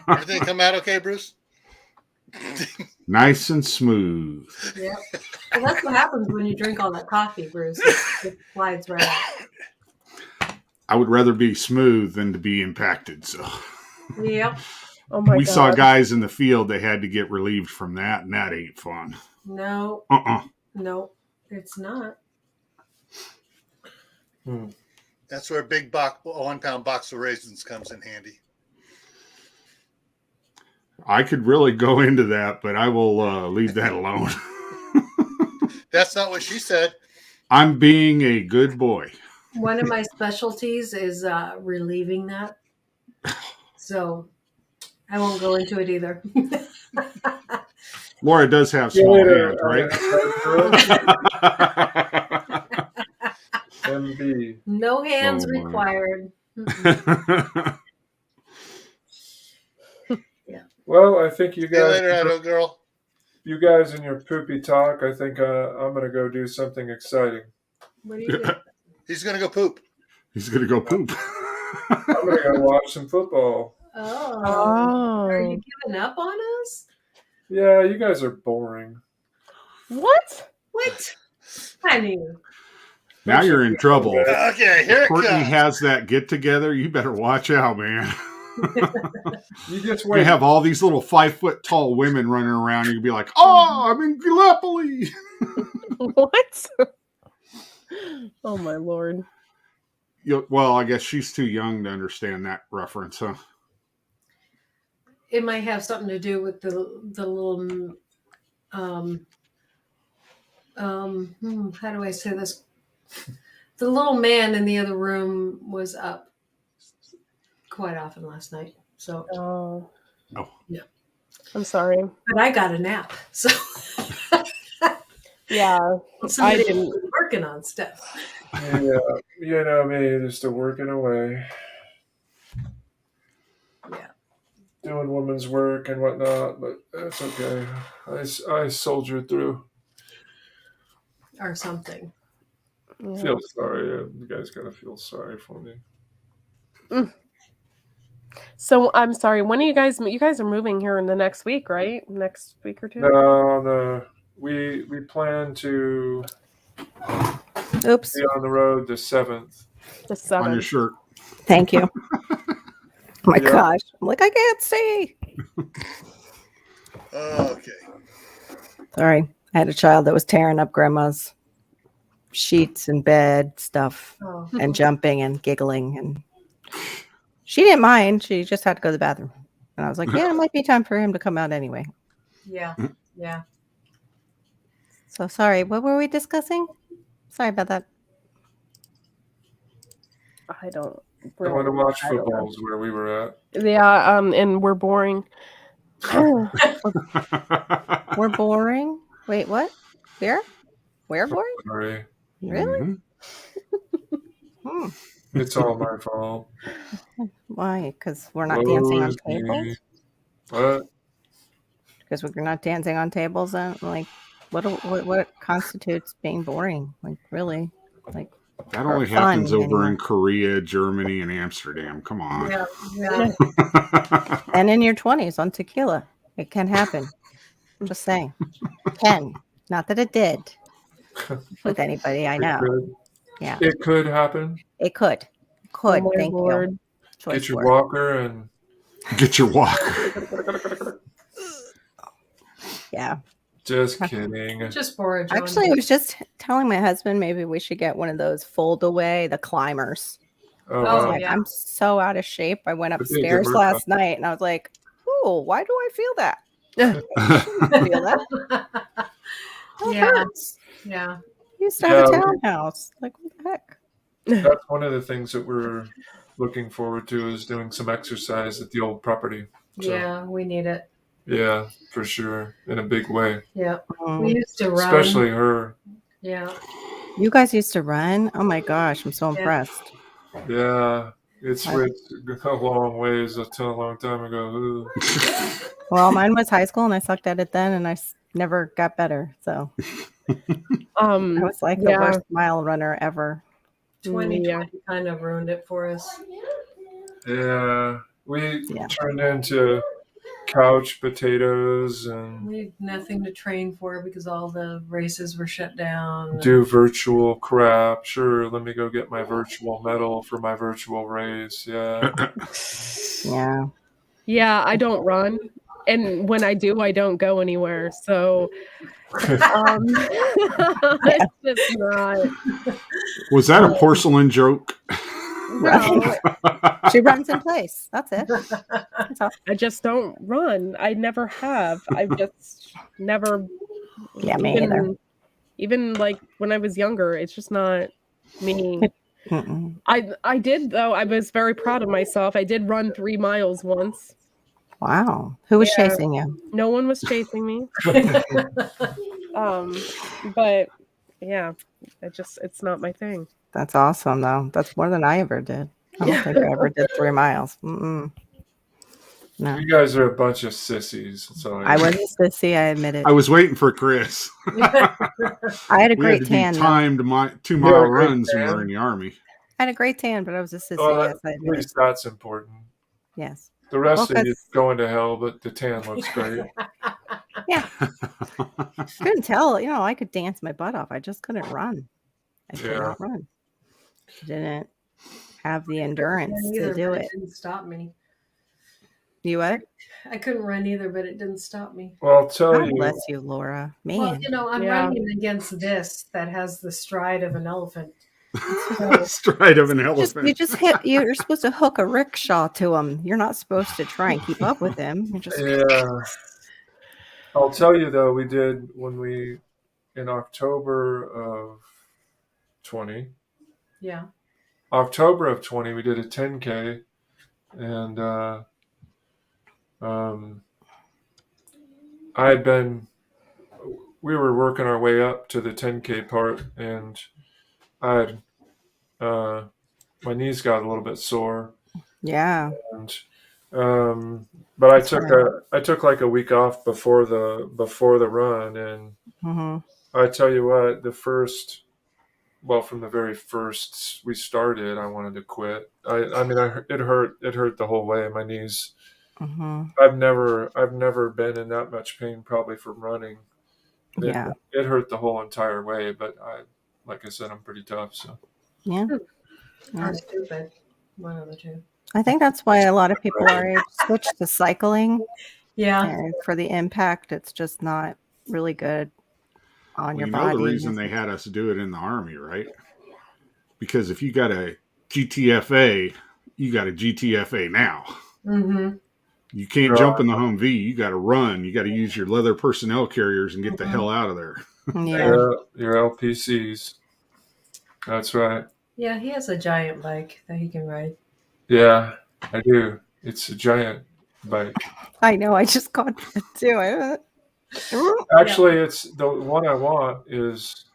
Everything come out okay, Bruce? Nice and smooth. Yeah. Well, that's what happens when you drink all that coffee, Bruce. It slides right out. I would rather be smooth than to be impacted. So Yep. Oh my we god. saw guys in the field. They had to get relieved from that, and that ain't fun. No, Uh-uh. no, it's not. That's where a big 1-pound box of raisins comes in handy. I could really go into that, but I will leave that alone. That's not what she said. I'm being a good boy. One of my specialties is relieving that. So I won't go into it either. Laura does have See you small later, hands, right? MB. No hands Oh, my. required. Mm-mm. Well, I think you See you guys, later, Adult Girl. you guys and your poopy talk. I think I'm gonna go do something exciting. What are you doing? He's going to go poop. He's going to go poop. I'm gonna go watch some football. Oh, Oh. are you giving up on us? Yeah, you guys are boring. What? What? Honey. Now you're in trouble. Okay, here it Courtney comes. has that get together. You better watch out, man. You just We wait. have all these little 5 foot tall women running around. You can be like, "Oh, I'm in Gallipoli." What? Oh my lord. Well, I guess she's too young to understand that reference, huh? It might have something to do with the little how do I say this? The little man in the other room was up quite often last night. So, Oh. Oh. Yeah. I'm sorry. but I got a nap. So Yeah. somebody didn't- was working on stuff. Yeah, you know me, just working away, Yeah. doing woman's work and whatnot. But that's okay. I soldiered through. Or something. Yeah. Feel sorry. You guys gotta feel sorry for me. So I'm sorry. When are you guys are moving here in the next week, right? Next week or two? No. We plan to Oops. be on the road the 7th. The On your 7th. shirt. Thank you. Oh my Yeah. gosh. I'm like, I can't see. Okay. Sorry. I had a child that was tearing up grandma's sheets and bed stuff Oh. and jumping and giggling. And she didn't mind. She just had to go to the bathroom. And I was like, yeah, it might be time for him to come out anyway. Yeah. Yeah. So sorry. What were we discussing? Sorry about that. I don't I want to really. watch I don't know. football is where we were at. Yeah, and we're boring. We're boring. Wait, what? Where? Where boring? Sorry. Really? Mhm. Hmm. It's all my fault. Why? Because we're not dancing on Woe is me. tables? What? Because we're not dancing on tables, and like, what constitutes being boring? Like, really, like, That or only fun happens over anymore. in Korea, Germany, and Amsterdam. Come on. Yeah, yeah. And in your 20s on tequila, it can happen. Just saying, can. Not that it did with anybody I It know. could, Yeah, it could happen. it could. Oh Could. my Thank lord. you. Choice Get your word. walker and Get your walker. Yeah. just kidding. Just borrow. Actually, I was just telling my husband maybe we should get one of those fold away, the climbers. Oh, Oh, I was wow. like, yeah. I'm so out of shape. I went Could be a good upstairs workout. last night and I was like, "Ooh, why do I feel that? I shouldn't feel that. That Yeah. hurts. Yeah. Used to have a Yeah, townhouse. Like, what the heck?" That's one of the things that we're looking forward to is doing some exercise at the old property. So, Yeah, we need it. yeah, for sure. In a big way. Yeah. Mm. We used to run. Especially her. Yeah. You guys used to run? Oh my gosh, I'm so Yeah. impressed. Yeah. It's I- a long ways until a long time ago. Ooh. Well, mine was high school and I sucked at it then and I never got better. So I was like the Yeah. worst mile runner ever. 2020 Yeah. kind of ruined it for us. Yeah. We Yeah. turned into couch potatoes and We had nothing to train for because all the races were shut down. do virtual crap. Sure, let me go get my virtual medal for my virtual race. Yeah. Yeah. Yeah, I don't run. And when I do, I don't go anywhere. So it's just not. Was that a porcelain joke? No, She runs in place. That's it. That's all. I just don't run. I never have. I've just never. Yeah, me either. Even like when I was younger, it's just not me. Mm-mm. I did though. I was very proud of myself. I did run 3 miles once. Wow. Who was Yeah. chasing you? No one was chasing me. But yeah, it's not my thing. That's awesome, though. That's more than I ever did. I don't think I ever did 3 miles. Mm-mm. No. You guys are a bunch of sissies. That's all I was a sissy, I admit it. I was waiting for Chris. I had a We had great to tan. do though. timed 2 You mile had a great runs when we tan? were in the army. I had a great tan, but I was a sissy. Well, Yes, I at admit it. least that's important. Yes. The rest Well, of you going to hell, but the tan looks great. Yeah. Couldn't tell. You know, I could dance my butt off. I just couldn't run. I could Yeah. not run. Didn't have the endurance Either, to do but it. it didn't stop me. You what? I couldn't run either, but it didn't stop me. Well, I'll tell God you. bless you, Laura. Man. Well, you know, I'm Yeah. running against this that has the stride of an elephant. Stride of an you elephant. just hit. You're supposed to hook a rickshaw to him. You're not supposed to try and keep up with him. You're just Yeah. I'll tell you though, we did when we in October of 20. Yeah. October of 20, we did a 10K, and we were working our way up to the 10K part, and I had, my knees got a little bit sore, yeah. and but That's I took like a week off before the run, and Mm-hmm. I tell you what, from the very first we started, I wanted to quit. It hurt the whole way. My knees. Mm-hmm. I've never been in that much pain probably from running. Yeah. It hurt the whole entire way, but like I said, I'm pretty tough. So Yeah. Or stupid. One of the two. I think that's why a lot of people are switch to cycling. Yeah. And for the impact, it's just not really good on your You know body. the reason they had us do it in the army, right? Because if you got a GTFA, you got a GTFA now. Mm-hmm. You can't jump in the Humvee. You got to run. You got to use your leather personnel carriers and get the hell out of there. Yeah. your LPCs. That's right. Yeah, he has a giant bike that he can ride. Yeah, I do. It's a giant bike. I know. I just got that too. Actually, it's the one I want is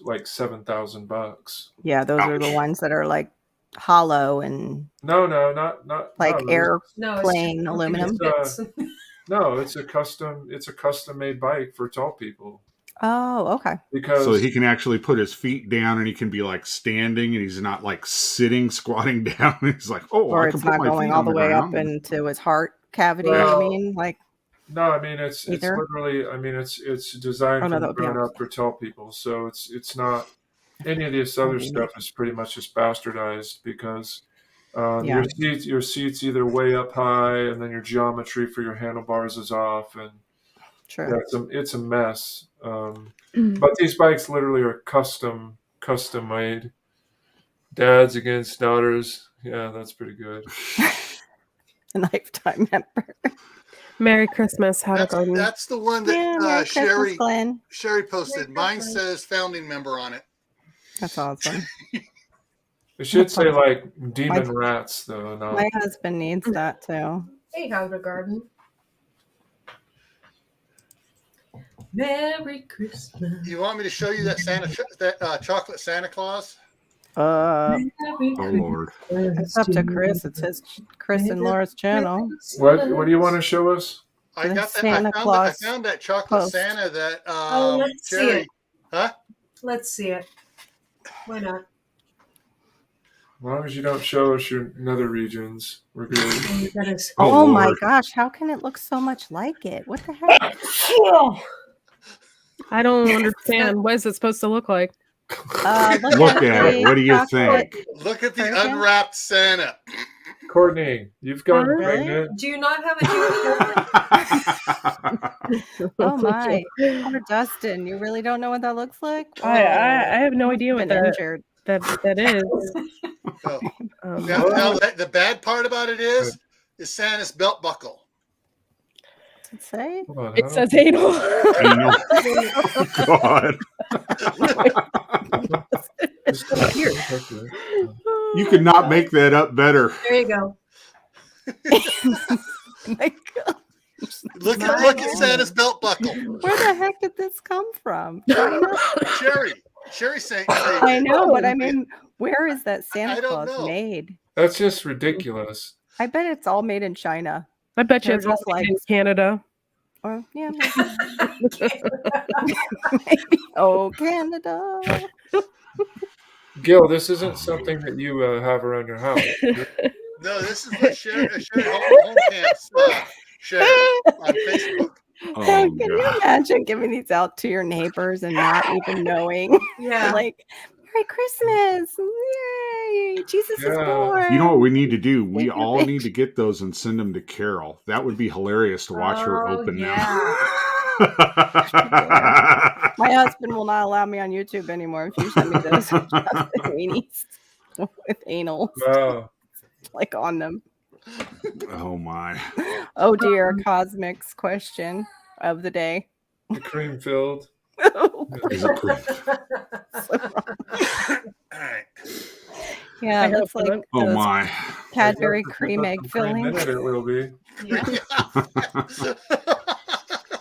like $7,000. Yeah, those are the Ouch. ones that are like hollow and No, not like not really. airplane aluminum. No, it's a custom made bike for tall people Oh, okay. So because he can actually put his feet down and he can be like standing and he's not like sitting, squatting down. He's like, oh, Or I can it's put not my going feet all on the the way up ground. into his heart cavity. Well, You mean like no, I mean it's either? literally, I mean it's designed Oh no, from that the would be ground up opposite. for tall people. So it's not any of this other stuff is pretty much just bastardized because Yeah. your seats either way up high and then your geometry for your handlebars is off and True. yeah, it's a mess. But these bikes literally are custom made. Dads against daughters. Yeah, that's pretty good. A lifetime member. Merry Christmas, How to Garden. That's the one that Yeah, Merry Christmas, Glenn. Sherry posted. Merry Mine Christmas. says founding member on it. That's awesome. It should say like demon rats though. Not My husband needs that too. Hey, How to Garden. Merry Christmas. You want me to show you that chocolate Santa Claus? Merry Oh Lord. It's up to Chris. It says Chris and Laura's channel. what do you want to show us? I The got that. Santa I Claus found that chocolate post. Santa that let's see Jerry. it. Huh? Let's see it. Why not? As long as you don't show us your nether regions, we're good. And you gotta- Oh, my Lord. gosh, how can it look so much like it? What the heck? I don't understand. What is it supposed to look like? Look at it. the What do you chocolate. think? Look at the Person? unwrapped Santa. Courtney, you've gone Really? pregnant. Do you not have a Jewish Oh my. Poor Dustin. You really don't know what that looks like? I have no idea what Been that injured. that is. Oh. Um, Now the bad part about it is Santa's belt buckle. Does it say? Hold on, it how says do anal. Anal. God. I- Here. You could not make that up better. There you go. My God. Look My at God. Santa's belt buckle. Where the heck did this come from? China? Sherry saying. I know, but I mean, where is that I Santa don't Claus know. made? That's just ridiculous. I bet it's all made in China. I bet you They're it's all just like- in Canada. Or yeah, maybe. Maybe. Oh, Canada. Gil, this isn't something that you have around your house. No, this is what Sherry Home Camps shared on Facebook. Oh, Can you God. imagine giving these out to your neighbors and not even knowing? Yeah. Like, Merry Christmas! Yay! Jesus is Yeah. born. You know what we need to do? We Thank you, all bitch. need to get those and send them to Carol. That would be hilarious to watch her Oh, open yeah. them. My husband will not allow me on YouTube anymore if you send me those weenies with anal Wow. like on them. Oh my. Oh dear, Cosmic's question of the day. The cream filled. Is it pretty? All right. Yeah, I it looks hope like not. Oh those my. Cadbury I guess cream egg for a filling. minute it will be. Yeah.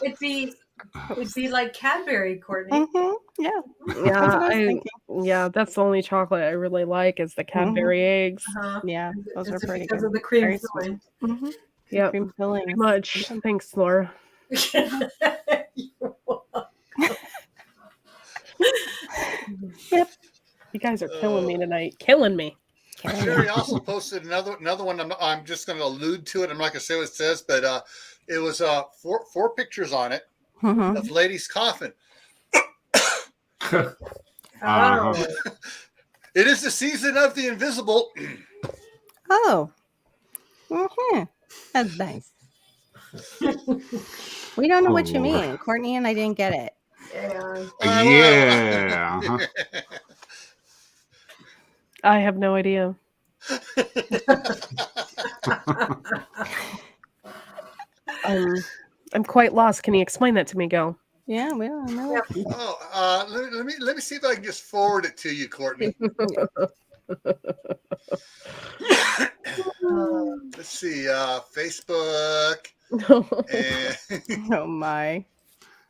It'd be like Cadbury, Courtney. Mhm, yeah, Yeah, that's what I was thinking. yeah, that's the only chocolate I really like is the Cadbury eggs. Uh-huh. Yeah, those Is are it pretty because good. of the cream Very filling. Mhm. Yep, Cream filling. pretty much. Thanks, Laura. Yep. You guys are killing me tonight. Killing me. Sherry also posted another one. I'm just going to allude to it. I'm not going to say what it says, but it was four pictures on it Mhm. of Lady's coffin. Oh. It is the season of the invisible. Oh. Mm-hmm. That's nice. We don't know Oh, what you Lord. mean. Courtney and I didn't get it. Yeah. Yeah. Uh-huh. I have no idea. I'm quite lost. Can you explain that to me, Gil? Yeah, we don't know. Oh, let me see if I can just forward it to you, Courtney. Let's see, Facebook. And Oh my.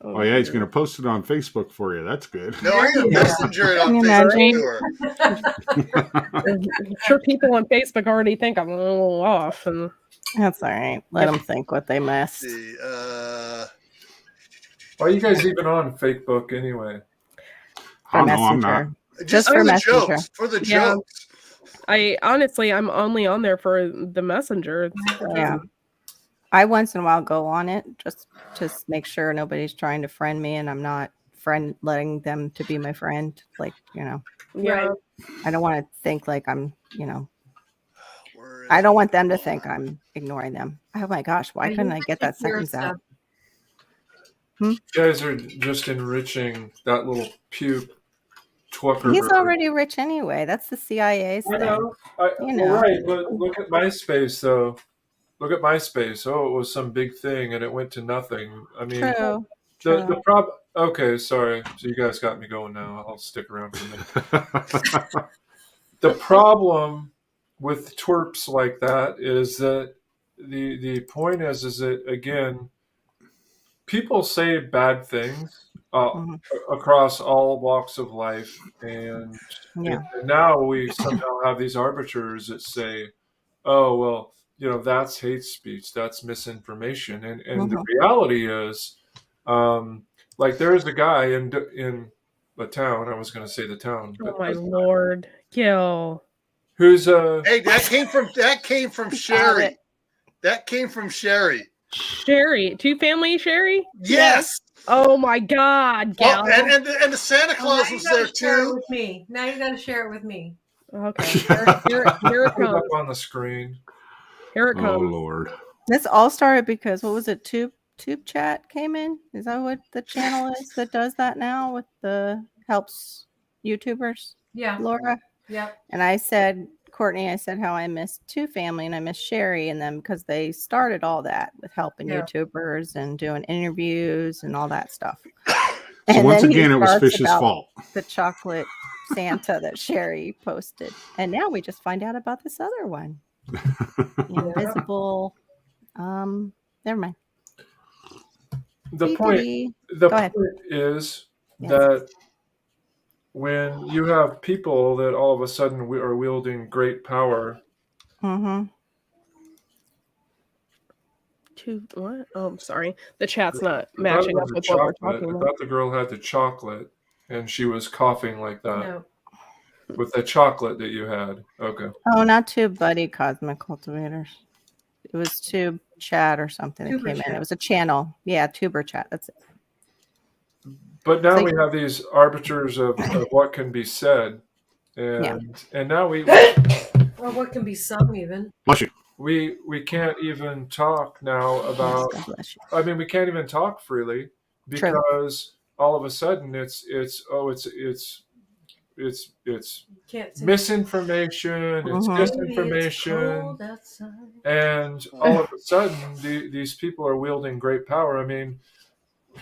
Oh yeah, he's going to post it on Facebook for you. That's good. No, I'm gonna Yeah. messenger it on Can you Facebook imagine? to her. I'm sure people on Facebook already think I'm a little off, and That's all right. Let them think what they missed. See, Why are you guys even on Facebook anyway? For No, I'm not. Messenger. just for for the Messenger. jokes. For the Yeah. jokes. I'm only on there for the messenger. Yeah. I once in a while go on it just to make sure nobody's trying to friend me and I'm not letting them to be my friend. Like, Yeah. Right. I don't want to think like I'm, Where is I don't want them to it? think I'm ignoring them. Oh my gosh, why Are you couldn't I get that taking your sentence out? stuff? You guys are just enriching that little puke twerker. He's already rich anyway. That's the CIA's I thing. know. You know. Right, but look at MySpace, though. Look at MySpace. Oh, it was some big thing, and it went to nothing. I mean, True. the problem. Okay, sorry. So you guys got me going now. I'll stick around for a minute. The problem with twerps like that is that the point is that again, people say bad things Mhm. across all walks of life, and, Yeah. and now we somehow have these arbiters that say, "Oh well, that's hate speech, that's misinformation," and the reality is, like there's a guy in the town. I was going to say the town, but Oh my lord, Gil. who's Hey, that came from Sherry. it. That came from Sherry. Sherry, two-family Sherry? Yes. Oh my God, Gal. Well, and the Santa Claus was there Share it too. with me. Now you got to share it with me. Okay, here it put it comes. up on the screen? Here it Oh comes. Lord. This all started because what was it? Tube chat came in. Is that what the channel is that does that now with the helps YouTubers? Yeah. Laura. Yep. And I said, Courtney, I said how I miss Two Family and I miss Sherry and them because they started all that with helping Yeah. YouTubers and doing interviews and all that stuff. So And once then he again, it was starts Fish's about fault. the chocolate Santa that Sherry posted. And now we just find out about this other one. Invisible. Never mind. The point Go ahead. is Yes. that when you have people that all of a sudden are wielding great power, Mm-hmm. What? Oh, I'm sorry. The chat's not I thought it matching was up the with what we're chocolate. talking I about. thought the girl had the chocolate, and she was coughing like that No. with the chocolate that you had. Okay. Oh, not Tube Buddy Cosmic Cultivators. It was Tube Chat or something that Tuber came in. Chat. It was a channel. Yeah, Tuber Chat. That's it. But now So- we have these arbiters of what can be said, and now we Or what can be sung even. Bless you. we can't even talk now about. God bless you. I mean, we can't even talk freely True. because all of a sudden it's Can't sing. misinformation, it's Mhm. It's disinformation, cold outside. and all of a sudden these people are wielding great power. I mean,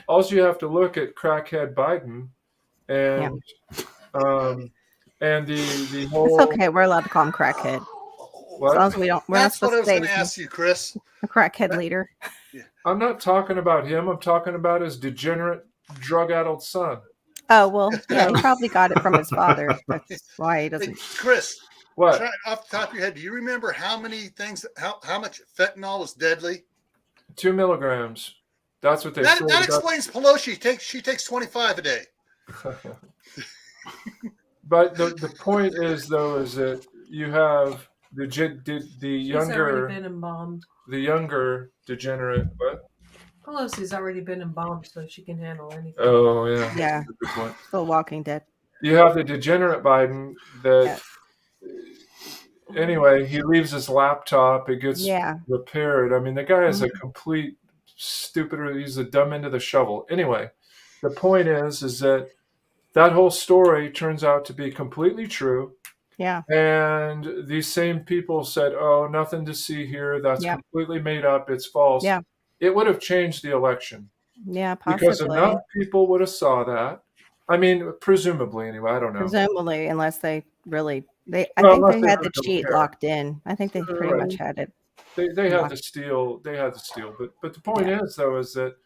all you have to look at crackhead Biden and and the whole. It's okay. We're allowed to call him crackhead. What? As long as we don't. We're not That's what I supposed was to say going to he's ask you, Chris. a crackhead leader. I'm not talking about him. I'm talking about his degenerate, drug-addled son. Oh well, yeah, he probably got it from his father. That's why he Hey, doesn't. Uh, Chris, What? try, off the top of your head, do you remember how much fentanyl is deadly? 2 milligrams. That's what they That say. explains Pelosi. She takes 25 a day. But the point is though is that you have the She's younger already been embalmed. the younger degenerate. What? Pelosi's already been embalmed, so she can handle anything. Oh yeah. Yeah, Good point. still Walking Dead. You have the degenerate Biden that. Anyway, he leaves his laptop. It gets Yeah. repaired. I mean, the guy is a complete stupid. He's a dumb end of the shovel. Anyway, the point is that whole story turns out to be completely true. Yeah. And these same people said, "Oh, nothing to see here. That's completely made up. It's false." Yeah. It would have changed the election. Yeah, possibly. Because enough people would have saw that. I mean, presumably anyway. I don't know. Presumably, unless they really I Well, think unless they they had really the don't cheat care. locked in. I think they pretty Right. much had it. They had to steal. They had to steal. But the point is though is that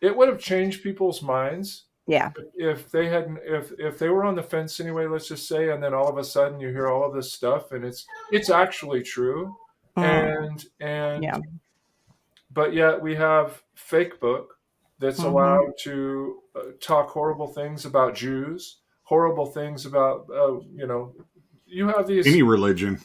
it would have changed people's minds Yeah. if they hadn't, if they were on the fence anyway, let's just say, and then all of a sudden you hear all of this stuff and it's actually true. Mm. And Yeah. but yet we have fake book that's Mhm. allowed to talk horrible things about Jews, horrible things about you have these Any religion.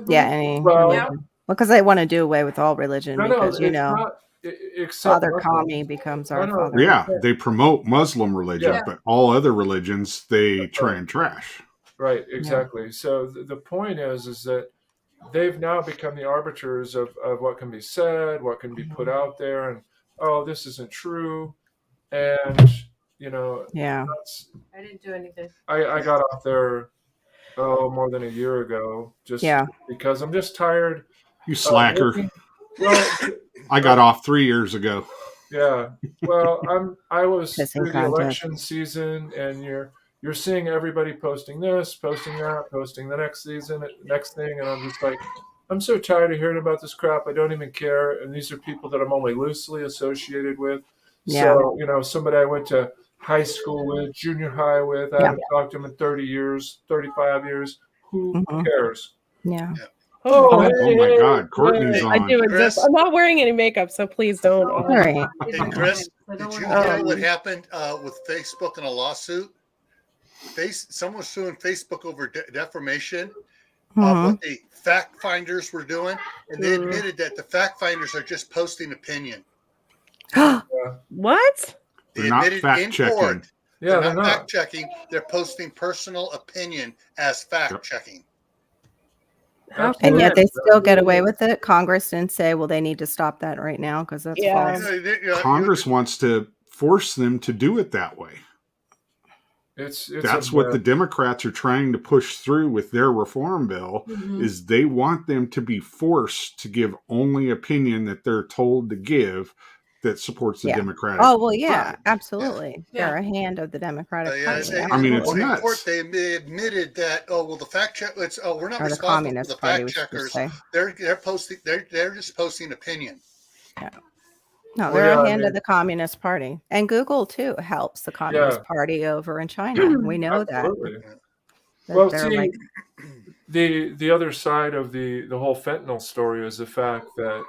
Yeah. Any Well- religion. Because they want to do away with all religion no, because it's not except Father Muslims. Kami becomes our No, father. Yeah, they promote Muslim religion, Yeah. but all other religions they try and trash. Right, exactly. So the point is that they've now become the arbiters of what can be said, what can be put out there, and oh, this isn't true. And Yeah. I didn't do anything. I got off there more than a year ago, just Yeah. because I'm just tired. You slacker. Well, I got off 3 years ago. yeah. Well, I was Pissing through the contest. election season, and you're seeing everybody posting this, posting that, posting the next thing, and I'm just like, I'm so tired of hearing about this crap. I don't even care. And these are people that I'm only loosely associated with. Yeah. So, somebody I went to high school with, junior high with, I Yeah. haven't talked to them in 30 years, 35 years. Who Mhm. cares? Yeah. Oh, Oh my God, Courtney's hey. on. I do Chris? exist. I'm not wearing any makeup, so please don't. All right. Hey, Chris, I don't did you wanna- hear what happened with Facebook in a lawsuit? Someone's suing Facebook over defamation of Mhm. what the fact finders were doing, and they admitted that the fact finders are just posting opinion. What? They They're not admitted fact in checking. court. Yeah, They're not fact checking. They're posting personal opinion as fact checking. How And yet they Absolutely. still get away with it. Congress didn't say, well, they need to stop that right now because that's Yeah. false. Congress wants to force them to do it that way. It's That's what the Democrats are trying to push through with their reform bill. Mhm. Is they want them to be forced to give only opinion that they're told to give that supports the Yeah. Democratic. Oh, well, yeah, side. absolutely. Yeah. They're a hand of the Democratic Party. I mean, it's absolutely. in nuts. court they admitted that the fact check. We're not Or the responsible for Communist the Party, fact we should checkers. say. They're posting. They're just posting opinion. No, Well, they're yeah, a I hand mean- of the Communist Party. And Google, too, helps the Communist Party over in China. We know that. Absolutely. That Well, they're see, like, the other side of the whole fentanyl story is the fact that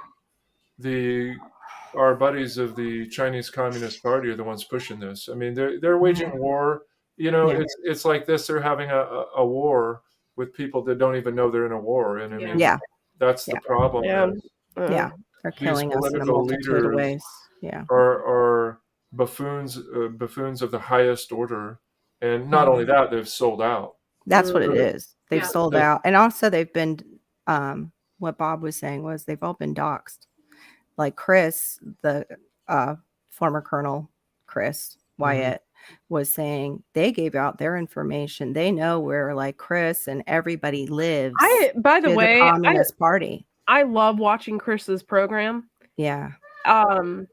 our buddies of the Chinese Communist Party are the ones pushing this. I mean, they're waging war. Yeah. It's like this. They're having a war with people that don't even know they're in a war, and I mean, yeah, that's the Yeah. problem. Yeah. is yeah. They're These killing us in a political multitude of leaders ways. Yeah. are buffoons of the highest order, and not only that, they've sold out. That's what it Right. is. They've Yeah. sold out. And also they've been what Bob was saying was they've all been doxxed. Like Chris, the former Colonel Chris Wyatt was saying they gave out their information. They know where like Chris and everybody lives. By the to way, the Communist Party. I love watching Chris's program. Yeah. I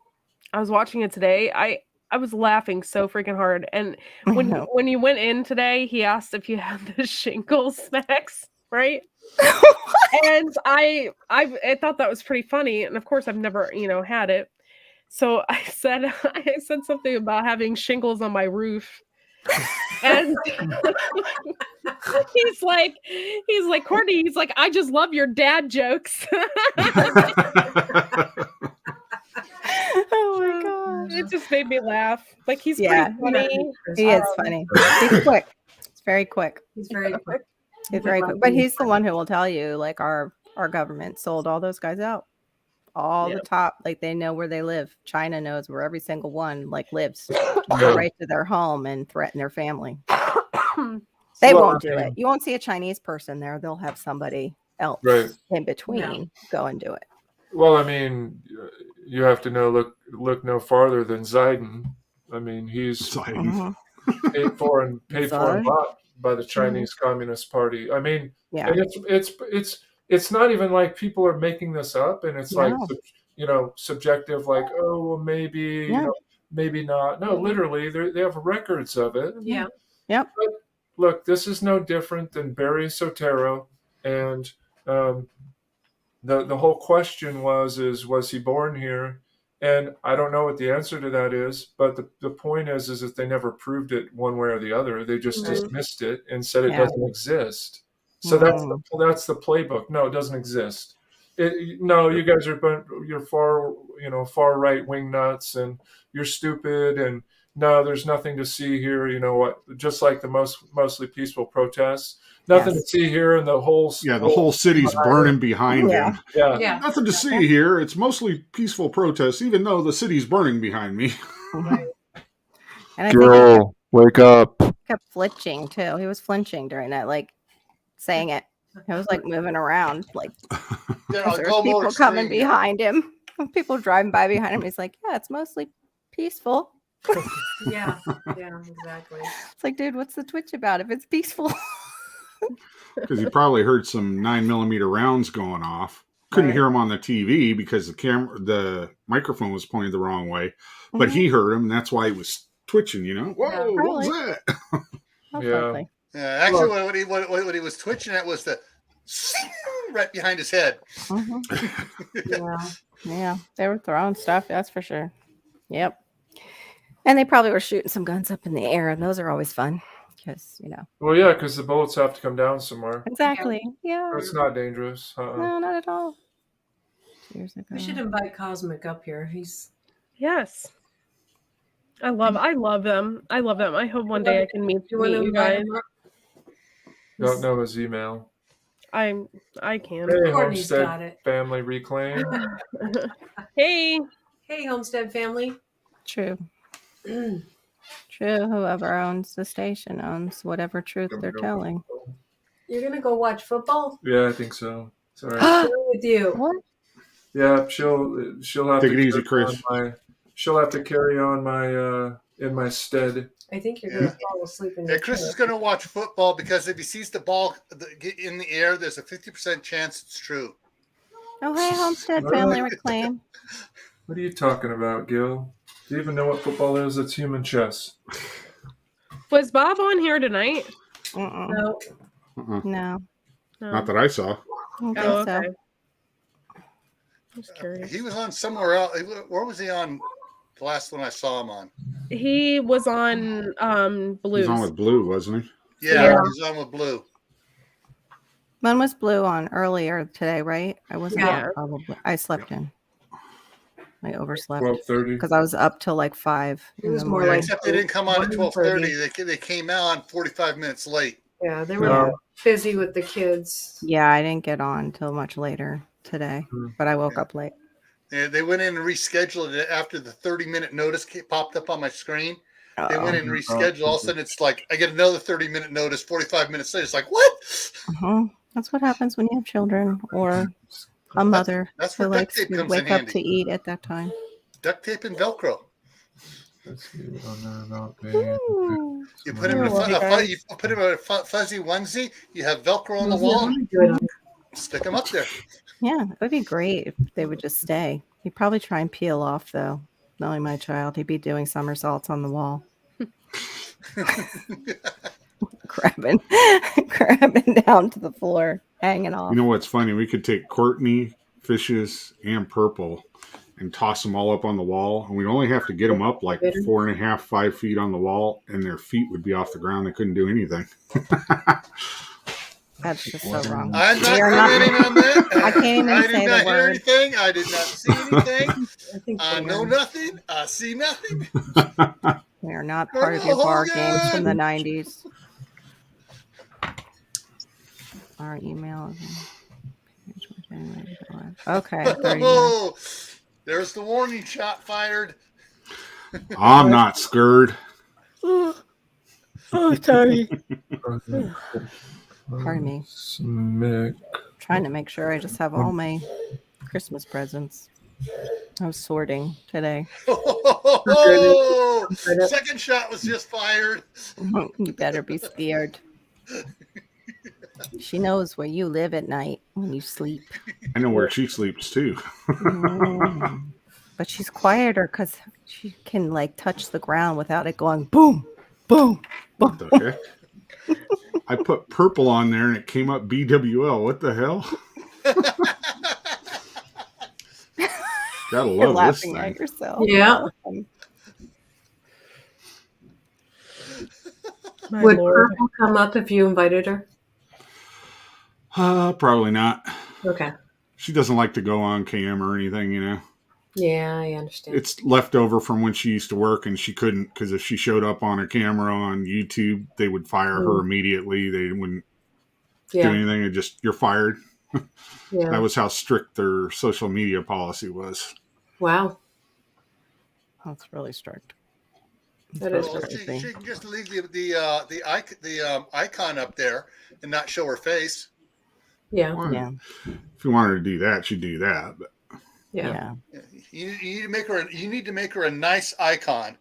was watching it today. I was laughing so freaking hard. And when you went in today, he asked if you had the shingles snacks, right? And I thought that was pretty funny. And of course, I've never had it. So I said something about having shingles on my roof. And he's like, Courtney, he's like, I just love your dad jokes. Oh my gosh. It just made me laugh. Like he's Yeah. pretty funny. He is funny. He's quick. It's very quick. He's very quick. It's very quick. But he's the one who will tell you, like, our government sold all those guys out. All the top, like they know where they live. China knows where every single one like lives. Go right to their home and threaten their family. They won't do it. You won't see a Chinese person there. They'll have somebody else in between go and do it. Well, I mean, you have to look no farther than Zidane. I mean, he's paid for and bought by the Chinese Communist Party. I mean, and it's not even like people are making this up, and it's like subjective, like, oh well, maybe maybe not. No, literally, they have records of it. Yeah. Yep. But look, this is no different than Barry Soetoro, and the whole question was he born here, And I don't know what the answer to that is, but the point is that they never proved it one way or the other. They just dismissed it and said it Yeah. doesn't exist. So that's the playbook. No, it doesn't exist. No, you guys you're far right wing nuts, and you're stupid, and no, there's nothing to see here. You know what? Just like the mostly peaceful protests, nothing to see here, and the whole city's burning behind him. Yeah. Nothing to see here. It's mostly peaceful protests, even though the city's burning behind me. Right. And I think Girl, wake up. he kept flinching too. He was flinching during that, like saying it. He was like moving around, like Then there were people coming behind him. People driving by behind him. He's like, yeah, it's mostly peaceful. Yeah, exactly. It's like, dude, what's the twitch about if it's peaceful? Because he probably heard some 9mm rounds going off. Couldn't hear him on the TV because the microphone was pointed the wrong way, but he heard him, and that's why he was twitching. You know, whoa, what was that? Lovely. Yeah, actually, what he was twitching at was the right behind his head. Yeah, they were throwing stuff. That's for sure. Yep. And they probably were shooting some guns up in the air, and those are always fun because Well, yeah, because the bullets have to come down somewhere. Exactly. Yeah. It's not dangerous. No, not at all. Years ago. We should invite Cosmic up here. Yes. I love them. I love them. I hope one day I can meet you guys. Don't know his email. I can. Hey, Courtney's got Homestead it. family reclaim. Hey. Hey, Homestead family. True. True. Whoever owns the station owns whatever truth they're telling. You're gonna go watch football? Yeah, I think so. It's all right. With you. What? Yeah, she'll have Take to it easy, Chris. She'll have to carry on my in my stead. I think you're gonna fall asleep in Yeah, your Chris chair. is going to watch football because if he sees the ball get in the air, there's a 50% chance it's true. Oh, hey, Homestead family reclaim. What are you talking about, Gil? Do you even know what football is? It's human chess. Was Bob on here tonight? No. No. Not that I saw. I don't think Oh, so. okay. Just curious. He was on somewhere else. Where was he on the last one I saw him on? He was on Blues. He's on with Blue, wasn't he? Yeah, he was on with Blue. Mine was blue on earlier today, right? I wasn't Yeah. up probably. I slept in. I overslept 12:30. because I was up till like 5. It was in the more morning. like Except they didn't come on at 1:30. 12:30. They came on 45 minutes late. Yeah, they were No. busy with the kids. Yeah, I didn't get on till much later today, but I woke up late. They went in and rescheduled it after the 30-minute notice popped up on my screen. They went in and rescheduled. All of a sudden, it's like I get another 30-minute notice. 45 minutes later, it's like what? That's what happens when you have children or a mother That's who where duct likes tape to comes wake in up handy. to eat at that time. Duct tape and Velcro. Let's see. Not paying. You put him in a fuzzy onesie. You have Velcro on the wall. Stick him up there. Yeah, it would be great if they would just stay. He'd probably try and peel off, though. Knowing my child, he'd be doing somersaults on the wall. grabbing down to the floor, hanging off. You know what's funny? We could take Courtney, Fishes, and Purple and toss them all up on the wall. And we'd only have to get them up like 4.5, 5 feet on the wall, and their feet would be off the ground. They couldn't do anything. That's just so wrong. I'm not We are not- commenting on that. I can't even I say did the not hear word. anything. I did not see anything. I I know nothing. I see nothing. We are not part of your bar games from the 90s. Our email. Okay. 30 minutes. Oh, there's the warning shot fired. I'm not scared. Oh, sorry. Pardon me. Smick. Trying to make sure I just have all my Christmas presents. I was sorting today. Oh, second shot was just fired. You better be scared. She knows where you live at night when you sleep. I know where she sleeps too. But she's quieter because she can like touch the ground without it going boom, boom, boom. What the heck? I put Purple on there and it came up BWL. What the hell? Gotta You're love this laughing thing. at yourself. Yeah. My Would lord. Purple come up if you invited her? Probably not. Okay. She doesn't like to go on cam or anything, you know. Yeah, I understand. It's left over from when she used to work, and she couldn't, because if she showed up on a camera on YouTube, they would fire her immediately. They wouldn't do anything. It just, you're fired. Yeah. That was how strict their social media policy was. Wow. That's really strict. That is Well, crazy. she can just leave the icon up there and not show her face. Yeah. Well, Yeah. if you wanted to do that, she'd do that. But Yeah. You need to make her. You need to make her a nice icon.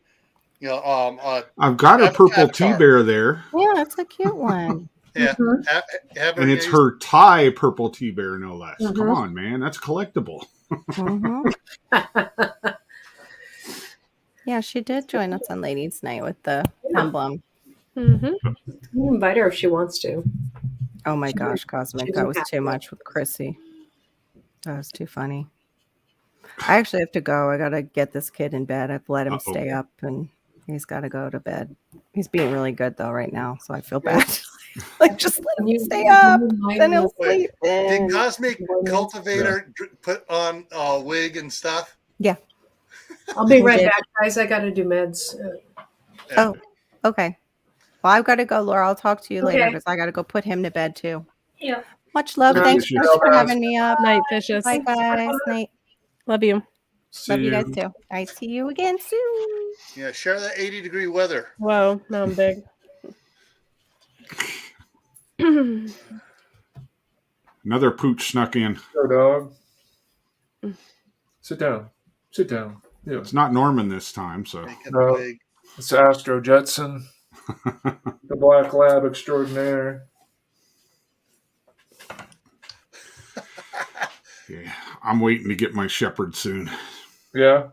You know, I've got a purple avatar. T-bear there. Yeah, it's a cute one. Yeah, Mhm. have her And it's use- her Thai purple T-bear, no less. Mhm. Come on, man. That's collectible. hmm Yeah, she did join us on Ladies' Night with the emblem. Mm-hmm. You can invite her if she wants to. Oh my gosh, Cosmic, She's that was too much with Chrissy. That was too funny. I actually have to go. I gotta get this kid in bed. I've let him stay up, and he's got to go to bed. He's being really good though right now, so I feel bad. Like, just let him stay up, then he'll sleep. Did in. Cosmic Cultivator put on a wig and stuff? Yeah. I'll be He right did. back, guys. I got to do meds. Oh, okay. Well, I've got to go, Laura. I'll talk to you later Okay. because I got to go put him to bed too. Yeah. Much love. Good Thanks fishes. for having me up. Night, fishes. Bye, guys. Night. Love you. See Love you guys too. I see you again soon. Yeah, share that 80-degree weather. Whoa, now I'm big. Another pooch snuck in. Go, dog. Sit down. Sit down. Yeah. It's not Norman this time, so. Make it No. big. It's Astro Jetson, the black lab extraordinaire. Yeah, I'm waiting to get my shepherd soon. Yeah.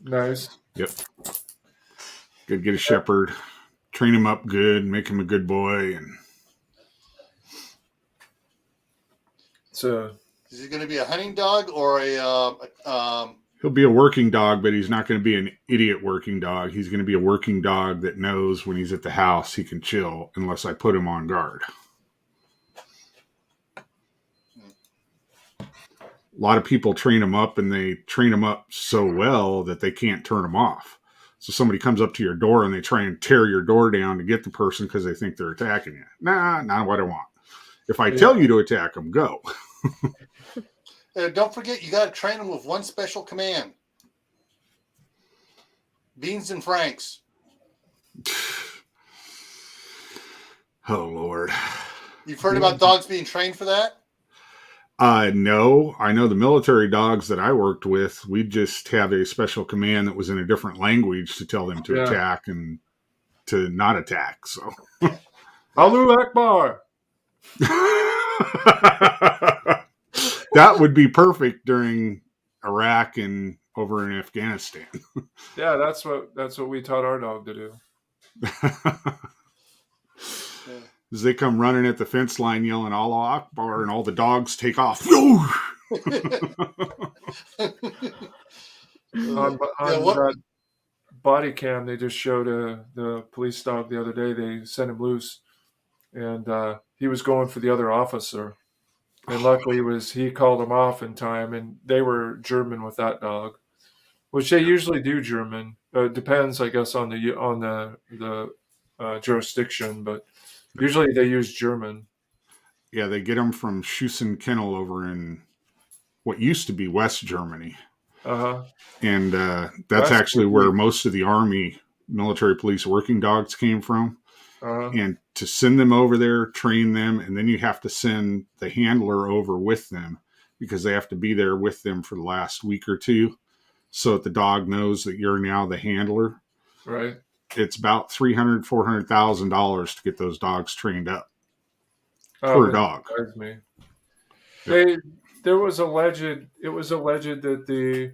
Nice. Yep. Gotta get a shepherd, train him up good, make him a good boy, and So Is he going to be a hunting dog or a? he'll be a working dog, but he's not going to be an idiot working dog. He's going to be a working dog that knows when he's at the house he can chill unless I put him on guard. A lot of people train them up, and they train them up so well that they can't turn them off. So somebody comes up to your door and they try and tear your door down to get the person because they think they're attacking you. Nah, not what I want. If I tell you to attack them, go. Don't forget, you got to train them with one special command: beans and franks. Oh, Lord. You've heard about dogs being trained for that? No, I know the military dogs that I worked with, we'd just have a special command that was in a different language to tell them to attack and to not attack. So, Allahu Akbar. that would be perfect during Iraq and over in Afghanistan. Yeah, that's what we taught our dog to do. As they come running at the fence line yelling Allah Akbar, and all the dogs take off. On that body cam they just showed the police dog the other day. They sent him loose, and he was going for the other officer, and luckily he called him off in time, and they were German with that dog, which they usually do German. It depends, I guess, on the jurisdiction, but usually they use German. Yeah, they get them from Schussen Kennel over in what used to be West Germany. Uh-huh. And that's actually where most of the Army military police working dogs came from. Uh-huh. And to send them over there, train them, and then you have to send the handler over with them because they have to be there with them for the last week or two so that the dog knows that you're now the handler. Right. It's about $300,000, $400,000 to get those dogs trained up per dog. Me. It was alleged that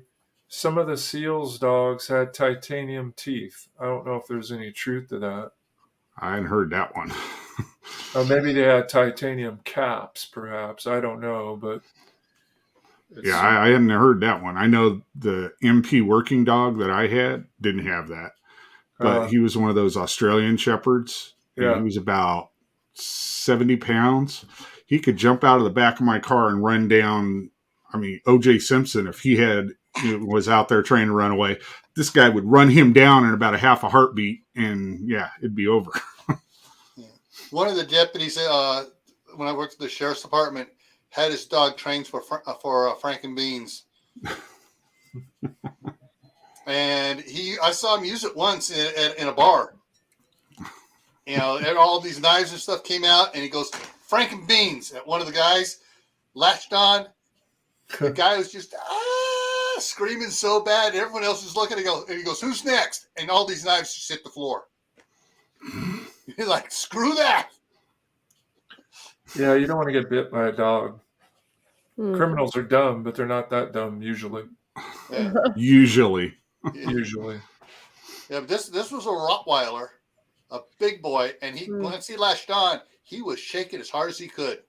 some of the SEALs dogs had titanium teeth. I don't know if there's any truth to that. I hadn't heard that one. Or maybe they had titanium caps, perhaps. I don't know, but Yeah, I hadn't heard that one. I know the MP working dog that I had didn't have that, but he was one of those Australian shepherds, and he was about 70 pounds. He could jump out of the back of my car and run down. I mean, O.J. Simpson, if he was out there trying to run away, this guy would run him down in about a half a heartbeat, and yeah, it'd be over. One of the deputies, when I worked at the sheriff's department, had his dog trained for Frankenbeans. And I saw him use it once in a bar. You know, and all these knives and stuff came out, and he goes, Frankenbeans. And one of the guys latched on. The guy was just screaming so bad. Everyone else was looking. And he goes, who's next? And all these knives just hit the floor. He's like, screw that. Yeah, you don't want to get bit by a dog. Criminals are dumb, but they're not that dumb usually. Yeah. Usually. Usually. Yeah, but this was a Rottweiler, a big boy, and once he latched on, he was shaking as hard as he could.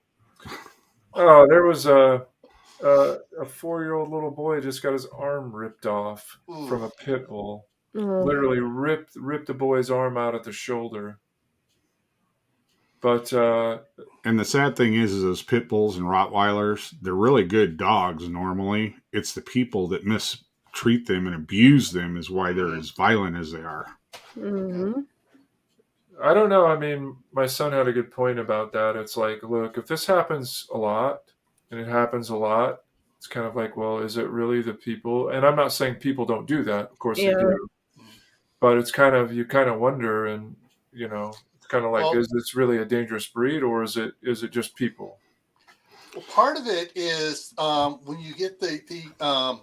Oh, there was a 4-year-old little boy just got his arm ripped off from a pit bull. Literally ripped the boy's arm out at the shoulder. But and the sad thing is those pit bulls and Rottweilers, they're really good dogs normally. It's the people that mistreat them and abuse them is why they're as violent as they are. Mm-hmm. I don't know. I mean, my son had a good point about that. It's like, look, if this happens a lot, and it happens a lot, it's kind of like, well, is it really the people? And I'm not saying people don't do that. Of course they do. But it's kind of, you kind of wonder, and, you know, kind of like, is this really a dangerous breed, or is it just people? Well, part of it is when you get the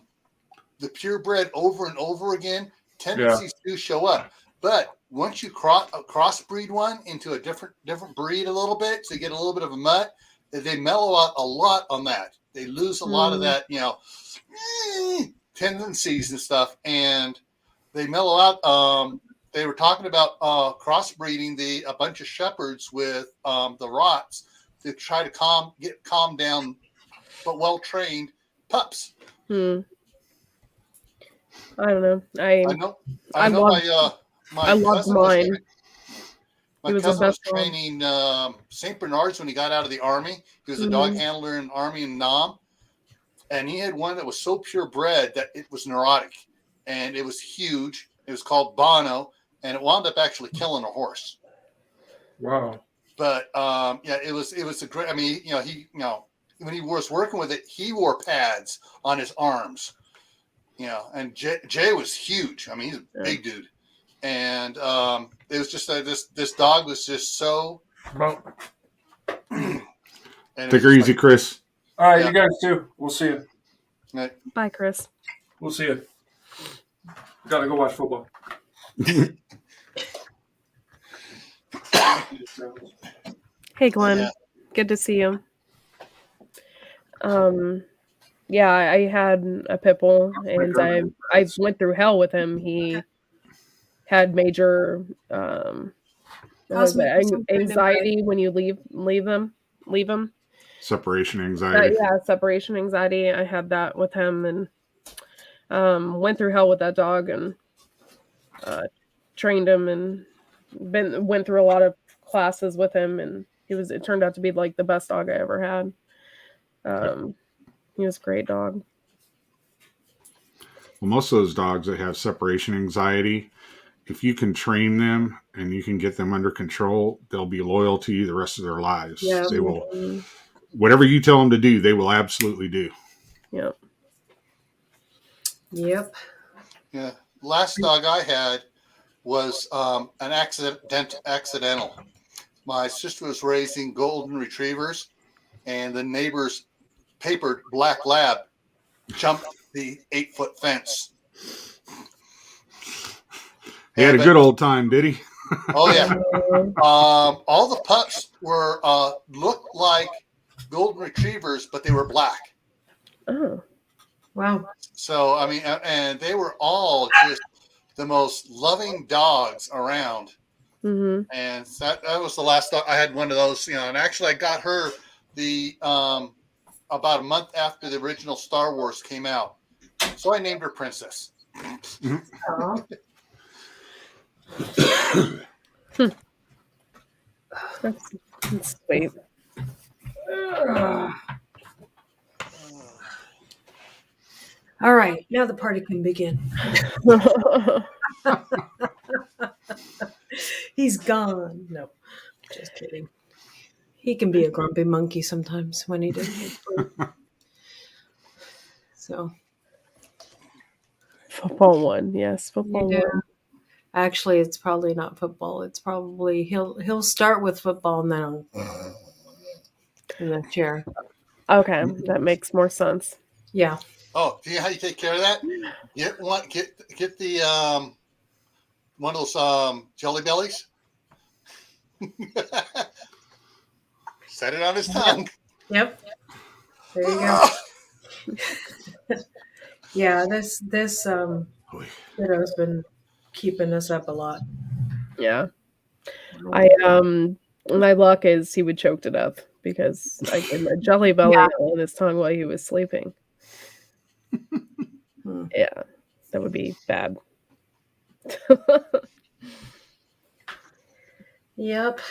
purebred over and over again, tendencies do show up. But once you crossbreed one into a different breed a little bit, so you get a little bit of a mutt, they mellow out a lot on that. They lose a lot of that, you know, tendencies and stuff, and they mellow out. They were talking about crossbreeding a bunch of shepherds with the Rots to try to calm down, but well trained pups. I don't know. I loved mine. My cousin was training St. Bernards when he got out of the Army. He was a dog handler in the Army in Nam, and he had one that was so purebred that it was neurotic, and it was huge. It was called Bono. And it wound up actually killing a horse. Wow! But yeah, it was a great. I mean, when he was working with it, he wore pads on his arms. You know, and Jay was huge. I mean, he's a big dude, and it was just this dog was just so. Take her easy, Chris. All right, you guys too. We'll see you. Right. Bye, Chris. We'll see you. Gotta go watch football. Hey, Glenn. Good to see you. Yeah, I had a pit bull, and I went through hell with him. He had major anxiety when you leave him. Separation anxiety. Separation anxiety. I had that with him, and went through hell with that dog, and trained him, and went through a lot of classes with him, and it turned out to be like the best dog I ever had. He was a great dog. Well, most of those dogs that have separation anxiety, if you can train them and you can get them under control, they'll be loyal to you the rest of their lives. Yeah. They will, whatever you tell them to do, they will absolutely do. Yep. Yeah. Last dog I had was an accidental. My sister was raising golden retrievers, and the neighbor's papered black lab jumped the 8-foot fence. He had a good old time, did he? Oh yeah. All the pups were looked like golden retrievers, but they were black. Oh, wow. So I mean, and they were all just the most loving dogs around. Mm-hmm. And that was the last dog. I had one of those, and actually I got her the about a month after the original Star Wars came out. So I named her Princess. Aw. That's sweet. All right, now the party can begin. He's gone. No, just kidding. He can be a grumpy monkey sometimes when he doesn't have food. So Football one, yes, football yeah. one. Actually, it's probably not football. It's probably he'll start with football and then in the chair. Okay, that makes more sense. Yeah. Oh, do you know how you take care of that? Get the one of those jelly bellies. Set it on his tongue. Yep. There you go. Yeah, this kiddo's been keeping us up a lot. Yeah. My luck is he would choke to death because I gave him a jelly belly on his tongue while he was sleeping. Yeah, that would be bad. Yep.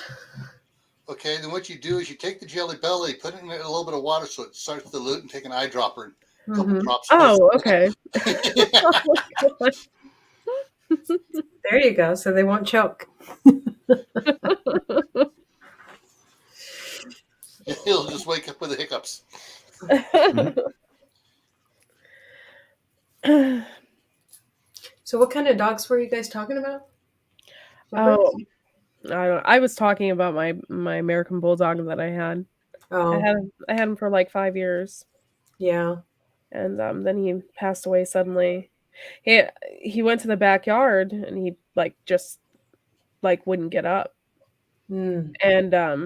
Okay, then what you do is you take the jelly belly, put it in a little bit of water so it starts to dilute, and take an eyedropper and a couple drops. Oh, okay. There you go. So they won't choke. He'll just wake up with the hiccups. So what kind of dogs were you guys talking about? Oh, I was talking about my American Bulldog that I had. Oh, I had him for like 5 years, yeah. and then he passed away suddenly. He went to the backyard and he just wouldn't get up, Mm. and I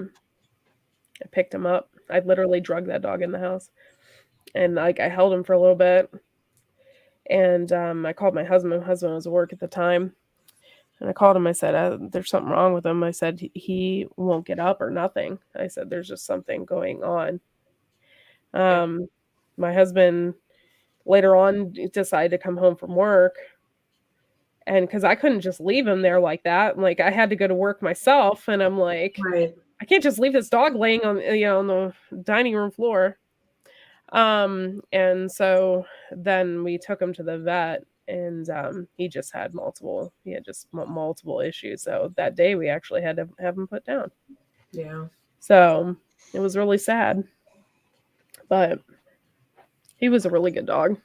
picked him up. I literally drugged that dog in the house, and I held him for a little bit, and I called my husband. My husband was at work at the time. And I called him. I said, there's something wrong with him. I said, he won't get up or nothing. I said, there's just something going on. My husband later on decided to come home from work. And because I couldn't just leave him there like that. Like I had to go to work myself. And I'm like, Right. I can't just leave this dog laying on the dining room floor. And so then we took him to the vet. And he had multiple issues. So that day we actually had to have him put down. Yeah. So it was really sad. But he was a really good dog.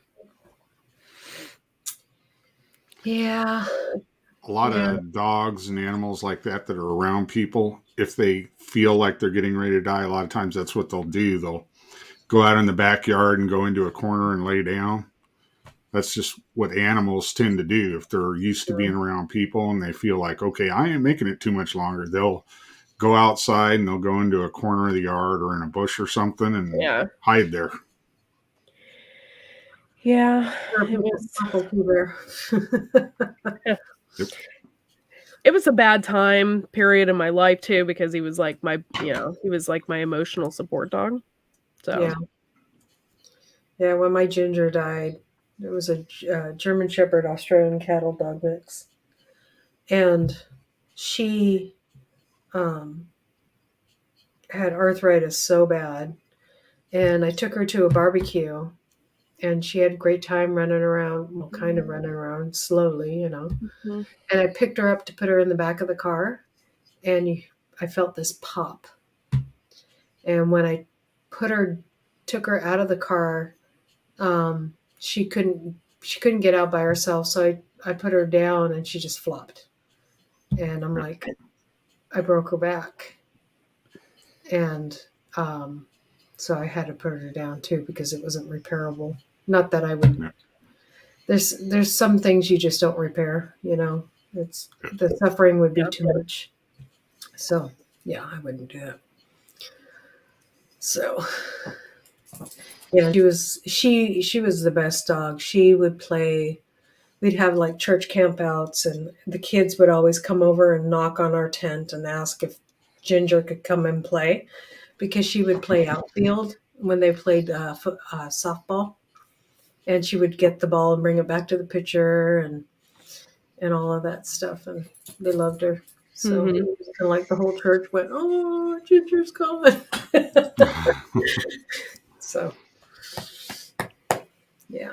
Yeah. A lot of dogs and animals like that are around people, if they feel like they're getting ready to die, a lot of times that's what they'll do. They'll go out in the backyard and go into a corner and lay down. That's just what animals tend to do. If they're used to being around people and they feel like, okay, I ain't making it too much longer, they'll go outside and they'll go into a corner of the yard or in a bush or something and hide there. Yeah. It was a bad time period in my life too, because he was like my emotional support dog. So yeah, when my Ginger died, it was a German Shepherd Australian cattle dog mix, and she had arthritis so bad, and I took her to a barbecue, and she had a great time running around, well, kind of running around slowly, Mm-hmm. And I picked her up to put her in the back of the car, and I felt this pop, and when I took her out of the car, she couldn't get out by herself, so I put her down and she just flopped, and I'm like, I broke her back, and so I had to put her down too because it wasn't repairable. Not that I would. There's some things you just don't repair. It's the suffering would be too much. So yeah, I wouldn't do that. So yeah, she was the best dog. She would play. We'd have like church campouts, and the kids would always come over and knock on our tent and ask if Ginger could come and play, because she would play outfield when they played softball, and she would get the ball and bring it back to the pitcher and all of that stuff, and they loved her. So Mhm. it was kind of like the whole church went, "Oh, Ginger's coming." So yeah,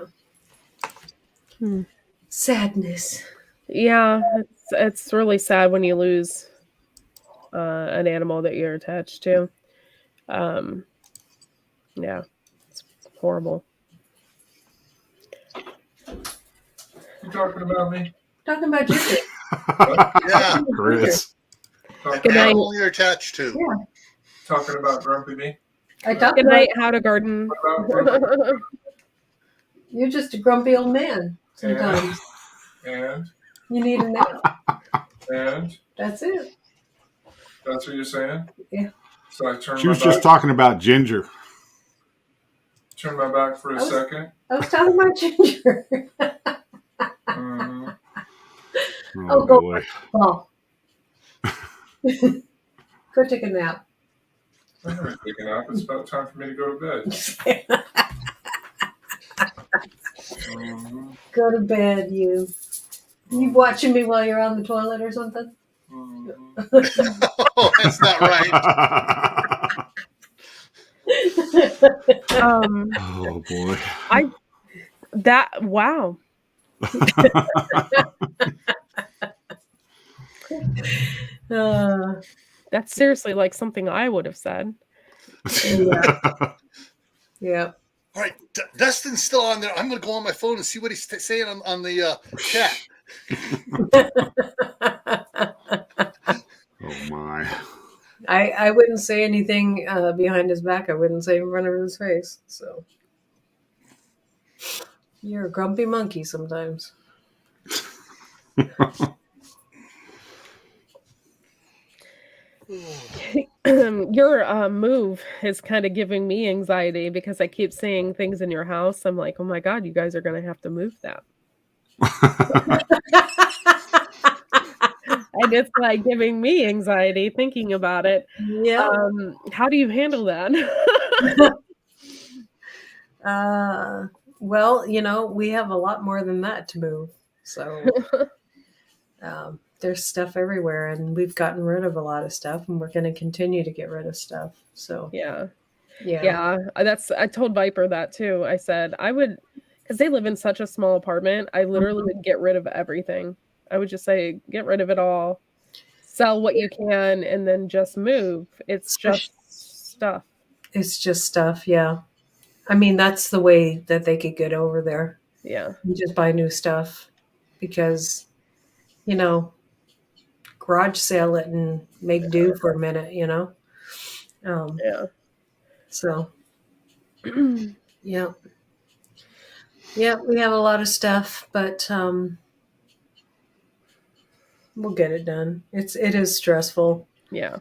Hmm. sadness. Yeah, it's really sad when you lose an animal that you're attached to. Um, yeah, it's horrible. You talking about me? Talking about Ginger. Yeah, Chris. Talking Good night. animal you're attached to. Yeah, talking about Grumpy me? I talked Good about night, how to garden. About Grumpy you're just a grumpy old man. Sometimes and you need a nap. and That's it. that's what you're saying? Yeah. So I turn She my was back, just talking about Ginger. turn my back for a I was- second. I was talking about Ginger. Mm-hmm. Oh, Oh go boy. Paul. Go take a nap. I'm never taking out. It's about time for me to go to bed. Mm-hmm. Go to bed, you. You watching me while you're on the toilet or something? Mm-hmm. Oh, that's not right. Oh boy. Wow. Uh, That's seriously like something I would have said. yeah. All right, Dustin's still on there. I'm going to go on my phone and see what he's saying on the chat. Oh my. I wouldn't say anything behind his back. I wouldn't say in front of his face. So you're a grumpy monkey sometimes. Your move is kind of giving me anxiety because I keep seeing things in your house. I'm like, oh my God, you guys are going to have to move that. And it's like giving me anxiety thinking about it. Yeah. How do you handle that? Well, we have a lot more than that to move. So there's stuff everywhere, and we've gotten rid of a lot of stuff, and we're going to continue to get rid of stuff. So Yeah. yeah. I told Viper that too. I said I would, because they live in such a small apartment, I literally would get rid of everything. I would just say, get rid of it all, sell what you can, and then just move. It's just stuff. It's just stuff. Yeah. I mean, that's the way that they could get over there. Yeah. You just buy new stuff because, garage sale it and make do for a minute, Yeah. So, yeah. Yeah, we have a lot of stuff, but we'll get it done. It is stressful, Yeah.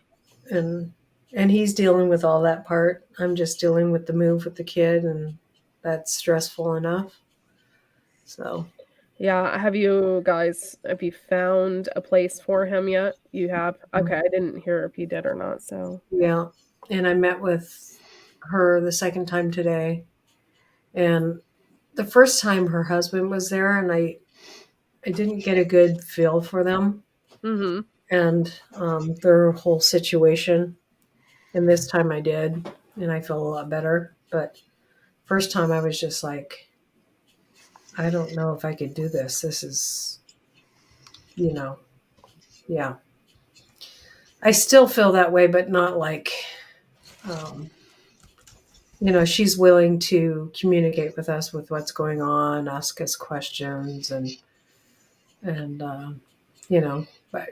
and he's dealing with all that part. I'm just dealing with the move with the kid, and that's stressful enough. So, Yeah. Have you found a place for him yet? You have? Okay. I didn't hear if he did or not. So, yeah. And I met with her the second time today, and the first time her husband was there, and I didn't get a good feel for them mm-hmm. and their whole situation. And this time I did, and I felt a lot better. But first time I was just like, I don't know if I could do this. This is, yeah. I still feel that way, but not like, she's willing to communicate with us with what's going on, ask us questions, and but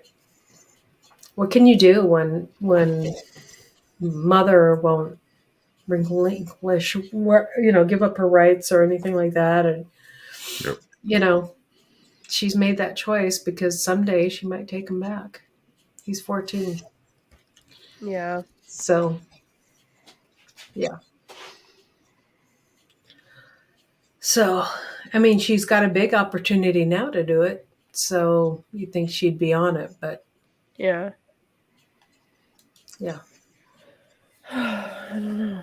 what can you do when mother won't relinquish, give up her rights or anything like that? And Yep. She's made that choice because someday she might take him back. He's 14. Yeah. So, yeah. So, I mean, she's got a big opportunity now to do it. So you'd think she'd be on it, but Yeah. yeah. I don't know.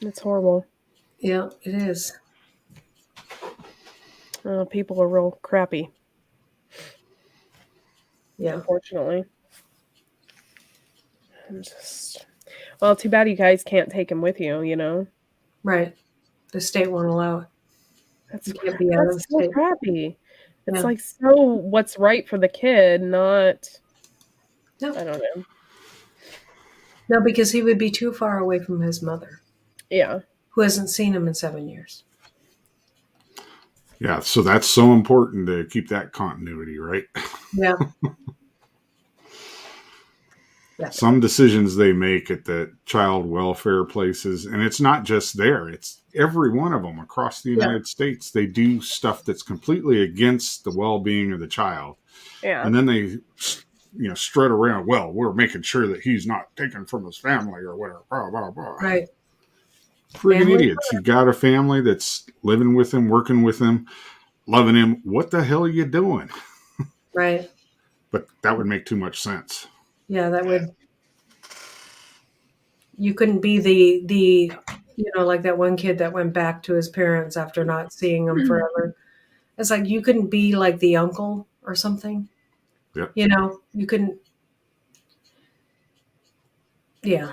It's horrible. Yeah, it is. People are real crappy, Yeah. unfortunately. Well, too bad you guys can't take him with you, you know? Right. The state won't allow it. That's You can't be out of the so state. crappy. It's Yeah. like so what's right for the kid, not No. I don't know. No, because he would be too far away from his mother, Yeah. who hasn't seen him in 7 years. Yeah, so that's so important to keep that continuity, right? Yeah. Yeah. Some decisions they make at the child welfare places, and it's not just there, it's every one of them across the United States. They do stuff that's completely against the well-being of the child. Yeah. And then they, strut around, well, we're making sure that he's not taken from his family or whatever, blah, blah, blah. Right. Friggin' Family idiots. You've got a family that's living with him, working with him, loving him. What the hell are you doing? Right. But that would make too much sense. Yeah, that would. You couldn't be the like that one kid that went back to his parents after not seeing them forever. It's like you couldn't be like the uncle or something. Yep. You couldn't. Yeah.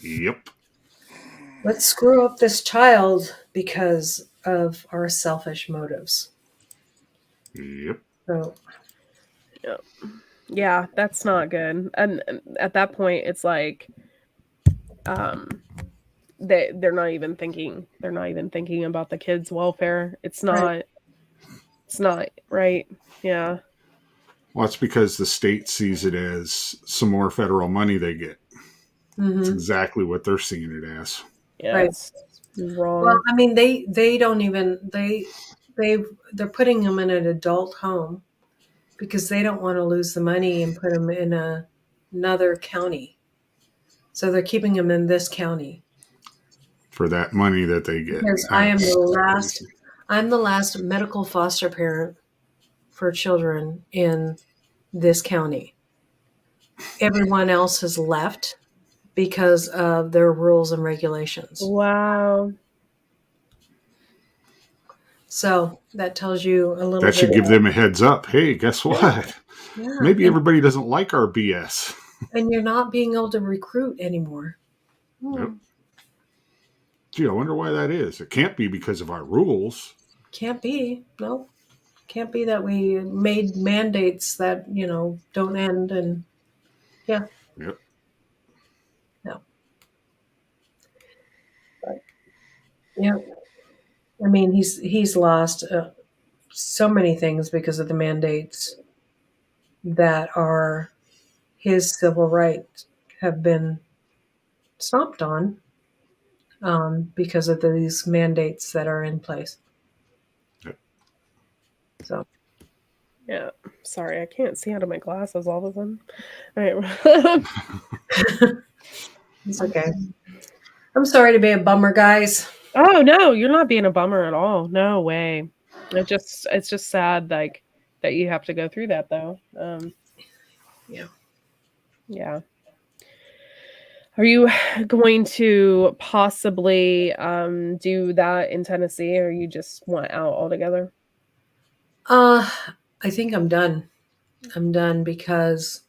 Yep. Let's screw up this child because of our selfish motives. Yep. So. Yeah, that's not good. And at that point, it's like, they're not even thinking. They're not even thinking about the kids' welfare. It's not. Right. It's not right. Yeah. Well, it's because the state sees it as some more federal money they get. Mm-hmm. That's exactly what they're seeing it as. Yeah. Right. It's wrong. Well, I mean, they don't even they're putting them in an adult home because they don't want to lose the money and put them in another county. So they're keeping them in this county For that money that they get. because I'm the last medical foster parent for children in this county. Everyone else has left because of their rules and regulations. Wow. So that tells you a little That bit. should give them a heads up. Hey, guess what? Yeah. Maybe everybody doesn't like our BS. And you're not being able to recruit anymore. Yep. Gee, I wonder why that is. It can't be because of our rules. Can't be. No. Can't be that we made mandates that, don't end and yeah. Yep. No. But, yeah. I mean, he's lost so many things because of the mandates that are his civil rights have been stomped on because of these mandates that are in place. Yep. So. Yeah. Sorry, I can't see out of my glasses all of a sudden. All right. It's okay. I'm sorry to be a bummer, guys. Oh no, you're not being a bummer at all. No way. It's just sad, like that you have to go through that though. Yeah. Yeah. Are you going to possibly do that in Tennessee, or you just want out altogether? I think I'm done. I'm done because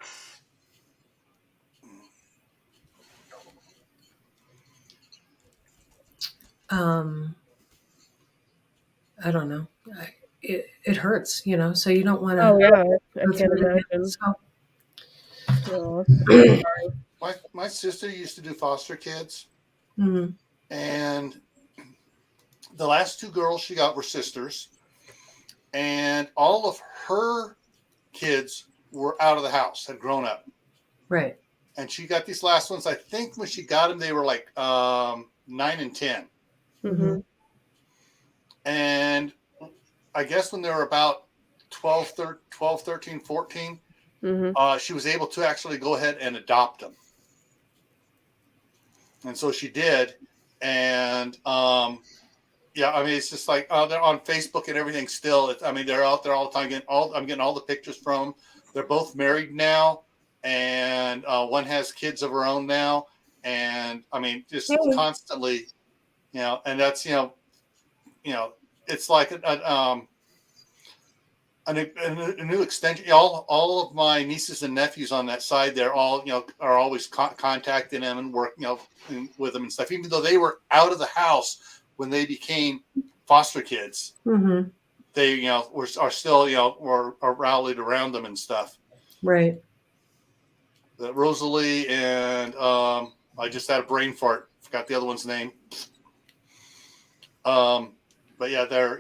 I don't know. It hurts, so you don't want to. Oh yeah, I go can't through it again. imagine. So, My sister used to do foster kids, mhm. and the last two girls she got were sisters, and all of her kids were out of the house, had grown up. Right. And she got these last ones. I think when she got them, they were like 9 and 10. Mm-hmm. And I guess when they were about 12, 13, 14, Mm-hmm. she was able to actually go ahead and adopt them. And so she did. And yeah, I mean, it's just like they're on Facebook and everything still. I mean, they're out there all the time. I'm getting all the pictures from them. They're both married now. And one has kids of her own now. and I mean, just Hey. constantly, and that's it's like a new extension. All of my nieces and nephews on that side, they're all are always contacting them and work with them and stuff, even though they were out of the house when they became foster kids. Mm-hmm. They are still are rallied around them and stuff. Right. Rosalie and I just had a brain fart. Forgot the other one's name. But yeah, they're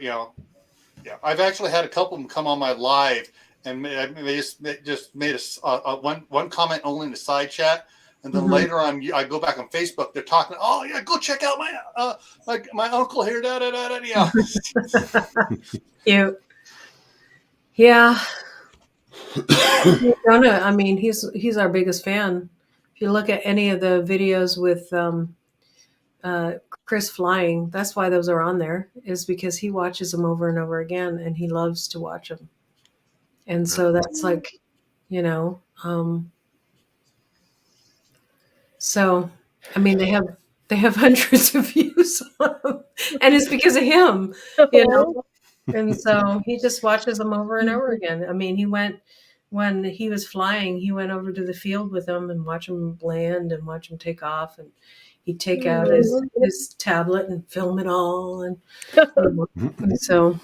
I've actually had a couple of them come on my live, and they just made a one comment only in the side chat, and then later on I go back on Facebook. They're talking. Oh yeah, go check out my uncle here. Da da da da. Yeah. Cute. Yeah. Jonah, I mean, he's our biggest fan. If you look at any of the videos with Chris flying, that's why those are on there, is because he watches them over and over again, and he loves to watch them. And so that's like, so I mean, they have hundreds of views on them, and it's because of him, And so he just watches them over and over again. I mean, when he was flying, he went over to the field with them and watch them land and watch them take off, and he'd take out his tablet and film it all, and so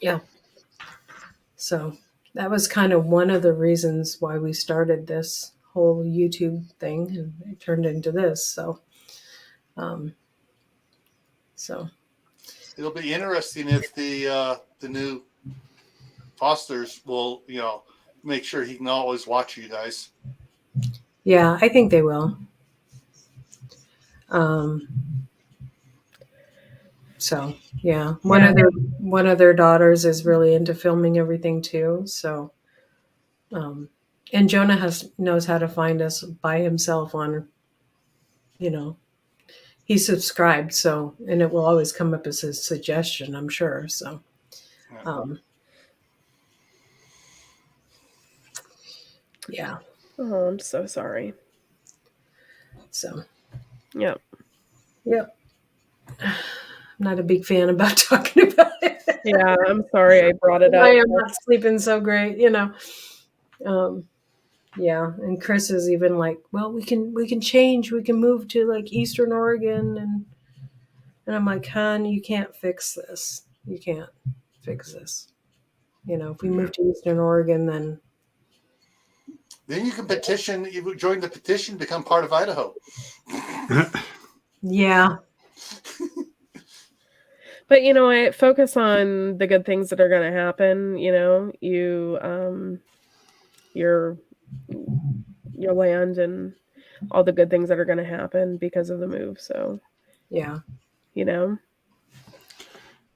yeah, so that was kind of one of the reasons why we started this whole YouTube thing, and it turned into this. So It'll be interesting if the new Fosters will make sure he can always watch you guys. yeah, I think they will. So yeah, one of their daughters is really into filming everything too. So, and Jonah knows how to find us by himself on, he's subscribed. So, and it will always come up as a suggestion, I'm sure. So, yeah. Oh, I'm so sorry. So, Yep. I'm not a big fan about talking about it. Yeah, I'm sorry I brought it up. I am not sleeping so great, Yeah, and Chris is even like, well, we can change. We can move to like Eastern Oregon, and I'm like, hon, you can't fix this. You can't fix this. If we move to Eastern Oregon, then you can petition. You join the petition, become part of Idaho. yeah. But I focus on the good things that are going to happen. Your land and all the good things that are going to happen because of the move. So yeah.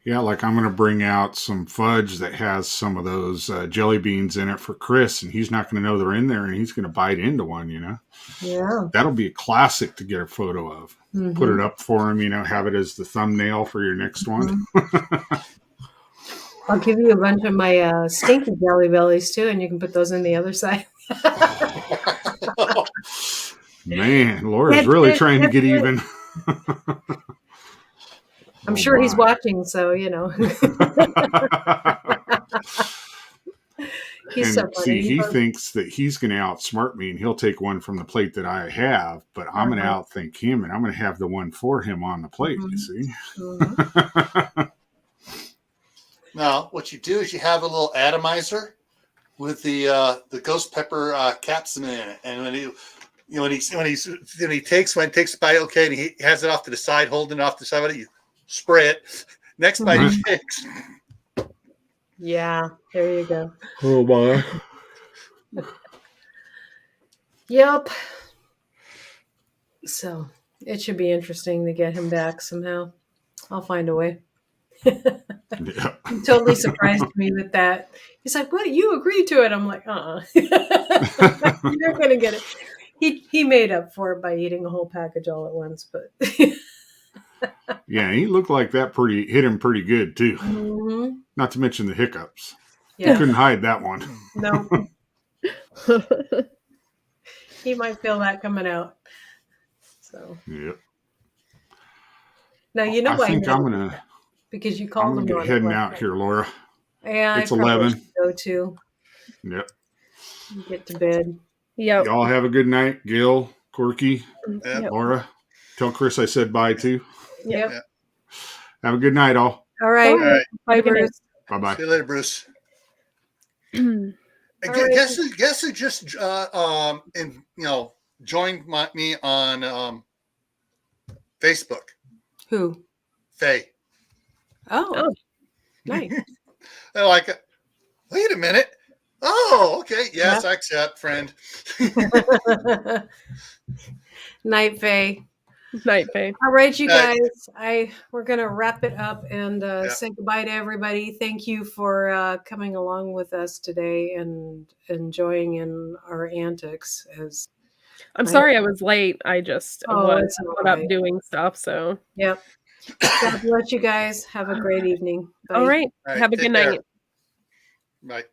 Yeah, like I'm going to bring out some fudge that has some of those jelly beans in it for Chris, and he's not going to know they're in there, and he's going to bite into one, Yeah. That'll be a classic to get a photo of. Mm-hmm. Put it up for him, have it as the thumbnail for your next one. I'll give you a bunch of my stinky jelly bellies too, and you can put those in the other side. Man, Laura's really trying to get even. I'm sure he's watching, so He's so funny. He thinks that he's going to outsmart me, and he'll take one from the plate that I have, but I'm going to outthink him, and I'm going to have the one for him on the plate. You see. Now, what you do is you have a little atomizer with the ghost pepper capsule in it, and when he takes a bite, okay, and he has it off to the side, holding it off the side of it, you spray it. Next bite he takes. Yeah, there you go. Oh my. Yep. So it should be interesting to get him back somehow. I'll find a way. Yeah. He totally surprised me with that. He's like, "What? You agreed to it?" I'm like, You're gonna get it. He made up for it by eating a whole package all at once, but Yeah, he looked like that hit him pretty good too. Mm-hmm. Not to mention the hiccups. Yeah. Couldn't hide that one. No. he might feel that coming out. So Yep. now you know I why think now, I'm gonna because you called him get on heading it. out here, Laura. Yeah, It's I probably 11. should go too. Yep. Get to bed. Yep. Y'all have a good night, Gil, Corky, Yep. Laura. Tell Chris I said bye too. Yep. Yeah. Have a good night, all. All right. All right. Bye, Have a good night. Bruce. Bye bye. See you later, Bruce. And All right. guess who just joined me on Facebook? Who? Faye. Oh, Oh. Nice. They're like, wait a minute. Oh, okay. Yes, Yeah. I accept, friend. Night, Faye. Night, Faye. All right, you Night. guys. We're gonna wrap it up and say goodbye to everybody. Thank you for coming along with us today and enjoying in our antics. As I'm sorry I was late. I just was it's all caught up right. doing stuff. So, Yep. God bless you guys. Have a great evening. Bye. all right. All right, Have a take good care. night. Bye.